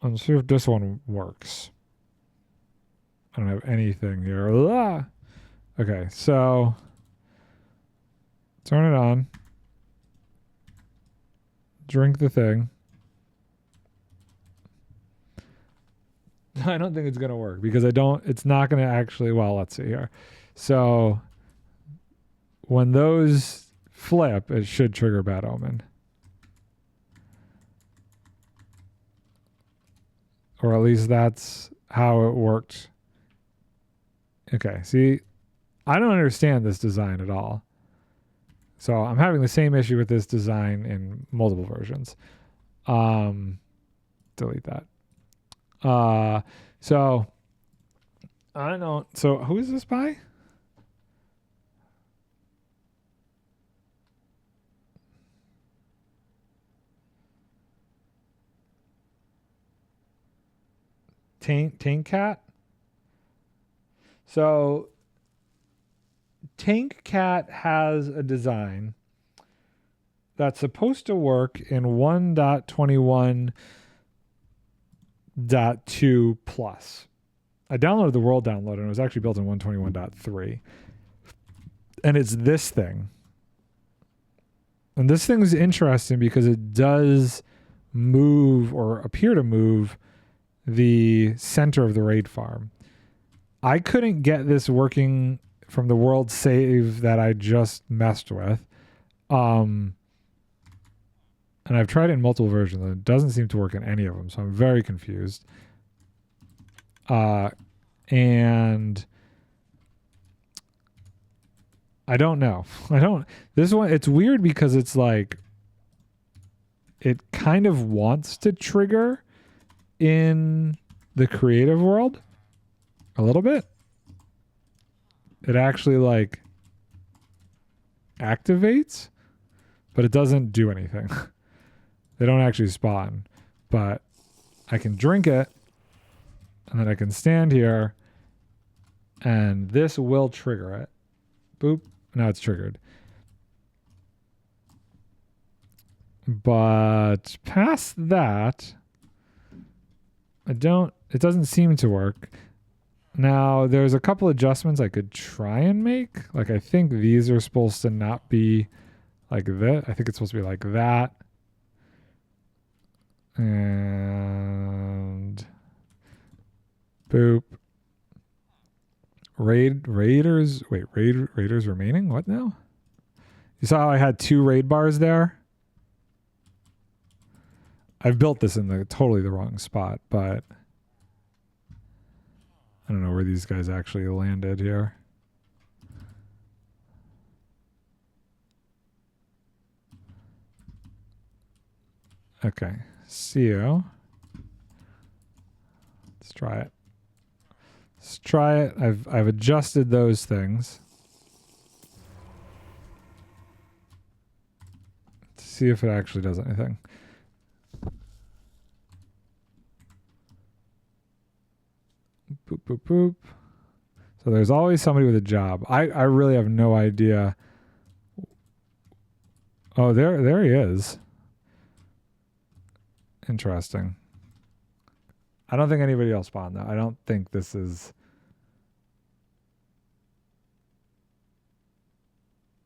and see if this one works. I don't have anything here. Ah! Okay, so turn it on. Drink the thing. I don't think it's going to work because it's not going to actually, well, let's see here. So when those flip, it should trigger bad omen. Or at least that's how it worked. Okay, see, I don't understand this design at all. So I'm having the same issue with this design in multiple versions. Delete that. So I don't know. So who is this by? Tank Cat. So Tank Cat has a design that's supposed to work in 1.21.2 plus. I downloaded the world downloader and it was actually built in 121.3. And it's this thing. And this thing is interesting because it does move or appear to move the center of the raid farm. I couldn't get this working from the world save that I just messed with. And I've tried it in multiple versions and it doesn't seem to work in any of them. So I'm very confused. And I don't know. This one, it's weird because it's like, it kind of wants to trigger in the creative world a little bit. It actually like activates, but it doesn't do anything. They don't actually spawn, but I can drink it and then I can stand here and this will trigger it. Boop. Now it's triggered. But past that, it doesn't seem to work. Now, there's a couple adjustments I could try and make. Like, I think these are supposed to not be like this. I think it's supposed to be like that. And boop. Raiders remaining? What now? You saw how I had 2 raid bars there? I've built this in totally the wrong spot, but I don't know where these guys actually landed here. Okay, see you. Let's try it. Let's try it. I've adjusted those things. Let's see if it actually does anything. Boop, boop, boop. So there's always somebody with a job. I really have no idea. Oh, there he is. Interesting. I don't think anybody else spawned though. I don't think this is.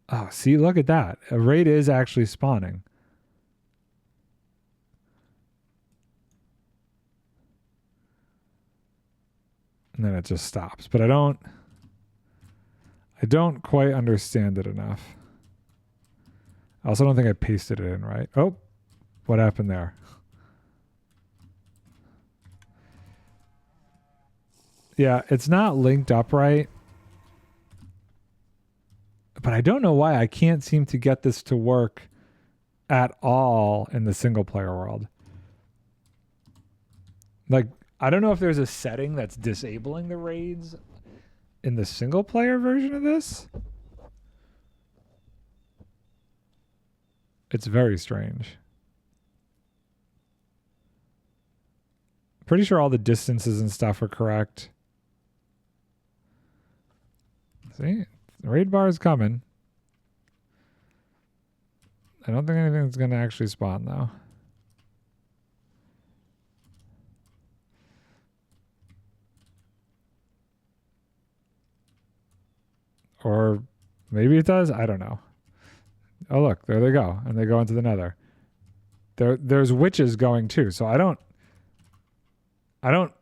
Oh, see, look at that. A raid is actually spawning. And then it just stops. But I don't quite understand it enough. I also don't think I pasted it in right. Oh, what happened there? Yeah, it's not linked up right. But I don't know why I can't seem to get this to work at all in the single player world. Like, I don't know if there's a setting that's disabling the raids in the single player version of this. It's very strange. Pretty sure all the distances and stuff are correct. See? The raid bar is coming. I don't think anything's going to actually spawn, though. Or maybe it does. I don't know. Oh, look. There they go. And they go into the nether. There's witches going, too. So I don't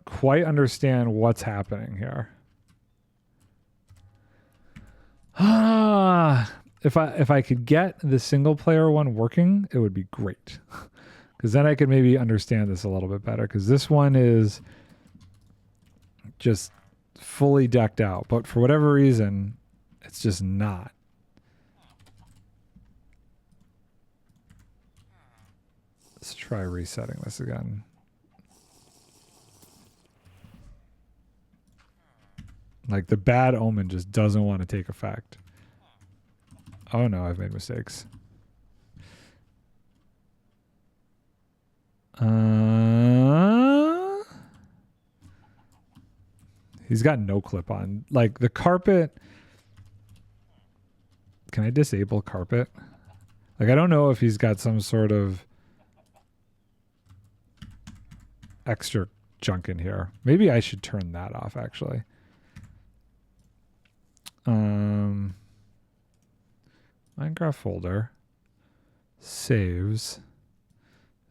quite understand what's happening here. If I could get the single player one working, it would be great. Because then I could maybe understand this a little bit better. Because this one is just fully decked out. But for whatever reason, it's just not. Let's try resetting this again. Like the bad omen just doesn't want to take effect. Oh no, I've made mistakes. He's got no clip on. Like the carpet. Can I disable carpet? Like, I don't know if he's got some sort of extra junk in here. Maybe I should turn that off, actually. Minecraft folder. Saves.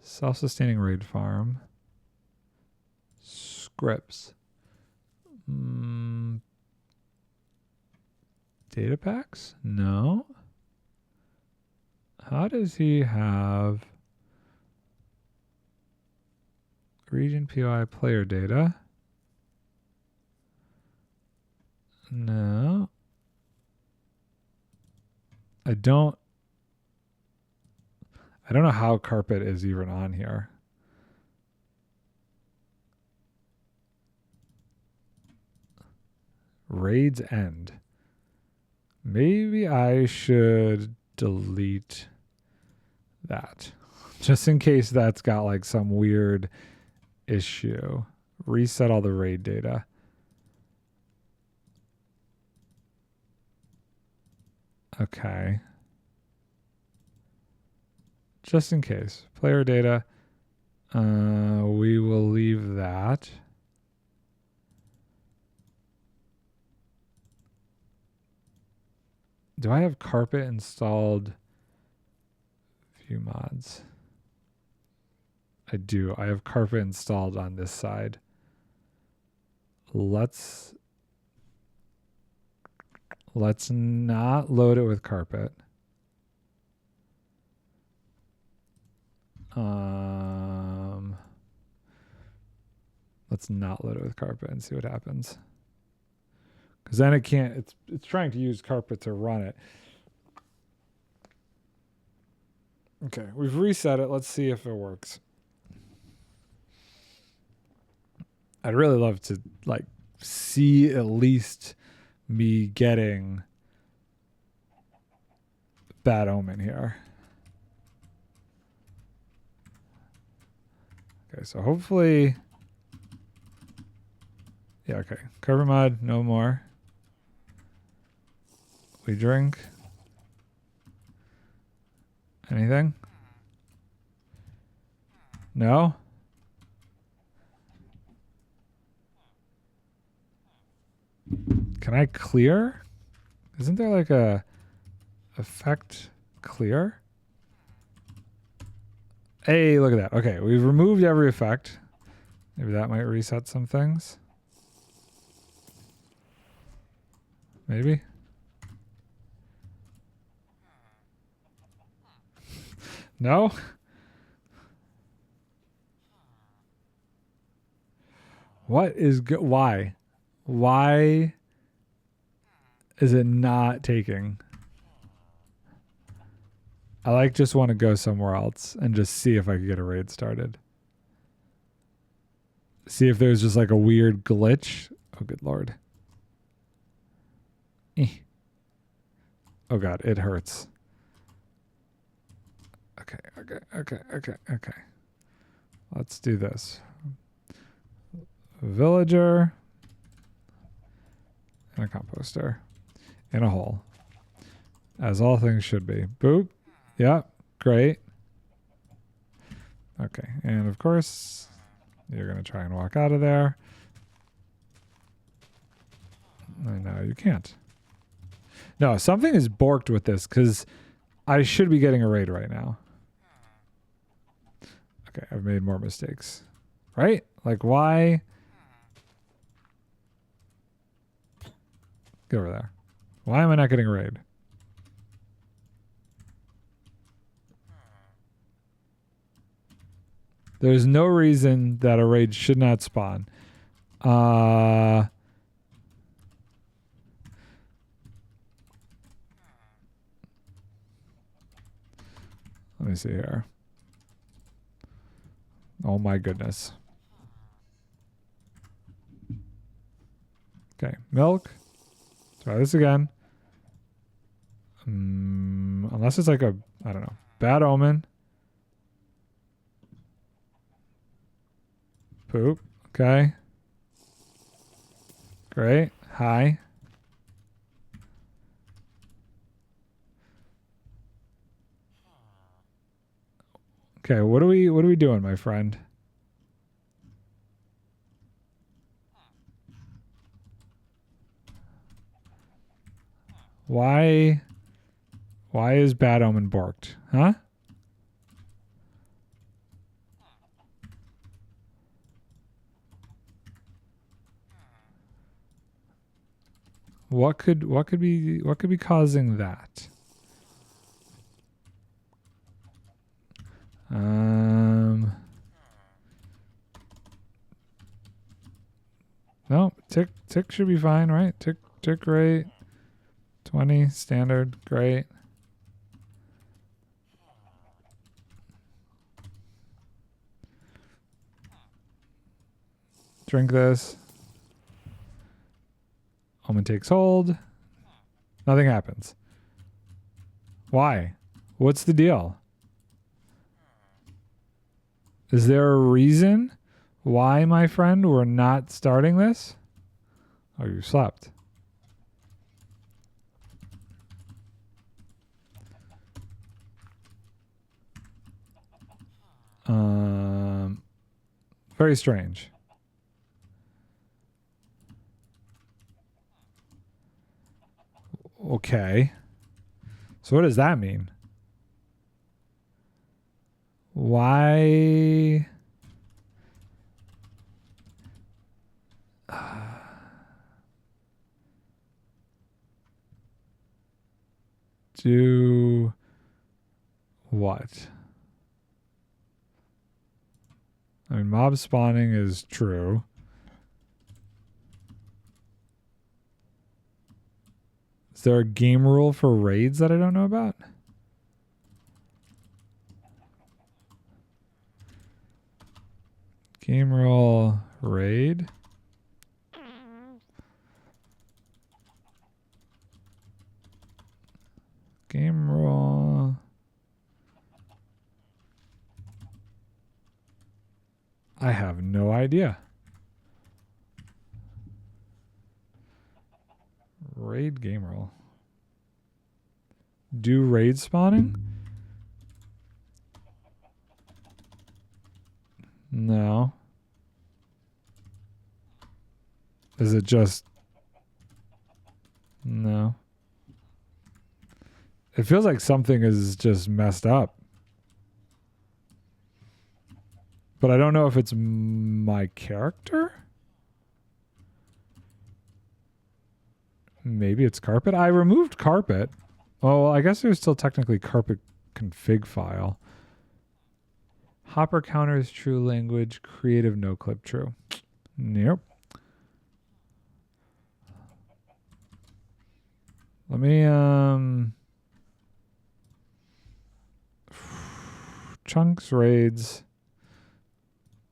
Self-sustaining raid farm. Scripts. Data packs? No. How does he have region POI player data? No. I don't know how carpet is even on here. Raids end. Maybe I should delete that. Just in case that's got like some weird issue. Reset all the raid data. Okay. Just in case. Player data. We will leave that. Do I have carpet installed? View mods. I do. I have carpet installed on this side. Let's not load it with carpet. Let's not load it with carpet and see what happens. Because then it can't, it's trying to use carpet to run it. Okay, we've reset it. Let's see if it works. I'd really love to like see at least me getting Bad Omen here. Okay, so hopefully, yeah, okay. Cover mod, no more. We drink. Anything? No? Can I clear? Isn't there like a effect clear? Hey, look at that. Okay, we've removed every effect. Maybe that might reset some things. Maybe. No? What is why? Why is it not taking? I like just want to go somewhere else and just see if I could get a raid started. See if there's just like a weird glitch. Oh, good Lord. Oh God, it hurts. Okay. Let's do this. Villager and a composter in a hole, as all things should be. Boop. Yeah, great. Okay, and of course you're gonna try and walk out of there. No, you can't. No, something is borked with this because I should be getting a raid right now. Okay, I've made more mistakes. Right? Like, why? Get over there. Why am I not getting a raid? There's no reason that a raid should not spawn. Let me see here. Oh my goodness. Okay, milk. Try this again. Unless it's like a, I don't know, Bad Omen. Poop. Okay. Great. Hi. Okay, what are we doing, my friend? Why is Bad Omen borked? Huh? What could be causing that? No, tick should be fine, right? Tick rate 20 standard, great. Drink this. Omen takes hold. Nothing happens. Why? What's the deal? Is there a reason why, my friend, we're not starting this? Oh, you slept. Very strange. Okay. So what does that mean? Why? Do what? I mean, mob spawning is true. Is there a game rule for raids that I don't know about? Game rule raid. Game rule. I have no idea. Raid game rule. Do raid spawning? No. Is it just... No. It feels like something is just messed up. But I don't know if it's my character? Maybe it's carpet. I removed carpet. Oh, well, I guess there's still technically carpet config file. Hopper counters true language. Creative no clip true. Nope. Let me chunks raids.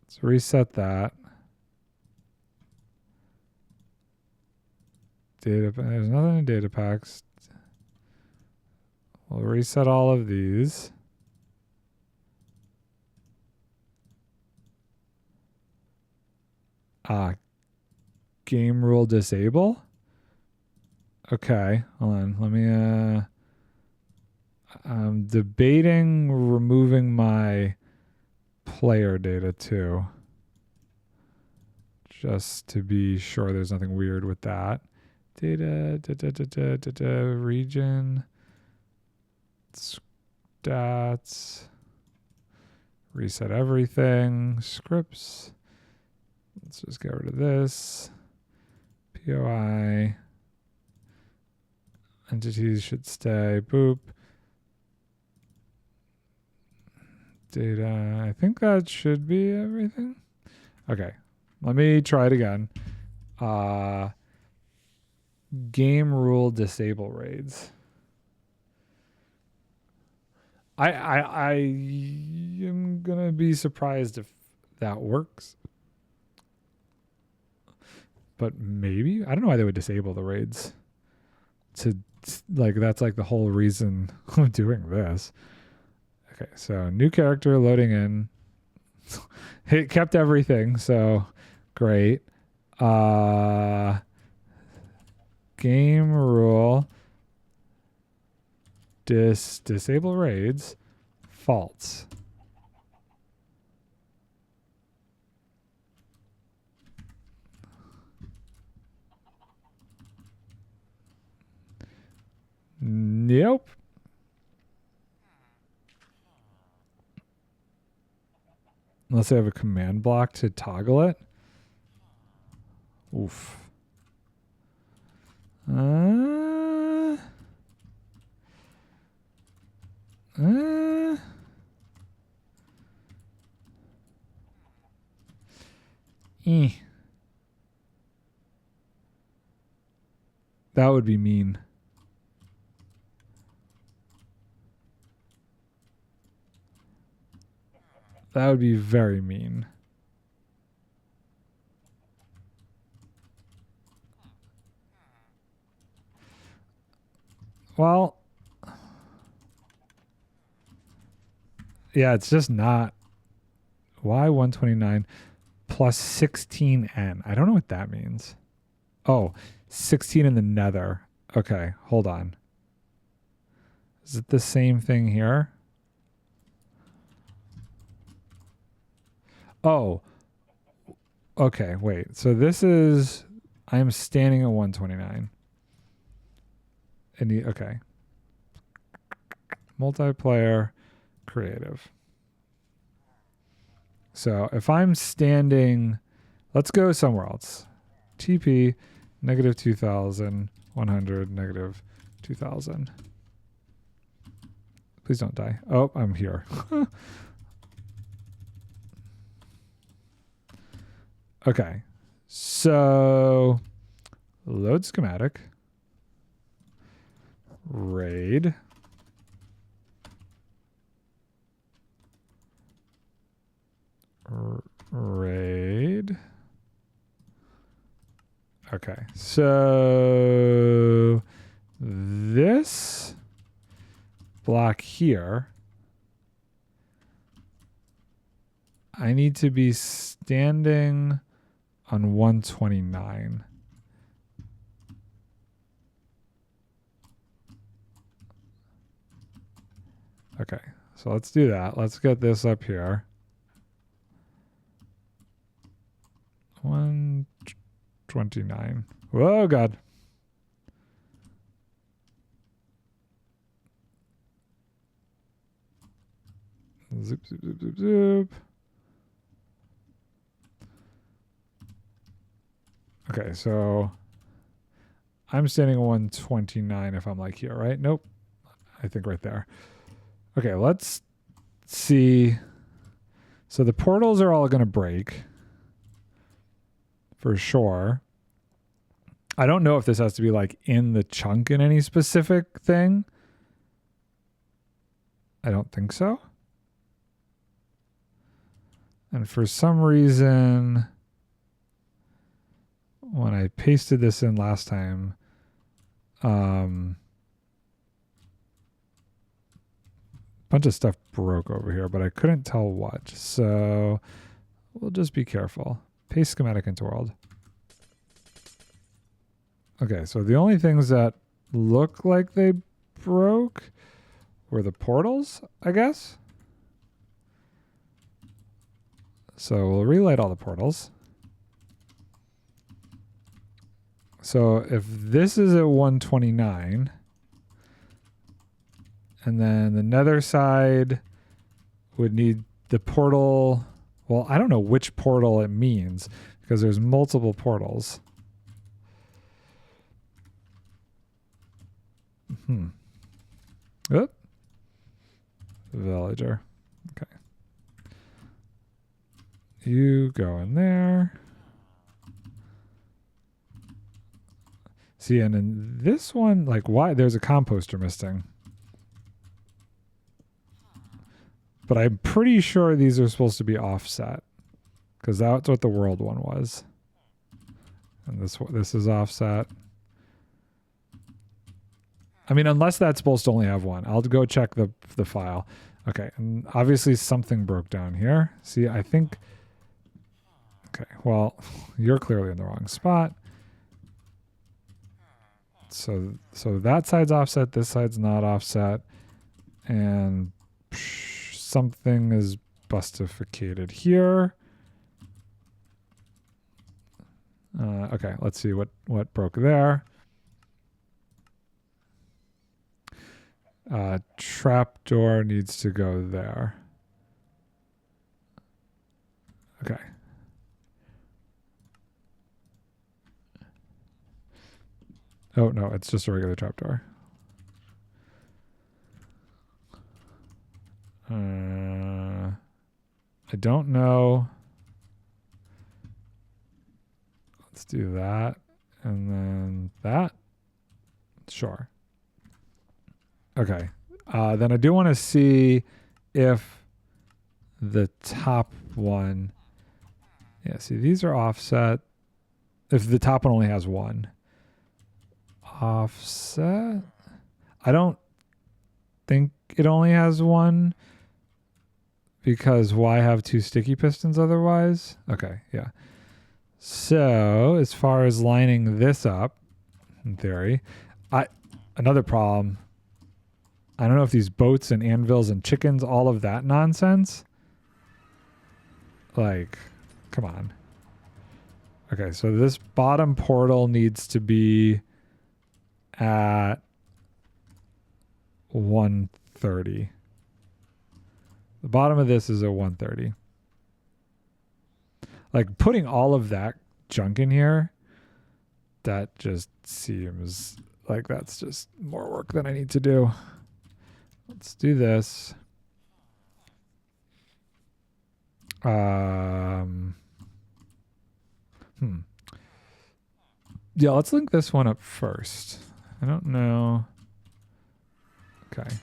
Let's reset that. Data, there's nothing in data packs. We'll reset all of these. Game rule disable. Okay, hold on. Let me I'm debating removing my player data too. Just to be sure there's nothing weird with that. Data, region, stats, reset everything, scripts. Let's just get rid of this. POI. Entities should stay. Boop. Data. I think that should be everything. Okay. Let me try it again. Game rule disable raids. I am gonna be surprised if that works. But maybe. I don't know why they would disable the raids. That's like the whole reason I'm doing this. Okay, so new character loading in. It kept everything, so great. Game rule disable raids false. Nope. Unless I have a command block to toggle it. Oof. That would be mean. That would be very mean. Well, yeah, it's just not. Why 129 plus 16n? I don't know what that means. Oh, 16 in the nether. Okay, hold on. Is it the same thing here? Oh. Okay, wait. So this is... I'm standing at 129. Okay. Multiplayer, creative. So if I'm standing... Let's go somewhere else. TP, negative 2,000, 100, negative 2,000. Please don't die. Oh, I'm here. Okay. So, load schematic. Raid. Raid. Okay. So, this block here, I need to be standing on 129. Okay, so let's do that. Let's get this up here. 129. Whoa, God. Zip, zip, zip, zip, zip. Okay, so I'm standing at 129 if I'm like here, right? Nope. I think right there. Okay, let's see. So the portals are all going to break for sure. I don't know if this has to be like in the chunk in any specific thing. I don't think so. And for some reason, when I pasted this in last time, bunch of stuff broke over here, but I couldn't tell what. So we'll just be careful. Paste schematic into world. Okay, so the only things that look like they broke were the portals, I guess. So we'll relight all the portals. So if this is at 129, and then the nether side would need the portal. Well, I don't know which portal it means because there's multiple portals. Oop. Villager. Okay. You go in there. See, and in this one, like, why? There's a composter missing. But I'm pretty sure these are supposed to be offset because that's what the world one was. And this is offset. I mean, unless that's supposed to only have one. I'll go check the file. Okay, and obviously something broke down here. See, I think... Okay, well, you're clearly in the wrong spot. So that side's offset, this side's not offset. And... something is bustificated here. Okay, let's see what broke there. Trapdoor needs to go there. Okay. Oh, no, it's just a regular trapdoor. I don't know. Let's do that. And then that. Sure. Okay. Then I do want to see if the top one. Yeah, see, these are offset. If the top one only has one. Offset? I don't think it only has one. Because why have two sticky pistons otherwise? Okay, yeah. So, as far as lining this up, in theory, another problem. I don't know if these boats and anvils and chickens, all of that nonsense. Like, come on. Okay, so this bottom portal needs to be at 130. The bottom of this is a 130. Like, putting all of that junk in here, that just seems like that's just more work than I need to do. Let's do this. Yeah, let's link this one up first. I don't know. Okay.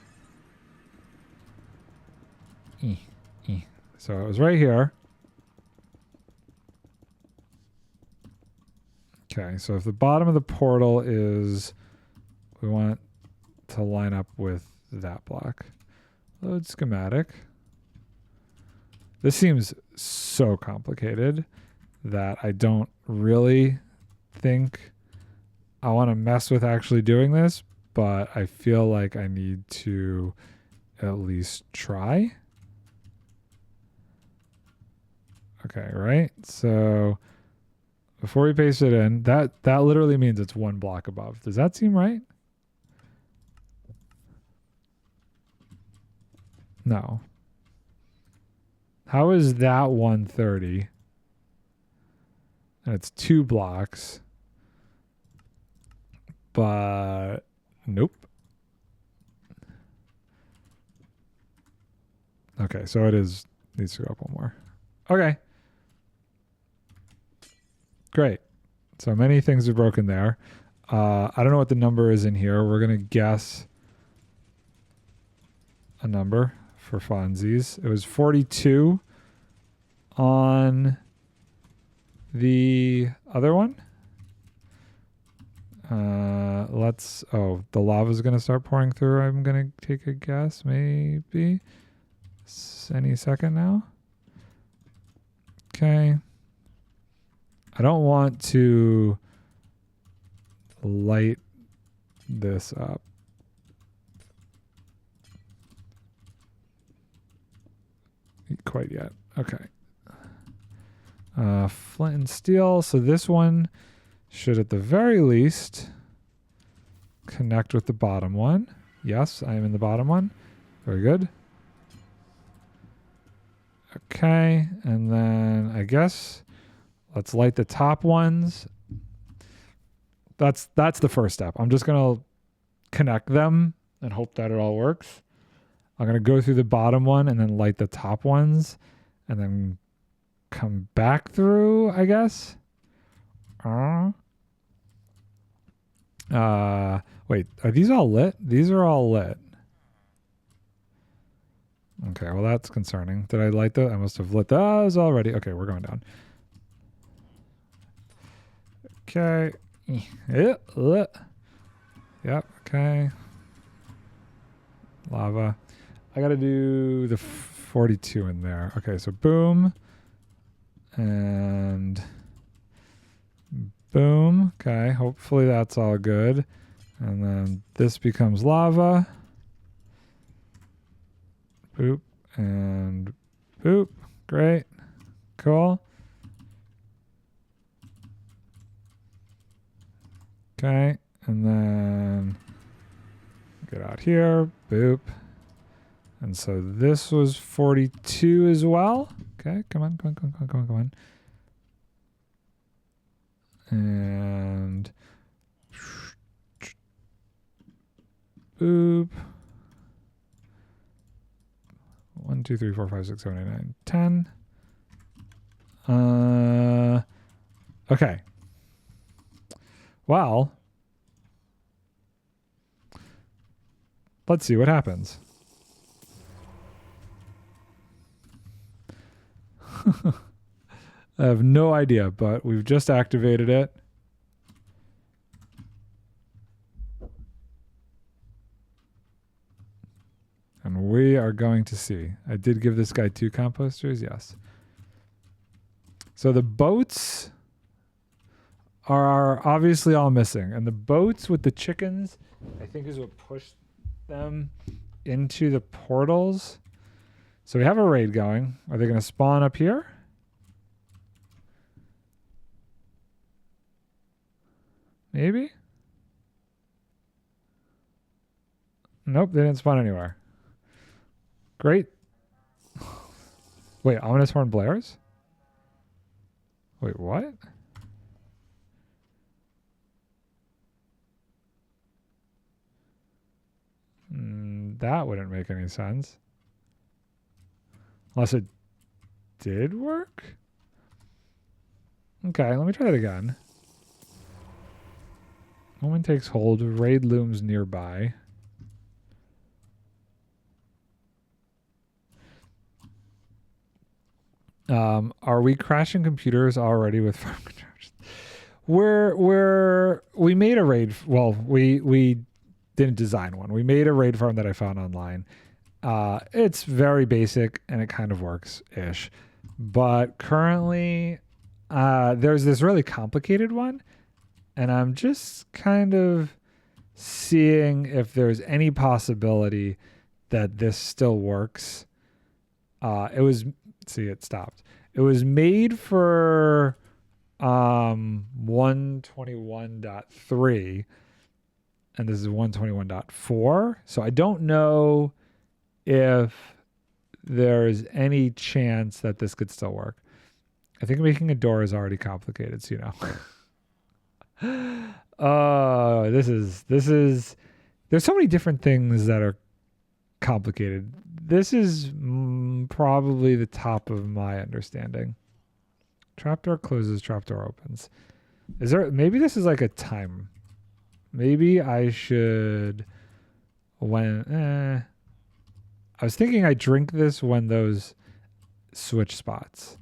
So it was right here. Okay, so if the bottom of the portal is, we want to line up with that block. Load schematic. This seems so complicated that I don't really think I want to mess with actually doing this, but I feel like I need to at least try. Okay, right? So before we paste it in, that literally means it's one block above. Does that seem right? No. How is that 130? And it's 2 blocks. But nope. Okay, so it needs to go up one more. Okay. Great. So many things are broken there. I don't know what the number is in here. We're going to guess a number for funsies. It was 42 on the other one. The lava's going to start pouring through. I'm going to take a guess. Maybe any second now. Okay. I don't want to light this up. Quite yet. Okay. Flint and steel. So this one should at the very least connect with the bottom one. Yes, I am in the bottom one. Very good. Okay. And then I guess let's light the top ones. That's the first step. I'm just going to connect them and hope that it all works. I'm going to go through the bottom one and then light the top ones and then come back through, I guess. Wait, are these all lit? These are all lit. Okay, well that's concerning. Did I light I must have lit those already. Okay, we're going down. Okay. Yep, okay. Lava. I gotta do the 42 in there. Okay, so boom. And boom. Okay, hopefully that's all good. And then this becomes lava. Boop. And boop. Great. Cool. Okay, and then Get out here. Boop. And so this was 42 as well. Okay, come on. And boop. 1, 2, 3, 4, 5, 6, 7, 8, 9, 10. Okay. Well, let's see what happens. I have no idea, but we've just activated it. And we are going to see. I did give this guy 2 composters, yes. So the boats are obviously all missing. And the boats with the chickens, I think, is what pushed them into the portals. So we have a raid going. Are they going to spawn up here? Maybe? Nope, they didn't spawn anywhere. Great. Wait, ominous horn blares? Wait, what? That wouldn't make any sense. Unless it did work? Okay, let me try that again. Moment takes hold. Raid looms nearby. Are we crashing computers already with farm contraptions? We made a raid. Well, we didn't design one. We made a raid farm that I found online. It's very basic and it kind of works ish. But currently, there's this really complicated one, and I'm just kind of seeing if there's any possibility that this still works. It stopped. It was made for 121.3, and this is 121.4. So I don't know if there's any chance that this could still work. I think making a door is already complicated, so you know. Oh, this is there's so many different things that are complicated. This is probably the top of my understanding. Trapdoor closes, trapdoor opens. Is there, maybe this is like a time. Maybe I should, I was thinking I drink this when those switch spots.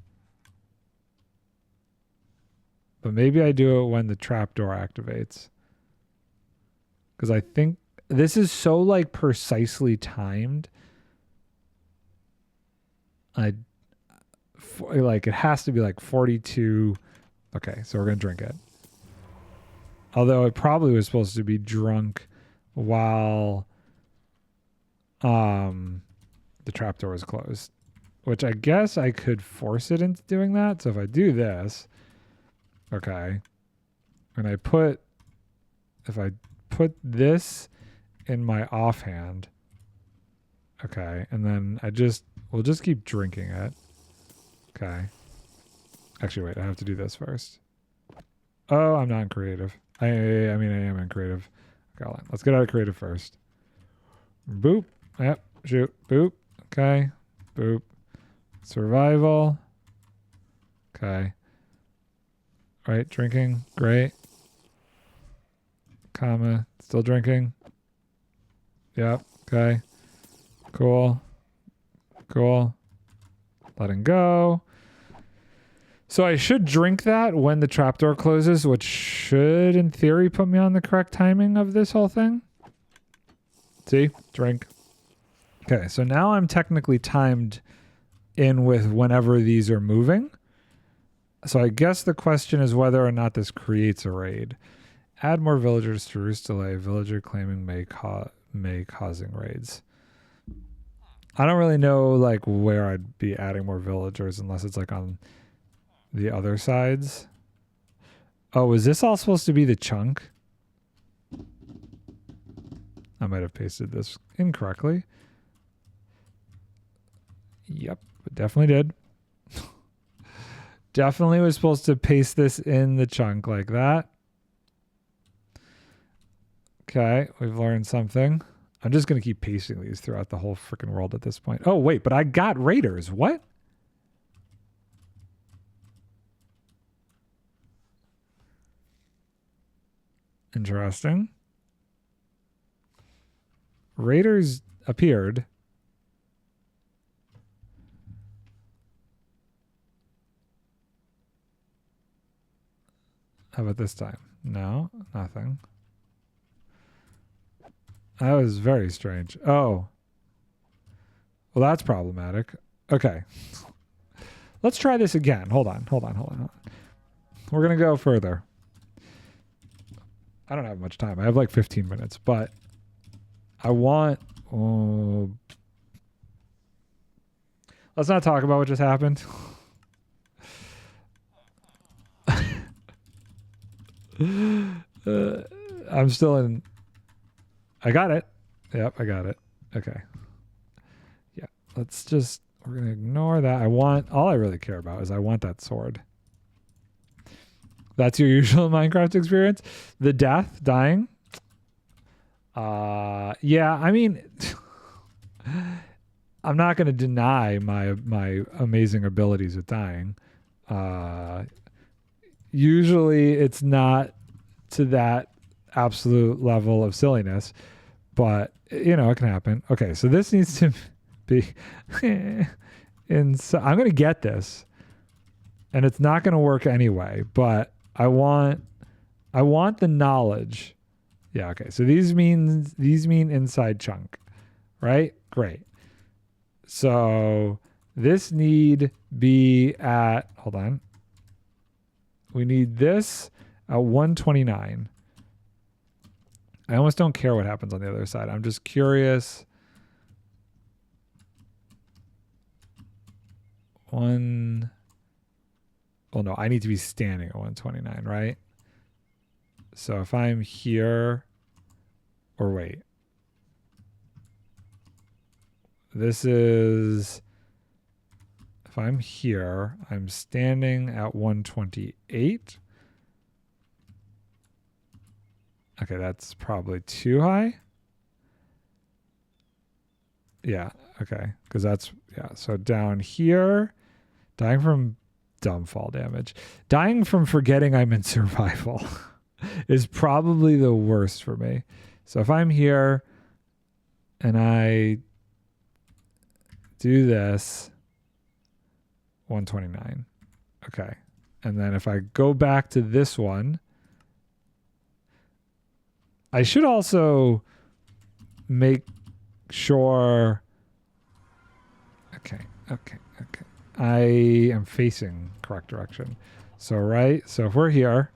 But maybe I do it when the trapdoor activates. Because I think this is so like precisely timed. Like it has to be like 42. Okay, so we're gonna drink it. Although it probably was supposed to be drunk while the trapdoor was closed, which I guess I could force it into doing that. So if I do this, okay, and if I put this in my offhand, okay, and then we'll just keep drinking it. Okay. Actually, wait, I have to do this first. Oh, I'm not in creative. I mean, I am in creative. Okay, hold on. Let's get out of creative first. Boop. Yep. Shoot. Boop. Okay. Boop. Survival. Okay. All right, drinking. Great. Comma. Still drinking. Yep. Okay. Cool. Cool. Letting go. So I should drink that when the trapdoor closes, which should, in theory, put me on the correct timing of this whole thing. See? Drink. Okay, so now I'm technically timed in with whenever these are moving. So I guess the question is whether or not this creates a raid. Add more villagers to roost delay. Villager claiming may causing raids. I don't really know like where I'd be adding more villagers unless it's like on the other sides. Oh, is this all supposed to be the chunk? I might have pasted this incorrectly. Yep, it definitely did. Definitely was supposed to paste this in the chunk like that. Okay, we've learned something. I'm just going to keep pasting these throughout the whole freaking world at this point. Oh, wait, but I got raiders. What? Interesting. Raiders appeared. How about this time? No, nothing. That was very strange. Oh. Well, that's problematic. Okay. Let's try this again. Hold on. We're going to go further. I don't have much time. I have like 15 minutes, but I want... let's not talk about what just happened. I'm still in... I got it. Yep, I got it. Okay. Yeah, let's just... We're going to ignore that. All I really care about is I want that sword. That's your usual Minecraft experience? The death, dying? Yeah, I mean... I'm not going to deny my amazing abilities at dying. Usually it's not to that absolute level of silliness, but you know, it can happen. Okay, so this needs to be I'm going to get this, and it's not going to work anyway, but I want the knowledge. Yeah, okay. So these mean inside chunk, right? Great. So this need be at, hold on. We need this at 129. I almost don't care what happens on the other side. I'm just curious. Well, no, I need to be standing at 129, right? So if I'm here, or wait. This is, if I'm here, I'm standing at 128. Okay, that's probably too high. Yeah, okay. Because that's, yeah. So down here, dying from dumb fall damage. Dying from forgetting I'm in survival is probably the worst for me. So if I'm here and I do this, 129. Okay. And then if I go back to this one, I should also make sure. Okay. I am facing correct direction. So, right. So if we're here,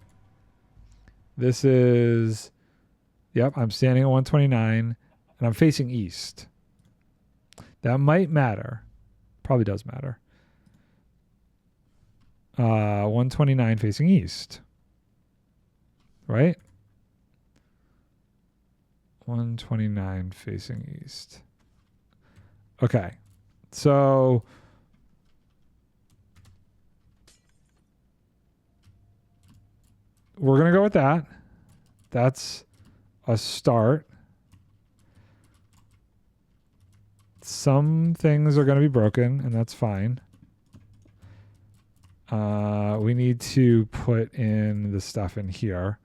this is, yep, I'm standing at 129 and I'm facing east. That might matter. Probably does matter. 129 facing east. Right? 129 facing east. Okay. So we're going to go with that. That's a start. Some things are going to be broken, and that's fine. We need to put in the stuff in here.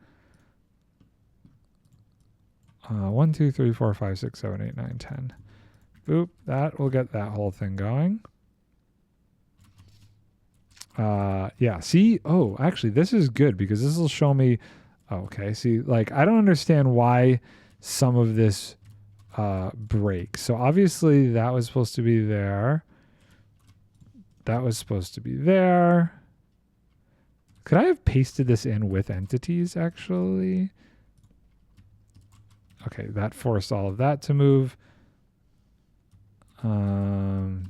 1, 2, 3, 4, 5, 6, 7, 8, 9, 10. Boop. That will get that whole thing going. Yeah. See? Oh, actually, this is good because this will show me. Oh, okay. See, like, I don't understand why some of this breaks. So obviously that was supposed to be there. That was supposed to be there. Could I have pasted this in with entities, actually? Okay, that forced all of that to move. I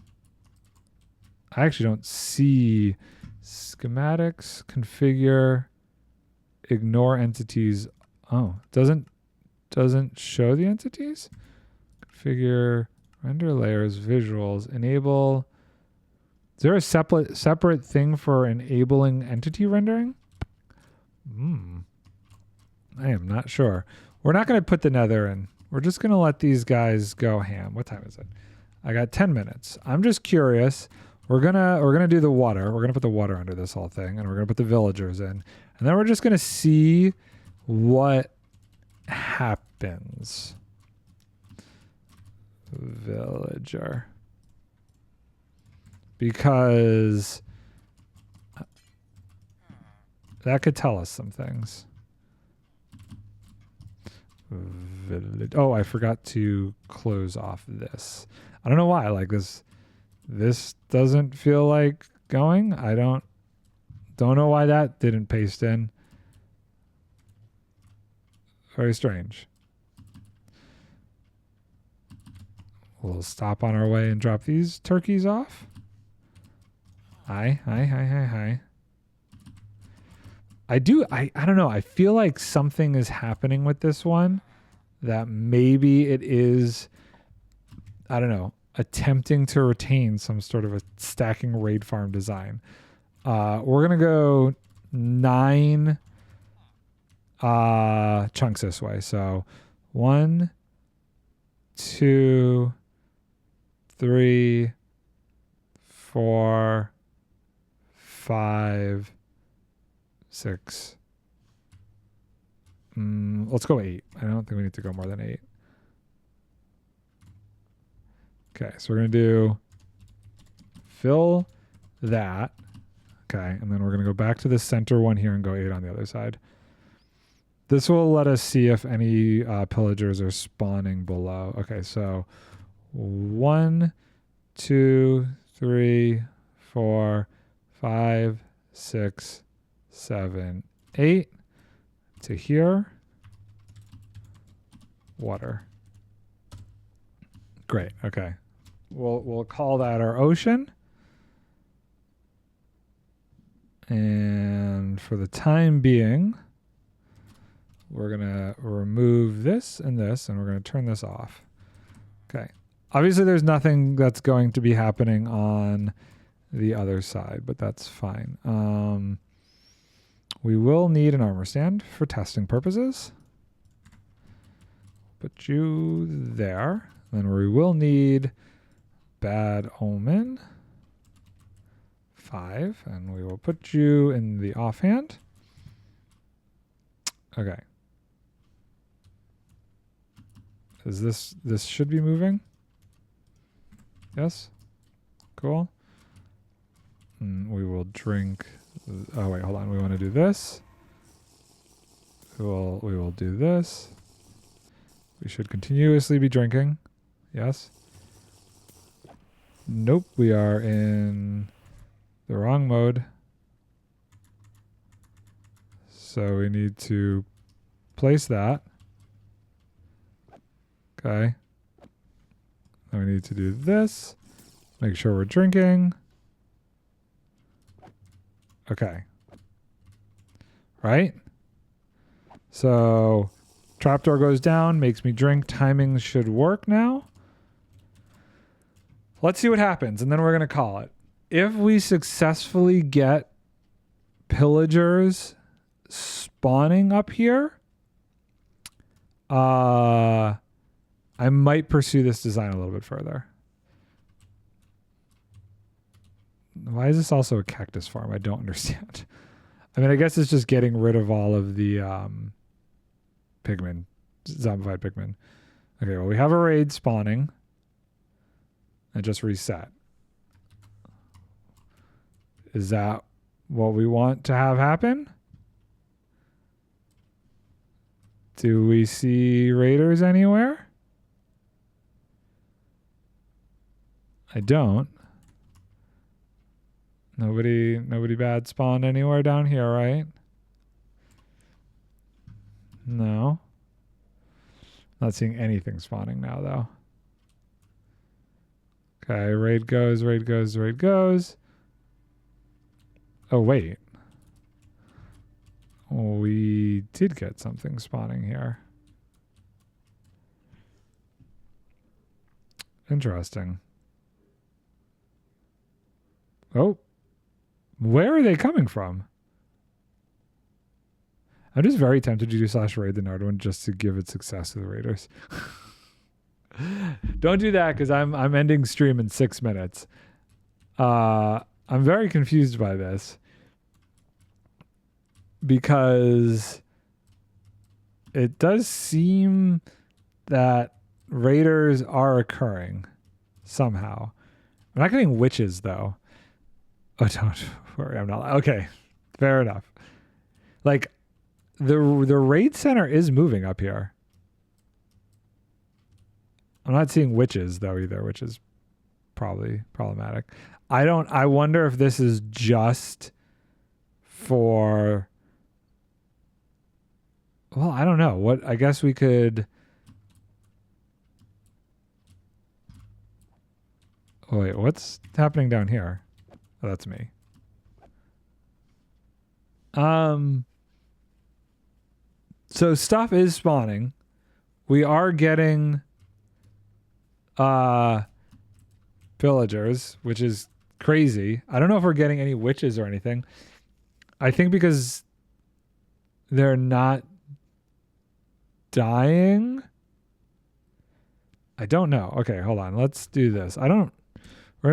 actually don't see schematics, configure, ignore entities. Oh, doesn't doesn't show the entities. Configure render layers, visuals, enable. Is there a separate thing for enabling entity rendering? I am not sure. We're not going to put the nether in. We're just going to let these guys go ham. What time is it? I got 10 minutes. I'm just curious. We're gonna do the water. We're gonna put the water under this whole thing, and we're gonna put the villagers in, and then we're just gonna see what happens. Villager, because that could tell us some things. Oh, I forgot to close off this. I don't know why. Like this doesn't feel like going. I don't know why that didn't paste in. Very strange. We'll stop on our way and drop these turkeys off. Hi. I don't know. I feel like something is happening with this one that maybe it is, I don't know, attempting to retain some sort of a stacking raid farm design. We're going to go 9 chunks this way. So 1, 2, 3, 4, 5, 6. Let's go 8. I don't think we need to go more than 8. Okay, so we're going to do fill that. Okay, and then we're going to go back to the center one here and go 8 on the other side. This will let us see if any pillagers are spawning below. Okay, so 1, 2, 3, 4, 5, 6, 7, 8 to here. Water. Great. Okay. We'll call that our ocean. And for the time being, we're going to remove this, and we're going to turn this off. Okay. Obviously, there's nothing that's going to be happening on the other side, but that's fine. We will need an armor stand for testing purposes. Put you there. Then we will need bad omen 5, and we will put you in the offhand. Okay. Is this should be moving? Yes. Cool. We will drink. Oh wait, hold on. We want to do this. We will do this. We should continuously be drinking. Yes. Nope, we are in the wrong mode. So we need to place that. Okay. Then we need to do this. Make sure we're drinking. Okay. Right? So trapdoor goes down, makes me drink. Timing should work now. Let's see what happens, and then we're going to call it. If we successfully get pillagers spawning up here, I might pursue this design a little bit further. Why is this also a cactus farm? I don't understand. I mean, I guess it's just getting rid of all of the pigmen, zombified pigmen. Okay, well, we have a raid spawning. I just reset. Is that what we want to have happen? Do we see raiders anywhere? I don't. Nobody bad spawned anywhere down here, right? No. Not seeing anything spawning now, though. Okay, raid goes. Oh, wait. We did get something spawning here. Interesting. Oh. Where are they coming from? I'm just very tempted to do /raid the NardONE just to give it success to the raiders. Don't do that because I'm ending stream in 6 minutes. I'm very confused by this because it does seem that raiders are occurring somehow. I'm not getting witches though. Oh, don't worry, I'm not. Okay, fair enough. Like the raid center is moving up here. I'm not seeing witches though either, which is probably problematic. I wonder if this is just for, well, I don't know. What, I guess we could, wait, what's happening down here? Oh, that's me. So stuff is spawning. We are getting villagers, which is crazy. I don't know if we're getting any witches or anything. I think because they're not dying. I don't know. Okay, hold on. Let's do this. We're gonna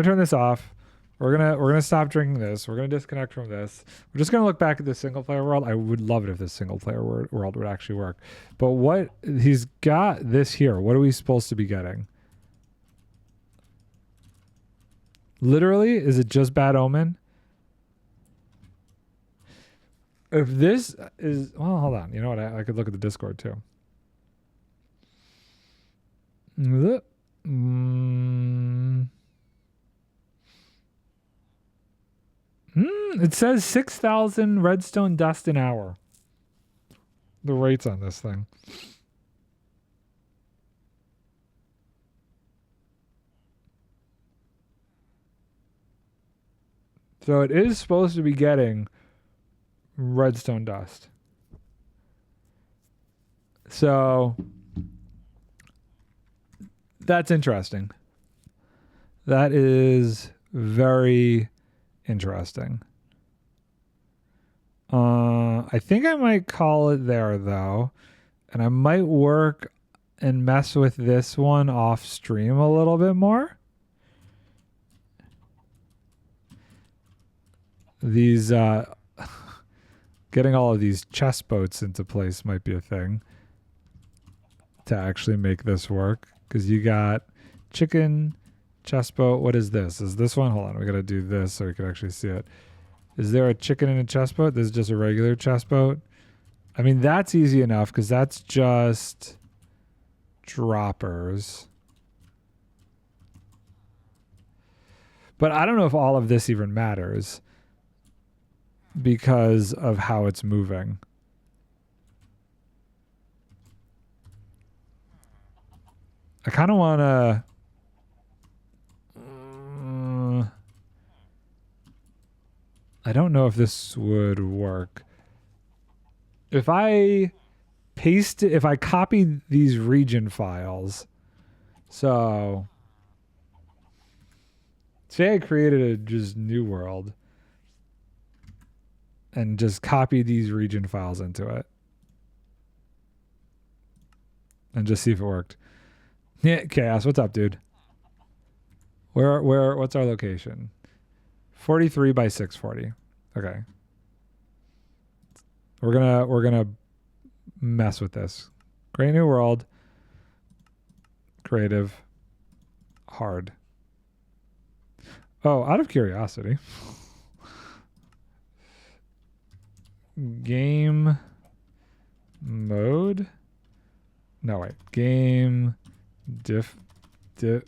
turn this off. We're gonna stop drinking this. We're gonna disconnect from this. We're just gonna look back at the single player world. I would love it if this single player world would actually work. But what he's got this here. What are we supposed to be getting? Literally, is it just Bad Omen? If this is, well, hold on. You know what? I could look at the Discord too. It says 6,000 redstone dust an hour. The rates on this thing. So it is supposed to be getting redstone dust. So that's interesting. That is very interesting. I think I might call it there though, and I might work and mess with this one off stream a little bit more. These getting all of these chest boats into place might be a thing to actually make this work, because you got chicken, chest boat. What is this? Is this one? Hold on, we gotta do this so we can actually see it. Is there a chicken in a chest boat? This is just a regular chest boat. I mean, that's easy enough because that's just droppers. But I don't know if all of this even matters because of how it's moving. I kind of want to... I don't know if this would work. If I copy these region files, so say I created a just new world and just copy these region files into it and just see if it worked. Yeah, Chaos, what's up, dude? What's our location? 43 by 640. Okay. We're gonna mess with this. Create new world. Creative. Hard. Oh, out of curiosity. Game mode? No, wait. Game difficulty.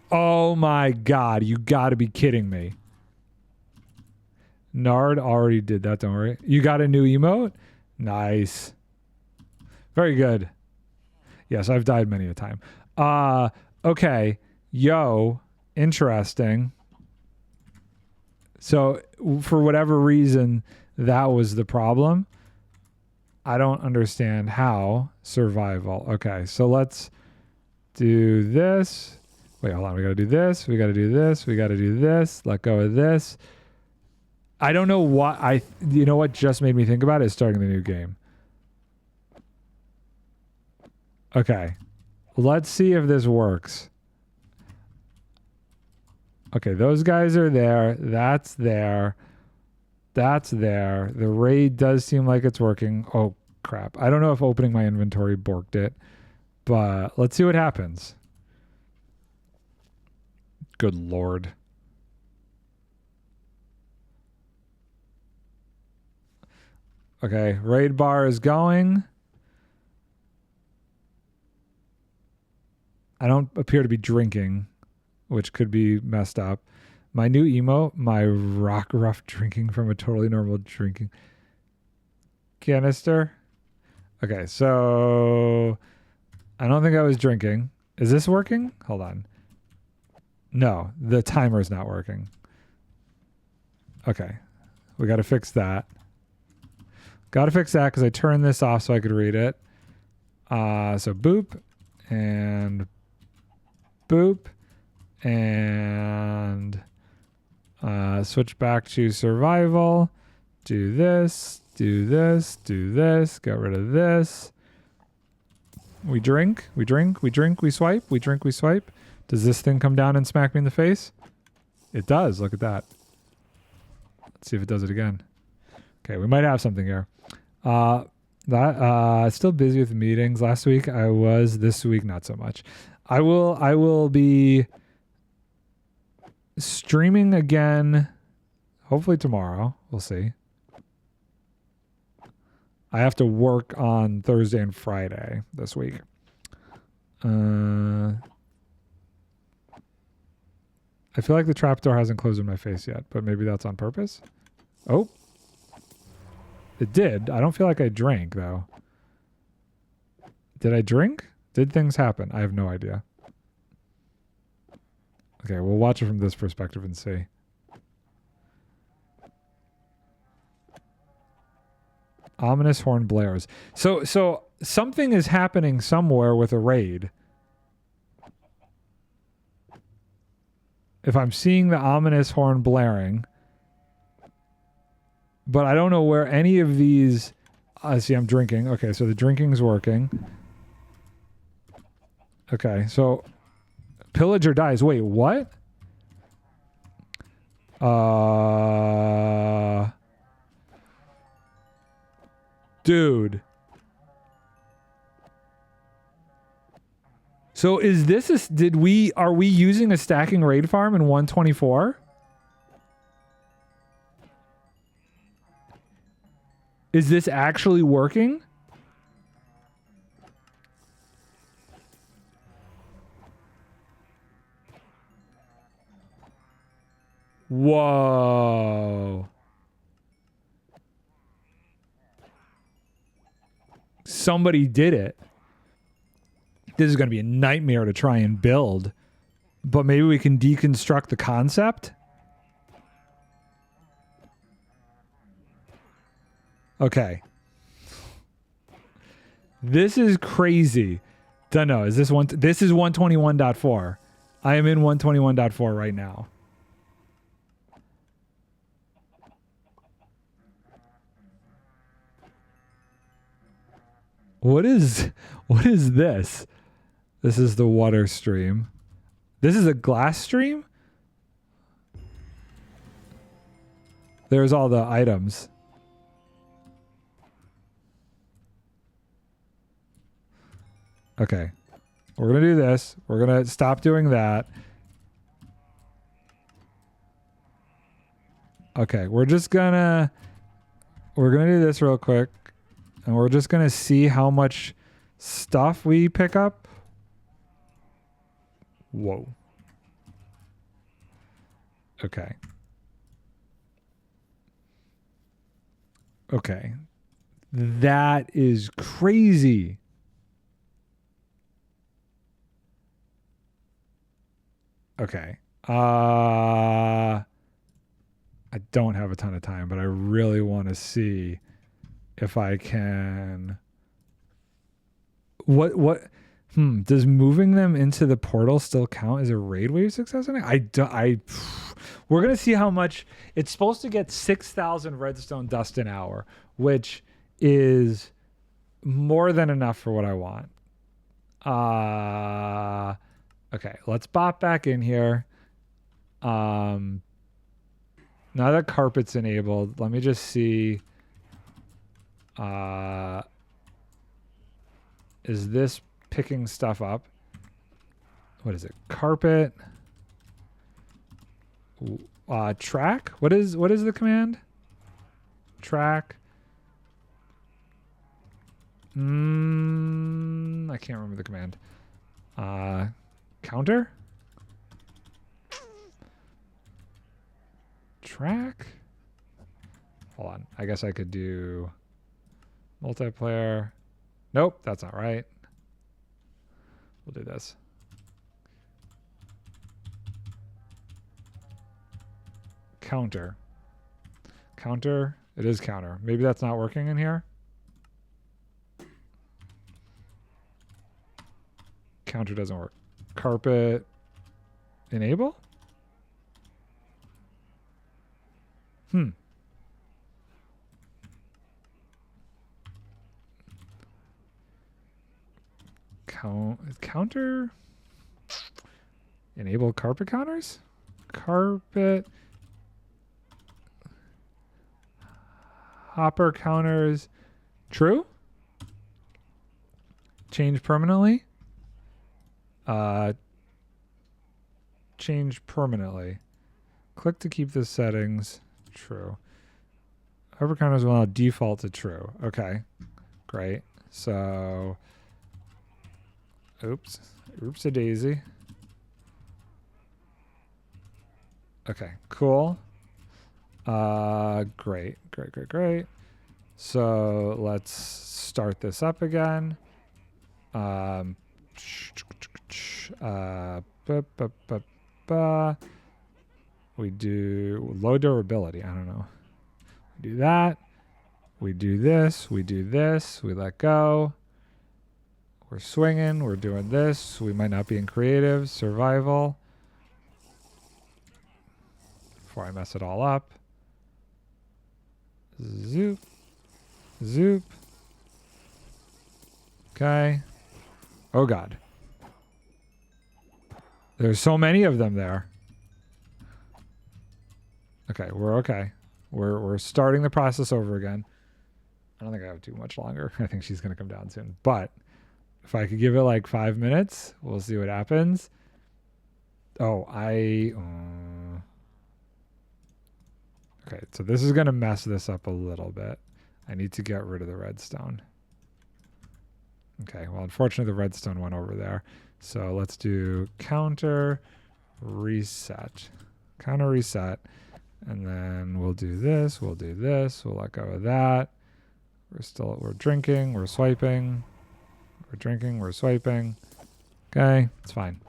Oh my god, you gotta be kidding me. Nard already did that, don't worry. You got a new emote? Nice. Very good. Yes, I've died many a time. Okay. Yo, interesting. So, for whatever reason, that was the problem. I don't understand how. Survival. Okay, so let's do this. Wait, hold on. We got to do this. We got to do this. We got to do this. Let go of this. I don't know what you know what just made me think about it is starting the new game. Okay. Let's see if this works. Okay, those guys are there. That's there. That's there. The raid does seem like it's working. Oh, crap. I don't know if opening my inventory borked it, but let's see what happens. Good Lord. Okay, raid bar is going. I don't appear to be drinking, which could be messed up. My new emote, my rock rough drinking from a totally normal drinking canister. Okay, so I don't think I was drinking. Is this working? Hold on. No, the timer's not working. Okay, we got to fix that. Got to fix that because I turned this off so I could read it. So boop and boop and switch back to survival. Do this, do this, do this. Get rid of this. We drink, we drink, we drink, we swipe, we drink, we swipe. Does this thing come down and smack me in the face? It does. Look at that. Let's see if it does it again. Okay, we might have something here. Still busy with meetings. Last week I was. This week not so much. I will be streaming again. Hopefully tomorrow. We'll see. I have to work on Thursday and Friday this week. I feel like the trapdoor hasn't closed in my face yet, but maybe that's on purpose. Oh. It did. I don't feel like I drank, though. Did I drink? Did things happen? I have no idea. Okay, we'll watch it from this perspective and see. Ominous horn blares. So something is happening somewhere with a raid. If I'm seeing the ominous horn blaring, but I don't know where any of these. I see I'm drinking. Okay, so the drinking's working. Okay, so pillager dies. Wait, what? Dude. So is this are we using a stacking raid farm in 124? Is this actually working? Whoa. Somebody did it. This is going to be a nightmare to try and build. But maybe we can deconstruct the concept? Okay. This is crazy. Don't know. Is this one? This is 121.4. I am in 121.4 right now. What is this? This is the water stream. This is a glass stream? There's all the items. Okay. We're going to do this. We're going to stop doing that. Okay. We're going to do this real quick. And we're just going to see how much stuff we pick up. Whoa. Okay. Okay. That is crazy. Okay. I don't have a ton of time, but I really want to see if I can. What does moving them into the portal still count as a raid wave success? We're gonna see how much it's supposed to get. 6,000 redstone dust an hour, which is more than enough for what I want. Okay, let's bop back in here. Now that carpet's enabled, let me just see. Is this picking stuff up? What is it? Carpet. Track. What is the command? Track. I can't remember the command. Counter. Track. Hold on. I guess I could do multiplayer. Nope, that's not right. We'll do this. Counter. Counter. It is counter. Maybe that's not working in here. Counter doesn't work. Carpet. Enable? Counter. Enable carpet counters? Carpet. Hopper counters. True? Change permanently? Change permanently. Click to keep the settings. True. Hopper counters will now default to true. Okay. Great. So oops a daisy. Okay, cool. Great. So let's start this up again. We do low durability. I don't know. We do that. We do this. We do this. We let go. We're swinging. We're doing this. We might not be in creative. Survival. Before I mess it all up. Zoop. Zoop. Okay. Oh, God. There's so many of them there. Okay, we're okay. We're starting the process over again. I don't think I have too much longer. I think she's going to come down soon. But if I could give it like 5 minutes, we'll see what happens. Oh, okay, so this is going to mess this up a little bit. I need to get rid of the redstone. Okay, well, unfortunately, the redstone went over there. So let's do counter reset. Counter reset. And then we'll do this. We'll do this. We'll let go of that. We're drinking. We're swiping. We're drinking. We're swiping. Okay, it's fine.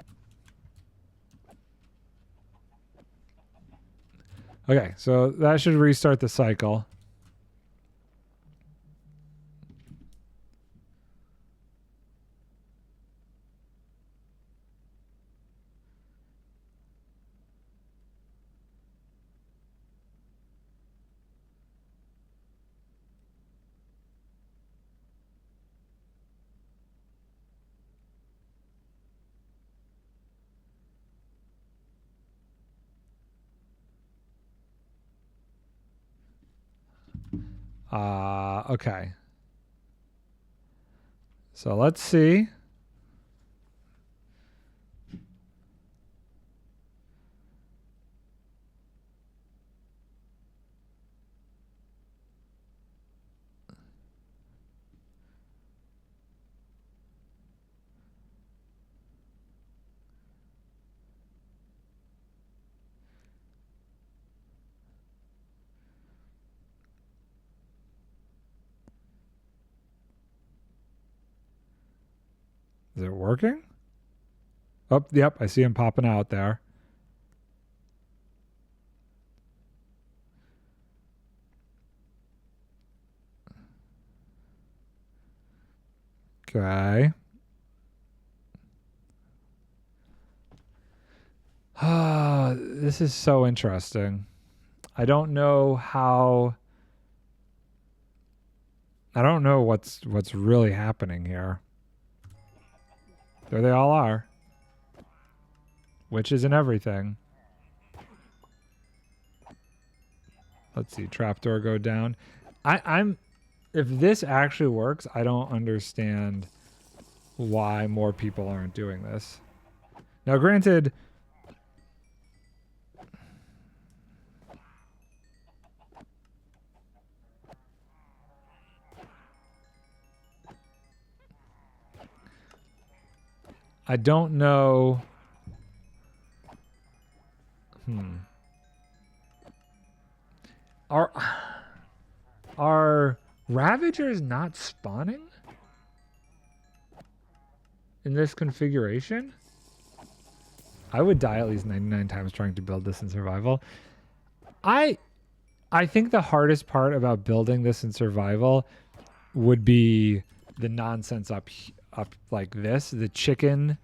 Okay, so that should restart the cycle. Okay. So let's see. Is it working? Oh, yep, I see him popping out there. Okay. This is so interesting. I don't know what's really happening here. There they all are. Witches and everything. Let's see, trapdoor go down. If this actually works, I don't understand why more people aren't doing this. Now, granted, I don't know. Are Ravagers not spawning in this configuration? I would die at least 99 times trying to build this in survival. I think the hardest part about building this in survival would be the nonsense up like this, the chicken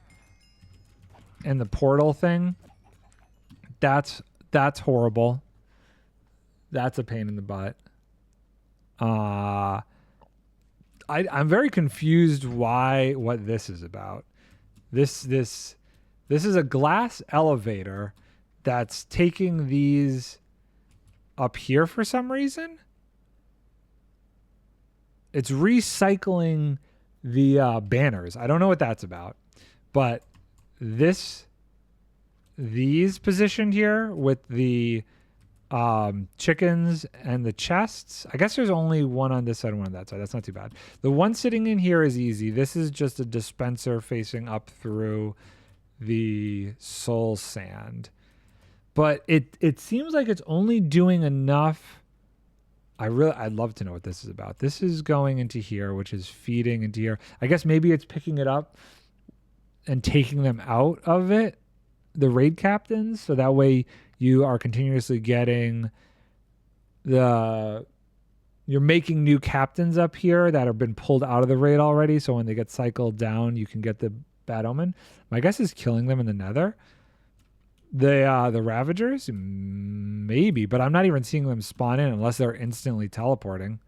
and the portal thing. That's horrible. That's a pain in the butt. I'm very confused what this is about. This is a glass elevator that's taking these up here for some reason. It's recycling the banners. I don't know what that's about, but these positioned here with the chickens and the chests. I guess there's only one on this side and one on that side. That's not too bad. The one sitting in here is easy. This is just a dispenser facing up through the soul sand. But it seems like it's only doing enough. I'd love to know what this is about. This is going into here, which is feeding into here. I guess maybe it's picking it up and taking them out of it, the raid captains, so that way you are continuously getting you're making new captains up here that have been pulled out of the raid already, so when they get cycled down, you can get the bad omen. My guess is killing them in the nether. The Ravagers? Maybe, but I'm not even seeing them spawn in unless they're instantly teleporting.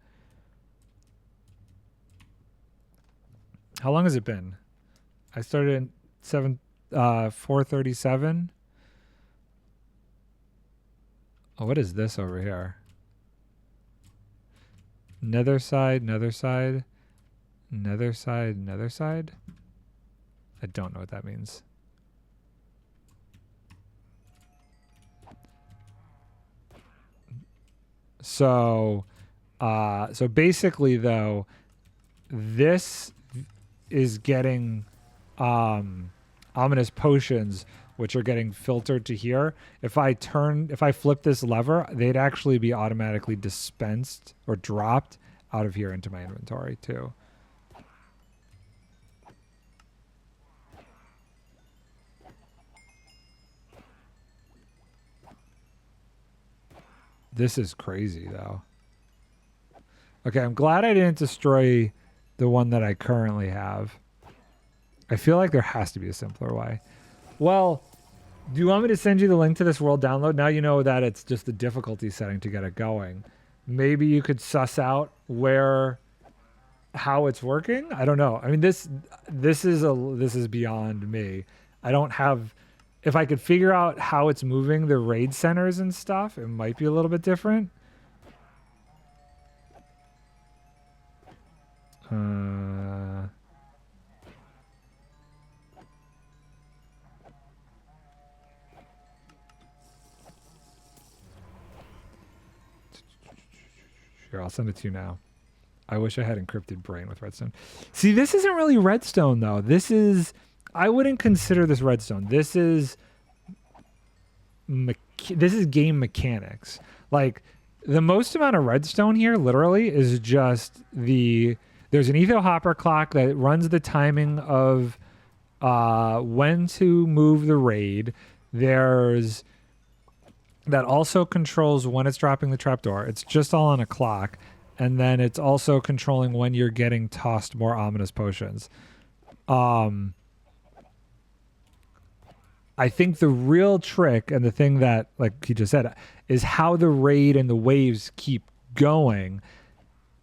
How long has it been? I started at 4:37. Oh, what is this over here? Nether side, nether side, nether side, nether side. I don't know what that means. So basically though, this is getting ominous potions, which are getting filtered to here. If I flip this lever, they'd actually be automatically dispensed or dropped out of here into my inventory too. This is crazy though. Okay, I'm glad I didn't destroy the one that I currently have. I feel like there has to be a simpler way. Well, do you want me to send you the link to this world download? Now you know that it's just the difficulty setting to get it going. Maybe you could suss out how it's working. I don't know. I mean, this is beyond me. I don't have. If I could figure out how it's moving the raid centers and stuff, it might be a little bit different. Here, I'll send it to you now. I wish I had encrypted brain with redstone. See, this isn't really redstone though. I wouldn't consider this redstone. This is game mechanics. Like the most amount of redstone here literally is just there's an etho hopper clock that runs the timing of when to move the raid. There's that also controls when it's dropping the trapdoor. It's just all on a clock. and then it's also controlling when you're getting tossed more ominous potions. I think the real trick, and the thing that, like he just said, is how the raid and the waves keep going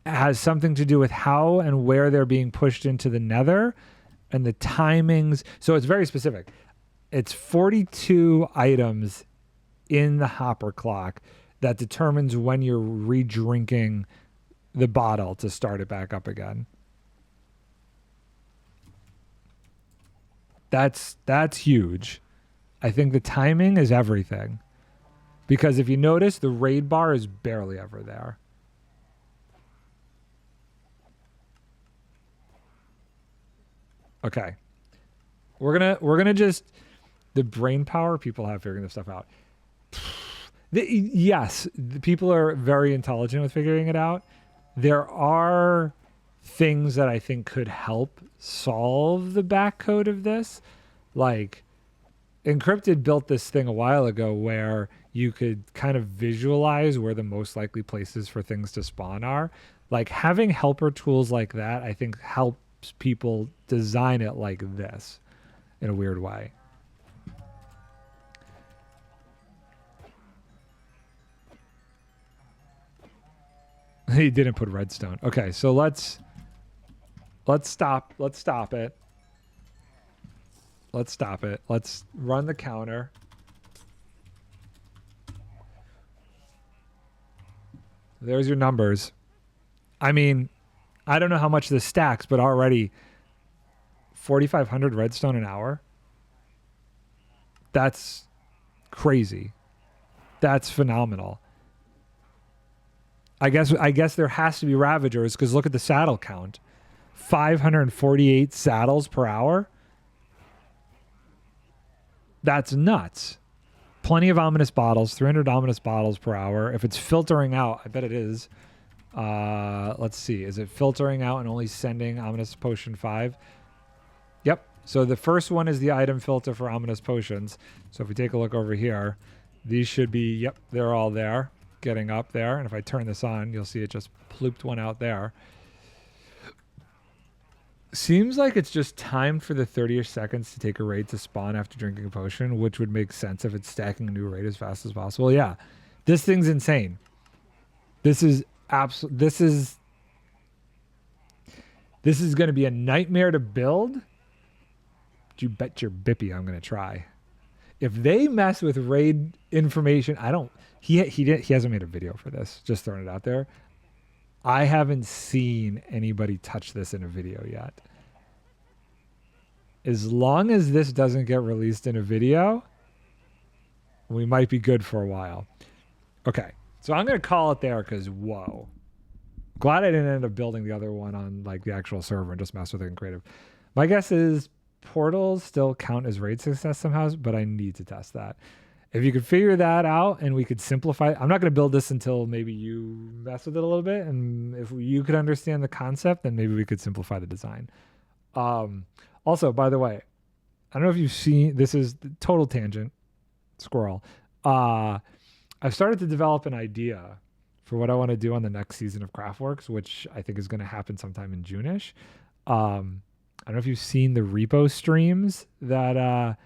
has something to do with how and where they're being pushed into the nether and the timings. So it's very specific. It's 42 items in the hopper clock that determines when you're re-drinking the bottle to start it back up again. That's huge. I think the timing is everything. Because if you notice, the raid bar is barely ever there. Okay. We're gonna just, the brain power people have figuring this stuff out. Yes, the people are very intelligent with figuring it out. There are things that I think could help solve the backcode of this. Like, Encrypted built this thing a while ago where you could kind of visualize where the most likely places for things to spawn are. Like, having helper tools like that, I think, helps people design it like this in a weird way. He didn't put redstone. Okay, so let's stop. Let's stop it. Let's stop it. Let's run the counter. There's your numbers. I mean, I don't know how much this stacks, but already 4,500 redstone an hour. That's crazy. That's phenomenal. I guess there has to be Ravagers, because look at the saddle count. 548 saddles per hour. That's nuts. Plenty of ominous bottles, 300 ominous bottles per hour. If it's filtering out, I bet it is. Let's see. Is it filtering out and only sending ominous potion 5? Yep. So the first one is the item filter for ominous potions. So if we take a look over here, these should be, yep, they're all there, getting up there. And if I turn this on, you'll see it just plooped one out there. Seems like it's just timed for the 30-ish seconds to take a raid to spawn after drinking a potion, which would make sense if it's stacking a new raid as fast as possible. Yeah, this thing's insane. This is This is going to be a nightmare to build. But you bet your bippy I'm going to try. If they mess with raid information, I don't. He hasn't made a video for this. Just throwing it out there. I haven't seen anybody touch this in a video yet. As long as this doesn't get released in a video, we might be good for a while. Okay, so I'm going to call it there because, whoa. Glad I didn't end up building the other one on like the actual server and just mess with it in creative. My guess is portals still count as raid success somehow, but I need to test that. If you could figure that out and we could simplify, I'm not going to build this until maybe you mess with it a little bit. And if you could understand the concept, then maybe we could simplify the design. Also, by the way, I don't know if you've seen, this is total tangent, squirrel. I've started to develop an idea for what I want to do on the next season of Craftworks, which I think is going to happen sometime in June-ish. I don't know if you've seen the repo streams that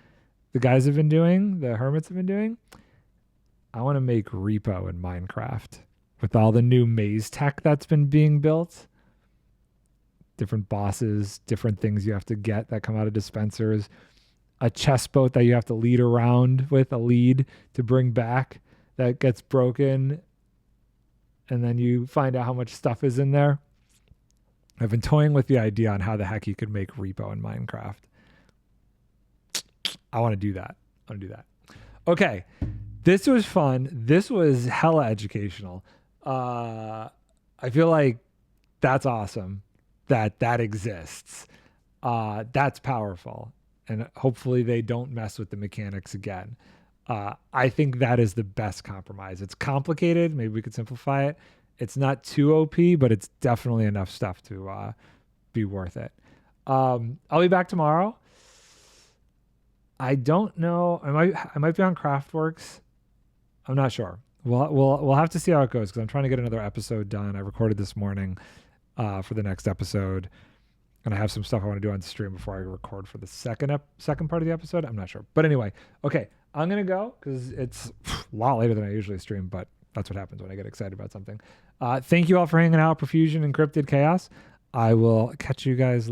the guys have been doing, the hermits have been doing. I want to make repo in Minecraft with all the new maze tech that's been being built. Different bosses, different things you have to get that come out of dispensers. A chest boat that you have to lead around with, a lead to bring back that gets broken. And then you find out how much stuff is in there. I've been toying with the idea on how the heck you could make repo in Minecraft. I want to do that. Okay. This was fun. This was hella educational. I feel like that's awesome that exists. That's powerful. And hopefully they don't mess with the mechanics again. I think that is the best compromise. It's complicated. Maybe we could simplify it. It's not too OP, but it's definitely enough stuff to be worth it. I'll be back tomorrow. I don't know. I might be on Craftworks. I'm not sure. we'll have to see how it goes because I'm trying to get another episode done. I recorded this morning for the next episode, and I have some stuff I want to do on stream before I record for the second part of the episode. I'm not sure, but anyway, okay, I'm gonna go because it's a lot later than I usually stream, but that's what happens when I get excited about something. Thank you all for hanging out, Profusion, Encrypted Chaos. I will catch you guys